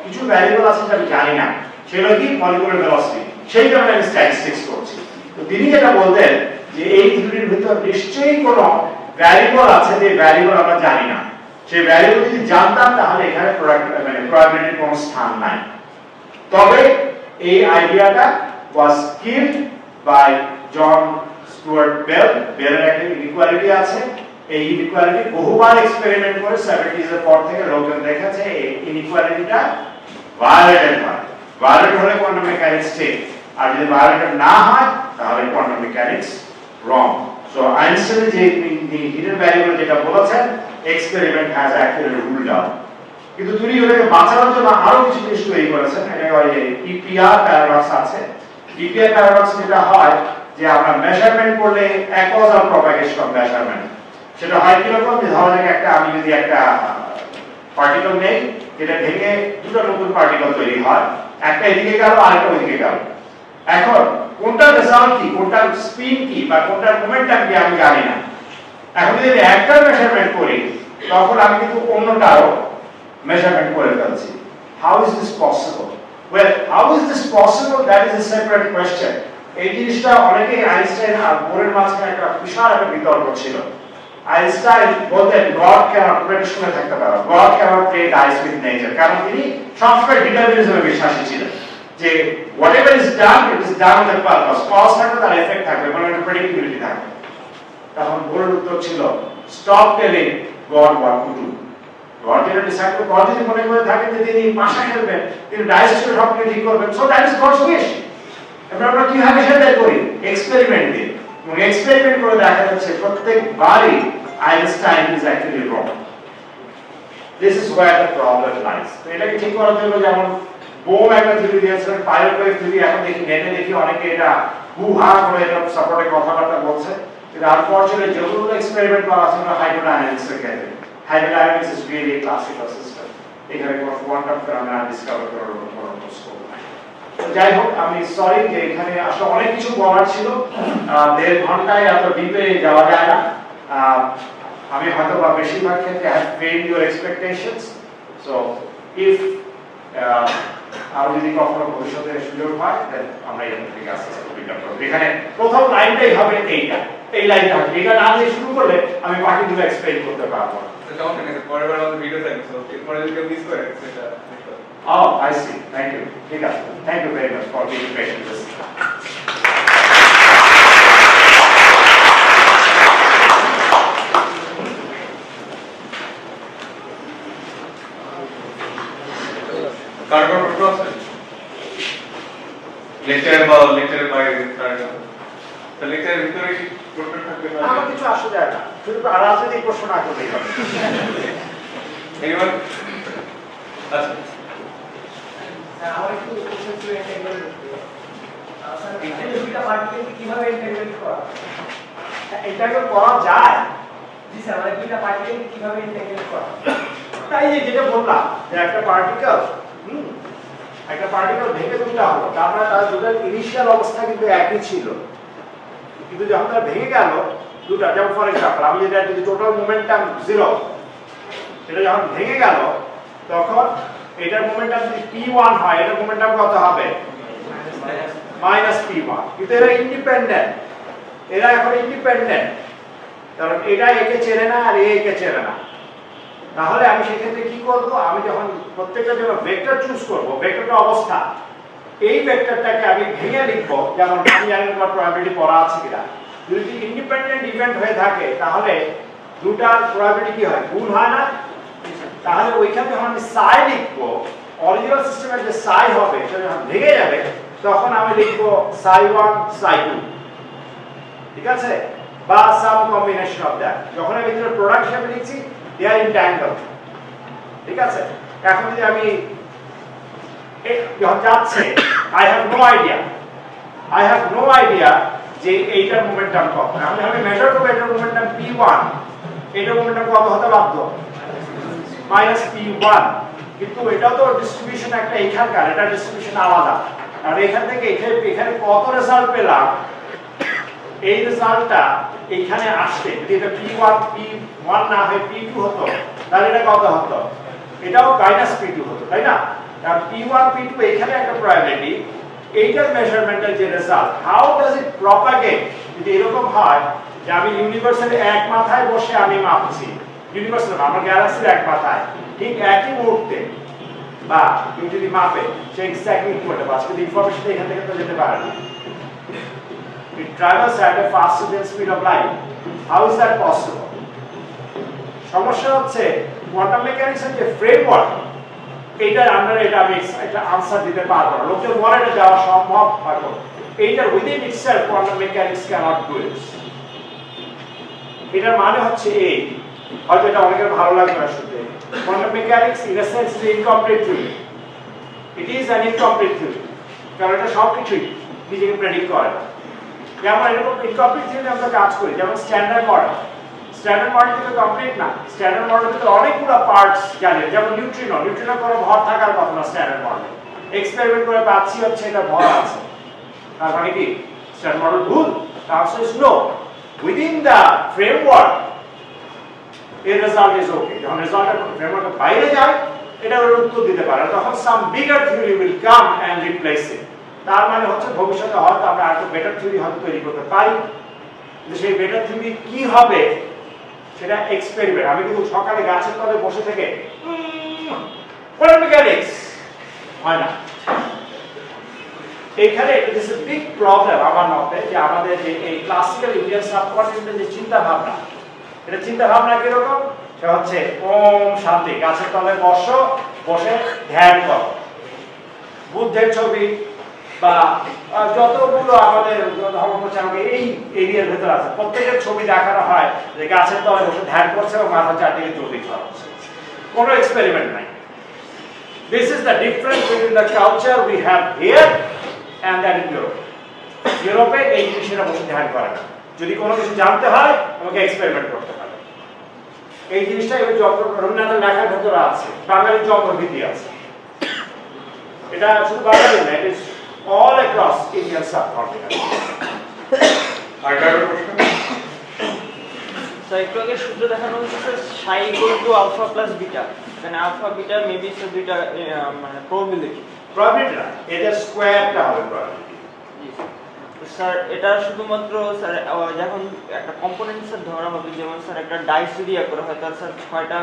কিছু ভ্যারিয়েবল আছে যেটা আমি জানি না, সেগুলো কি মলিকিউলের ভেলোসিটি, সেই কারণে আমি স্ট্যাটিস্টিক্স করছি। তো তিনি যেটা বলতেন যে এই থিওরির ভিতর নিশ্চয়ই কোনো ভ্যারিয়েবল আছে যে ভ্যারিয়েবল আমরা জানি না, সেই ভ্যারিয়েবল যদি জানতাম তাহলে এখানে প্রবাবিলিটির কোনো স্থান নাই। তবে এই আইডিয়াটা was killed by John Stuart Bell। বেলের একটা ইনইকুয়ালিটি আছে, এই ইনইকুয়ালিটি বহুবার এক্সপেরিমেন্ট করে 70s এর পর থেকে লোকজন দেখেছে এই ইনইকুয়ালিটিটা ভায়োলেটেড হয়। ভায়োলেট হলে কোয়ান্টাম মেকানিক্স ঠিক, আর যদি ভায়োলেটেড না হয় তাহলে কোয়ান্টাম মেকানিক্স রং। সো আইনস্টাইন যে হিডেন ভ্যারিয়েবল যেটা বলেছেন, experiment has actually ruled out. কিন্তু তিনি ওটাকে বাঁচানোর জন্য আরো কিছু জিনিস তৈরি করেছেন। এটা ওই ইপিআর প্যারাডক্স আছে। ইপিআর প্যারাডক্স যেটা হয় যে আমরা মেজারমেন্ট করলে অ্যাকোয়াল প্রপাগেশন অফ মেজারমেন্ট, সেটা হয় কিরকম যে ধরা যাক একটা আমি যদি একটা পার্টিকেল নেই, যেটা ভেঙে দুটো নতুন পার্টিকেল তৈরি হয়, একটা এদিকে গেল আরেকটা ওইদিকে গেল। এখন কোনটার রেজাল্ট কি, কোনটার স্পিন কি বা কোনটার মোমেন্টাম কি আমি জানি না। এখন যদি একটা মেজারমেন্ট করি তখন আমি কিন্তু অন্যটারও measurement করে ফেলছি। How is this possible? Well, how is this possible? That is a separate question. এই জিনিসটা অনেকে আইনস্টাইন আর বোরের মাঝখানে একটা বিশাল একটা বিতর্ক ছিল। আইনস্টাইন বলতেন God cannot শুনে থাকতে পারে, God cannot play dice with nature, কারণ তিনি সবসময় ডিটারমিনিজমে বিশ্বাসী ছিলেন যে whatever is done, it is done with a purpose. Cause থাকবে তার এফেক্ট থাকবে, মানে একটা প্রেডিক্টিবিলিটি থাকবে। তখন বোরের উত্তর ছিল stop telling God what to do. God যেটা ডিসাইড করে, God যদি মনে করে থাকেন যে তিনি পাশা খেলবেন, তিনি ডাইস করে সবকিছু ঠিক করবেন, so that is gods wish. আমরা কিভাবে সেটা করি? এক্সপেরিমেন্ট দিয়ে। এবং এক্সপেরিমেন্ট করে দেখা যাচ্ছে প্রত্যেকবারই Einstein is actually wrong. This is wire the problem lies. তো এটাকে ঠিক করার জন্য যেমন বোম একটা থিওরি দিয়েছিলেন, পাইলট ওয়েভ থিওরি, এখন দেখি নেটে দেখি অনেকে এটা হুহা করে এটা সাপোর্টে কথাবার্তা বলছে, কিন্তু আনফরচুনেটলি যেগুলো এক্সপেরিমেন্ট করা আছে হাইড্রোডাইনামিক্সের ক্ষেত্রে। Hydrodynamics is really a classical system. এখানে কোনো কোয়ান্টাম ফেনোমেনা ডিসকভার করার কোনো স্কোপ নাই। তো যাই হোক, আমি সরি যে এখানে আসলে অনেক কিছু বলার ছিল, 1.5 ঘন্টায় এত ডিপে যাওয়া যায় না। আমি হয়তো বা বেশিরভাগ ক্ষেত্রে have failed your expectations. So if আর যদি কখনো ভবিষ্যতে সুযোগ হয় দেন আমরা এখান থেকে আস্তে আস্তে পিক আপ করব। এখানে প্রথম লাইনটাই হবে এইটা, এই লাইনটা হবে, এটা না দিয়ে শুরু করলে আমি বাকিগুলো এক্সপ্লেইন করতে পারবো না। পরের আমাদের ভিডিও থাকবে, সো এরপরে যদি কেউ মিস করে সেটা। Oh, I see. Thank you. ঠিক আছে। Thank you very much for being patient with us. কারণ প্রশ্ন আছে লেকচারের বাইরে তো লেকচারের ভিতরে কি প্রশ্ন থাকবে না? আমার কিছু আসে যায় না, শুধু রাজনৈতিক প্রশ্ন না করলেই হবে। এনিওয়ান? আচ্ছা আমার একটু কোশ্চেন ছিল ইন্টিগ্রেট স্যার, দুইটা পার্টিকেলকে কিভাবে ইন্টিগ্রেট করা? এটাকে করা যায়। জি স্যার, মানে দুইটা পার্টিকেলকে কিভাবে ইন্টিগ্রেট করা? তাই যেটা বললাম যে একটা পার্টিকেল ভেঙে দুটা হলো, তারপরে তার দুটার ইনিশিয়াল অবস্থা কিন্তু একই ছিল, কিন্তু যখন তার ভেঙে গেল দুটা, যেমন ফর এক্সাম্পল আমি যদি টোটাল মোমেন্টাম 0, সেটা যখন ভেঙে গেল তখন এটার মোমেন্টাম যদি p1 হয়, এটার মোমেন্টাম কত হবে? -p1। কিন্তু এরা ইন্ডিপেন্ডেন্ট, এরা এখন ইন্ডিপেন্ডেন্ট, কারণ এটা একে চেনে না আর একে চেনে না। তাহলে আমি সেক্ষেত্রে কি করব? আমি যখন প্রত্যেকটা জন্য ভেক্টর চুজ করব, ভেক্টরটা অবস্থা, এই ভেক্টরটাকে আমি ভেঙে লিখব, যেমন আমি জানি না প্রবাবিলিটি পড়া আছে কিনা। যদি ইন্ডিপেন্ডেন্ট ইভেন্ট হয়ে থাকে তাহলে দুটার প্রবাবিলিটি কি হয়? গুণ হয় না? তাহলে ওইখানে যখন আমি সাই লিখব, অরিজিনাল সিস্টেমের যে সাই হবে সেটা যখন ভেঙে যাবে তখন আমি লিখবো psi1 psi2, ঠিক আছে, বা সাম কম্বিনেশন অফ দ্যাট। যখন আমি ভিতরে প্রোডাক্ট হিসেবে লিখছি দে আর ইনট্যাঙ্গল, ঠিক আছে। এখন যদি আমি যখন যাচ্ছে আই হ্যাভ নো আইডিয়া যে এইটার মোমেন্টাম কত। এখন আমি মেজার করব এটার মোমেন্টাম p1, এটার মোমেন্টাম কত হতে বাধ্য -p1, কিন্তু এটাও তো ডিস্ট্রিবিউশন একটা এখানকার, এটা ডিস্ট্রিবিউশন আলাদা। আর এখান থেকে এখানে কত রেজাল্ট পেলাম, এই রেজাল্টটা এখানে আসছে যদি এটা p1 না হয় p2 হতো তাহলে এটা কত হতো, এটাও -p2 হতো, তাই না? আর p1 p2 এখানে একটা প্রবাবিলিটি, এইটার মেজারমেন্টের যে result how does it propagate. যদি এরকম হয় যে আমি ইউনিভার্সের এক মাথায় বসে আমি মাপছি, ইউনিভার্সাল আমার গ্যালাক্সির এক মাথায় ঠিক একই মুহূর্তে, বা কেউ যদি মাপে সে এক্স্যাক্টলি করতে পারছে, কিন্তু ইনফরমেশন এখান থেকে তো যেতে পারে না। It travels at a faster than speed of light. How is that possible? সমস্যা হচ্ছে কোয়ান্টাম মেকানিক্সের যে ফ্রেমওয়ার্ক, এইটার আন্ডারে এটা আমি একটা আনসার দিতে পারবো না। লোকে বলে এটা যাওয়া সম্ভব হয়তো, এইটার within itself quantum mechanics can't do it. এটার মানে হচ্ছে এই, হয়তো এটা অনেকের ভালো লাগবে না শুনতে, quantum mechanics in a sense is incomplete theory. It is an incomplete theory, কারণ এটা সবকিছুই নিজেকে প্রেডিক্ট করে না। যেমন এরকম ইনকমপ্লিট থিওরি আমরা কাজ করি, যেমন স্ট্যান্ডার্ড মডেল কিন্তু কমপ্লিট না। স্ট্যান্ডার্ড মডেলের ভিতরে অনেকগুলো পার্টস জানে, যেমন নিউট্রিনো কোনো ভর থাকার কথা না স্ট্যান্ডার্ড মডেলে। এক্সপেরিমেন্ট করে পাচ্ছি হচ্ছে এটা ভর আছে, তার মানে কি স্ট্যান্ডার্ড মডেল ভুল? The answer is no. Within the framework এর রেজাল্ট ইজ ওকে। যখন রেজাল্টের ফ্রেমওয়ার্কের বাইরে যায় এটা ওর উত্তর দিতে পারে, তখন some bigger theory will come and replace it. তার মানে হচ্ছে ভবিষ্যতে হয়তো আমরা আরো বেটার থিওরি হয়তো তৈরি করতে পারি, কিন্তু সেই বেটার থিওরি কি হবে সেটা এক্সপেরিমেন্ট। আমি কিন্তু সকালে গাছের তলে বসে থেকে কোয়ান্টাম মেকানিক্স হয় না। এইখানে it is a big problem আমার মতে, যে আমাদের যে এই ক্লাসিক্যাল ইন্ডিয়ান সাবকন্টিনেন্টের যে চিন্তা ভাবনা, এটা চিন্তা ভাবনা কিরকম? সে হচ্ছে ওম শান্তি, গাছের তলে বসে ধ্যান করো। বুদ্ধের ছবি বা যতগুলো আমাদের ধর্মপ্রচারক এই এরিয়ার ভেতরে আছে, প্রত্যেকের ছবি দেখানো হয় যে গাছের তলে বসে ধ্যান করছে এবং মাথা চারদিকে চলতে ছড়াচ্ছে, কোনো এক্সপেরিমেন্ট নাই। This is the difference between the culture we have here and that in Europe. ইউরোপে এই জিনিসটা বসে ধ্যান করে না, যদি কোনো কিছু জানতে হয় আমাকে এক্সপেরিমেন্ট করতে হবে। এই জিনিসটা রবীন্দ্রনাথের লেখার ভেতরে আছে, বাঙালি জন্মভীতি আছে। এটা শুধু বাঙালি না, it is all across Indian subcontinent. So একটু আগে সূত্র দেখানো হচ্ছে psi equal to alpha plus beta, এখানে alpha beta maybe সে দুইটা মানে probability না, এটা স্কয়ারটা হবে probability। স্যার এটা শুধুমাত্র স্যার যখন একটা কম্পোনেন্ট স্যার ধরা হবে, যেমন স্যার একটা ডাইস যদি ইয়ে করা হয় তার স্যার 6টা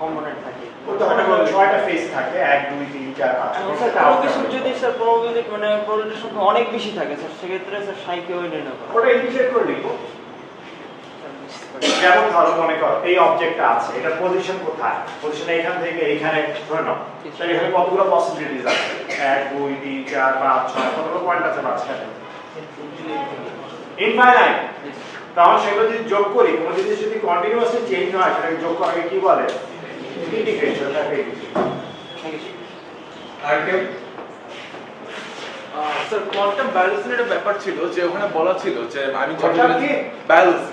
কম্পোনেন্ট থাকে, ওটা 6টা ফেজ থাকে, 1 2 3 4 5। স্যার কোনো কিছু যদি স্যার probability মানে probability সংখ্যা অনেক বেশি থাকে স্যার, সেক্ষেত্রে স্যার psi কে ওই নির্ণয় করা ওটা ইন্টিগ্রেট করে লিখো। যেমন ধরো মনে করো এই অবজেক্টটা আছে, এটা পজিশন কোথায়, পজিশন এখান থেকে এইখানে ধরে নাও, তাহলে এখানে কতগুলো পসিবিলিটিস আছে, 1 2 3 4 5 6 কতগুলো পয়েন্ট আছে মাঝখানে, ইনফাইনাইট। তাহলে সেগুলো যদি যোগ করি, কোনো জিনিস যদি কন্টিনিউয়াসলি চেঞ্জ হয় সেটাকে যোগ করাকে কি বলে? ইন্টিগ্রেশন। আর কেউ স্যার কোয়ান্টাম ব্যালেন্সের একটা ব্যাপার ছিল যে ওখানে বলা ছিল যে আমি কোয়ান্টাম কি ব্যালেন্স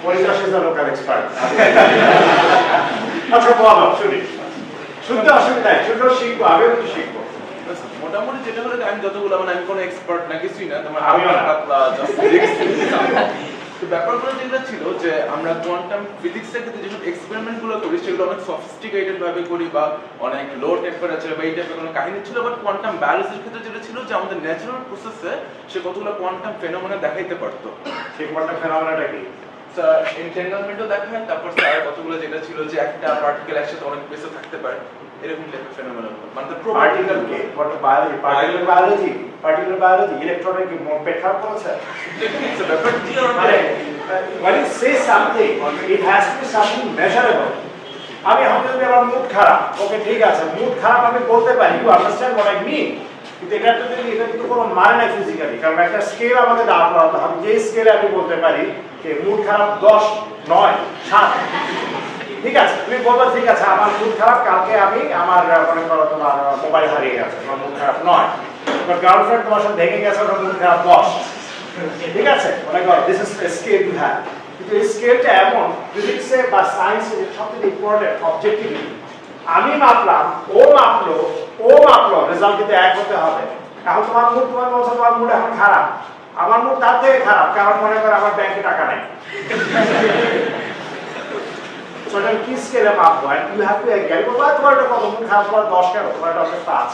পরিবেশ ইজ লোকাল এক্সপার্ট। আচ্ছা বলো, শুনতে অসুবিধা নেই, শুনলেও শিখবো, আমিও কিছু শিখবো। মোটামুটি যেটা হলো আমি যতগুলো মানে আমি কোনো এক্সপার্ট না কিছুই না, তোমার আমিও না। তো ব্যাপারগুলো যেটা ছিল যে আমরা কোয়ান্টাম ফিজিক্সের ক্ষেত্রে যেসব এক্সপেরিমেন্টগুলো করি সেগুলো অনেক সফিস্টিকেটেড ভাবে করি বা অনেক লো টেম্পারেচার বা এই টাইপের কোনো কাহিনী ছিল, বাট কোয়ান্টাম ব্যালেন্সের ক্ষেত্রে যেটা ছিল যে আমাদের ন্যাচারাল প্রসেসে সে কতগুলো কোয়ান্টাম ফেনোমেনা দেখাইতে পারতো। সেই কোয়ান্টাম ফেনোমেনাটা কি? স্যার এনটেঙ্গলমেন্টও দেখায়, তারপর স্যার কতগুলো যেটা ছিল যে একটা পার্টিকেল একসাথে অনেক বেশি থাকতে পারে, এরকম টাইপের ফেনোমেনা, মানে পার্টিকেল কে কোয়ান্টাম বায়োলজি, পার্টিকেল বায়োলজি ইলেকট্রনের কি পেট খারাপ করেছে? সো ব্যাপারটা কি মানে when you say something it has to be something measurable, আমি এখন যদি আমার মুড খারাপ, ওকে ঠিক আছে, মুড খারাপ আমি বলতে পারি, you understand what I mean, কিন্তু এটা কিন্তু কোনো মানে নাই ফিজিক্যালি, কারণ একটা স্কেল আমাকে দাঁড় করাতে হবে, যে স্কেলে আমি বলতে পারি যে মুড খারাপ 10, 9, 7, ঠিক আছে, তুমি বলবে ঠিক আছে আমার মুড খারাপ, কালকে আমি আমার মনে করো তোমার মোবাইল হারিয়ে গেছে, তোমার মুড খারাপ 9, তোমার গার্লফ্রেন্ড তোমার সাথে ভেঙে গেছে, ওটা মুড খারাপ 10, ঠিক আছে, মনে করো this is a scale you have. কিন্তু এই স্কেলটা এমন ফিজিক্সে বা সায়েন্সে সবথেকে ইম্পর্টেন্ট অবজেক্টিভিটি, আমি মাপলাম, ও মাপলো, রেজাল্ট কিন্তু এক হতে হবে। এখন তোমার মুড, তোমার বলছো তোমার মুড এখন খারাপ, আমার মুড তার থেকে খারাপ, কারণ মনে করো আমার ব্যাংকে টাকা নেই। সো এটা কি স্কেলে মাপবো, and you have to agree, তোমার এটা কত মুড খারাপ, তোমার 10 কেন, তোমার 10 5,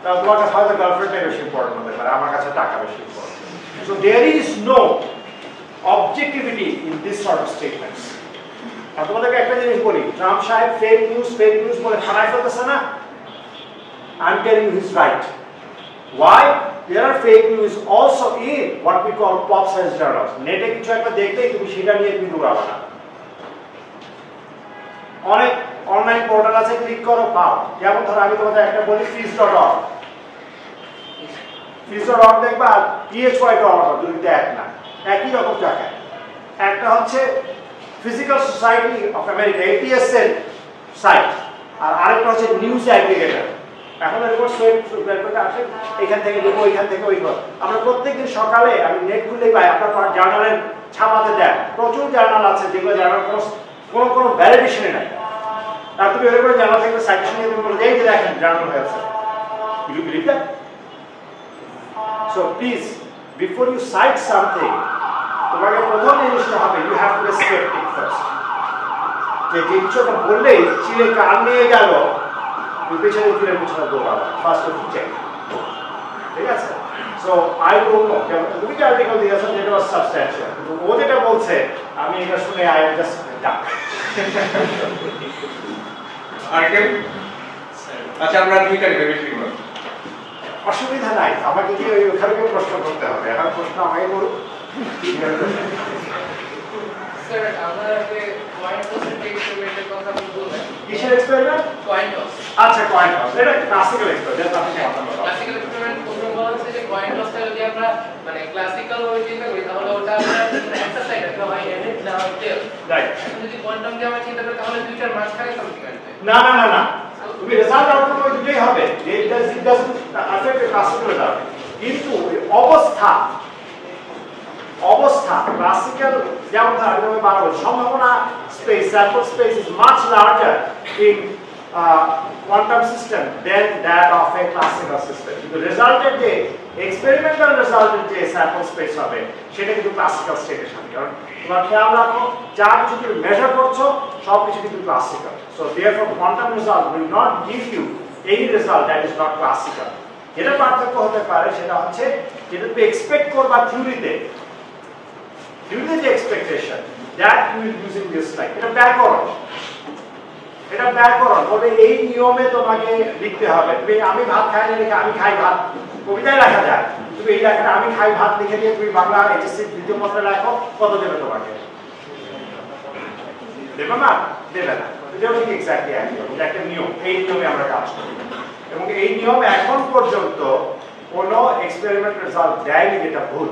তাহলে তোমার কাছে হয়তো গার্লফ্রেন্ডটাই বেশি ইম্পর্টেন্ট হতে পারে, আমার কাছে টাকা বেশি important. So there is no objectivity in this sort of statements. আর তোমাদেরকে একটা জিনিস বলি, ট্রাম্প সাহেব ফেক নিউজ বলে ফানাই ফেলতেছে না, I'm telling you he's right. Why? There are fake news also in what we call pop science journals. নেটে কিছু একটা দেখলেই তুমি সেটা নিয়ে তুমি দৌড়াবে না। অনেক অনলাইন পোর্টাল আছে, ক্লিক করো পাও, যেমন ধরো আমি তোমাদের একটা বলি fees.org, fees.org দেখবা আর phy.org দুটোতে এক না, একই রকম জায়গায়। একটা হচ্ছে physical society of America, APS এর সাইট, আর আরেকটা হচ্ছে নিউজ অ্যাগ্রিগেটর। এখন এরকম সোয়েট আসে, এখান থেকে দেখবো, এখান থেকে ওই ঘর। আমরা প্রত্যেকদিন সকালে আমি নেট খুলেই পাই, আপনার জার্নালের ছাপাতে দেন, প্রচুর জার্নাল আছে যেগুলো জার্নাল কোনো ভ্যালিডেশনে নাই, আর তুমি ওই করে জার্নাল থেকে সাইটেশন নিয়ে তুমি বলে এই যে দেখেন জার্নাল হয়েছে, you believe that? So please, before you cite something, তোমাকে প্রথম জিনিসটা হবে you have to be skeptic first. যে জিনিসটা বললেই চিলে কান নিয়ে গেল, তুমি পেছনে ফিরে পেছনে দৌড়াবে, ফার্স্ট অফ চেক, ঠিক আছে? সো আই ডোন্ট নো, তুমি যে আর্টিকেল দিয়েছো যেটা ওয়াজ সাবস্ট্যানশিয়াল, কিন্তু ও যেটা বলছে আমি এটা শুনে আই এম জাস্ট ডাক। আর্টিকেল আচ্ছা, আমরা দুইটা ভেবে শুরু করব, অসুবিধা নাই, আমাকে কি ওই ওখানে প্রশ্ন করতে হবে, এখন প্রশ্ন আমাকে করুন। স্যার আমাকে কয়েন টসের এক্সপেরিমেন্টের কথা বলবেন। কিসের এক্সপেরিমেন্ট? Coin toss. আচ্ছা, কয়েন টস এটা ক্লাসিক্যাল এক্সপেরিমেন্ট, আপনি কথা বলুন। ক্লাসিক্যাল এক্সপেরিমেন্ট প্রথম বলা হচ্ছে যে কয়েন টসটা যদি আমরা মানে ক্লাসিক্যাল ভাবে চিন্তা করি তাহলে ওটা আমরা একটা সাইড একটা হয় হেড না হয় টেল, রাইট? যদি কোয়ান্টাম দিয়ে আমরা চিন্তা করি তাহলে দুইটার মাঝখানে সামথিং আসবে। না না না না, তুমি রেজাল্ট আউটপুট ওই দুটোই হবে, it doesn't affect the classical result, কিন্তু অবস্থা ক্লাসিক্যাল যেমন আমি বারবার সম্ভাবনা space, sample space is much larger in quantum system than that of a classical system. কিন্তু রেজাল্টের যে এক্সপেরিমেন্টাল রেজাল্টের যে স্যাম্পল স্পেস হবে সেটা কিন্তু ক্লাসিক্যাল স্টেটের সাথে, কারণ তোমার খেয়াল রাখো যা কিছু তুমি মেজার করছো সব কিছু কিন্তু classical. So therefore quantum result will not give you any result that is not classical. যেটা পার্থক্য হতে পারে সেটা হচ্ছে যেটা তুমি এক্সপেক্ট করবা থিওরিতে যে expectation that you will use in this slide, এটা ব্যাকরণ বলে এই নিয়মে তোমাকে লিখতে হবে। তুমি আমি ভাত খাই না লিখে আমি খাই ভাত কবিতায় লেখা যায়, তুমি এই লেখাটা আমি খাই ভাত লিখে দিয়ে তুমি বাংলা এইচএসসি দ্বিতীয় পত্রে লেখো, কত দেবে তোমাকে? দেবে না, দেবে না। এটাও ঠিক এক্স্যাক্টলি একই, এটা একটা নিয়ম, এই নিয়মে আমরা কাজ করি এবং এই নিয়ম এখন পর্যন্ত কোনো এক্সপেরিমেন্ট রেজাল্ট দেয়নি যেটা ভুল।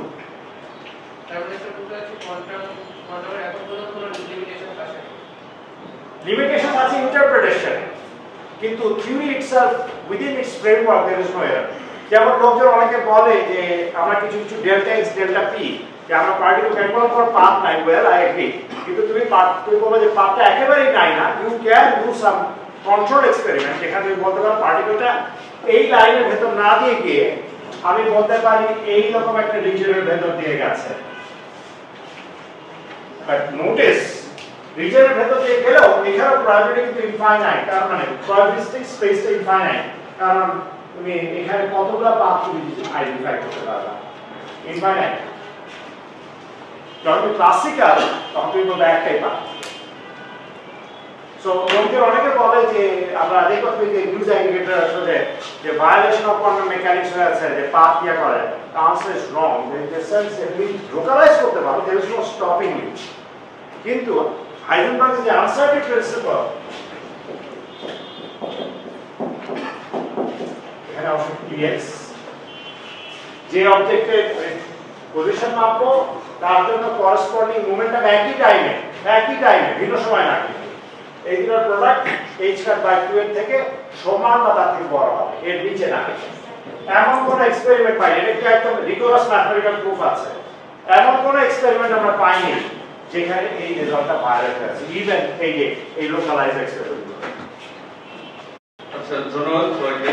Limitation আছে ইন্টারপ্রিটেশন, কিন্তু theory itself within its framework there is no error. যেমন লোকজন অনেকে বলে যে আমরা কিছু ডেল্টা এক্স ডেল্টা পি যে আমরা পার্টিকেল ক্যালকুলেট করার পাথ নাই, ওয়েল আই এগ্রি, কিন্তু তুমি বলো যে পাথটা একেবারেই নাই না, you can do some control experiment যেখানে তুমি বলতে পারো পার্টিকেলটা এই লাইনের ভেতর না দিয়ে গিয়ে আমি বলতে পারি এই রকম একটা রিজিয়নের ভেতর দিয়ে গেছে, বাট নোটিস রিজিয়নের ভেতর দিয়ে গেলেও এখানে প্রবাবিলিটি কিন্তু ইনফাইনাইট, কারণ মানে প্রবাবিলিস্টিক স্পেসটা ইনফাইনাইট, কারণ তুমি এখানে কতগুলো পাথ তুমি আইডেন্টিফাই করতে পারবা, ইনফাইনাইট। যখন ক্লাসিক্যাল তখন তুমি বলবে একটাই পাথ। সো লোকদের অনেকে বলে যে আমরা দেখো তুমি যে নিউজ অ্যাগ্রিগেটর আসলে যে ভায়োলেশন অফ কোয়ান্টাম মেকানিক্স হয়েছে যে পাথ ইয়া করে, answer is wrong, in the sense যে তুমি লোকালাইজ করতে পারো, there is no stopping you, কিন্তু হাইজেনবার্গের যে আনসার্টেড প্রিন্সিপল এখানে অবশ্য px যে অবজেক্টের পজিশন মাপবো তার জন্য করসপন্ডিং মোমেন্টাম একই টাইমে ভিন্ন সময় না কিন্তু এই দুটোর প্রোডাক্ট h/2 এর থেকে সমান বা তার থেকে বড় হবে, এর নিচে না। এমন কোন এক্সপেরিমেন্ট পাইনি, এটা একদম রিগোরাস ম্যাথমেটিক্যাল প্রুফ আছে, এমন কোন এক্সপেরিমেন্ট আমরা পাইনি যেখানে এই রেজাল্টটা ভায়োলেট হয়েছে, ইভেন এই লোকালাইজ এক্সপেরিমেন্ট। আচ্ছা, ধন্যবাদ সবাইকে।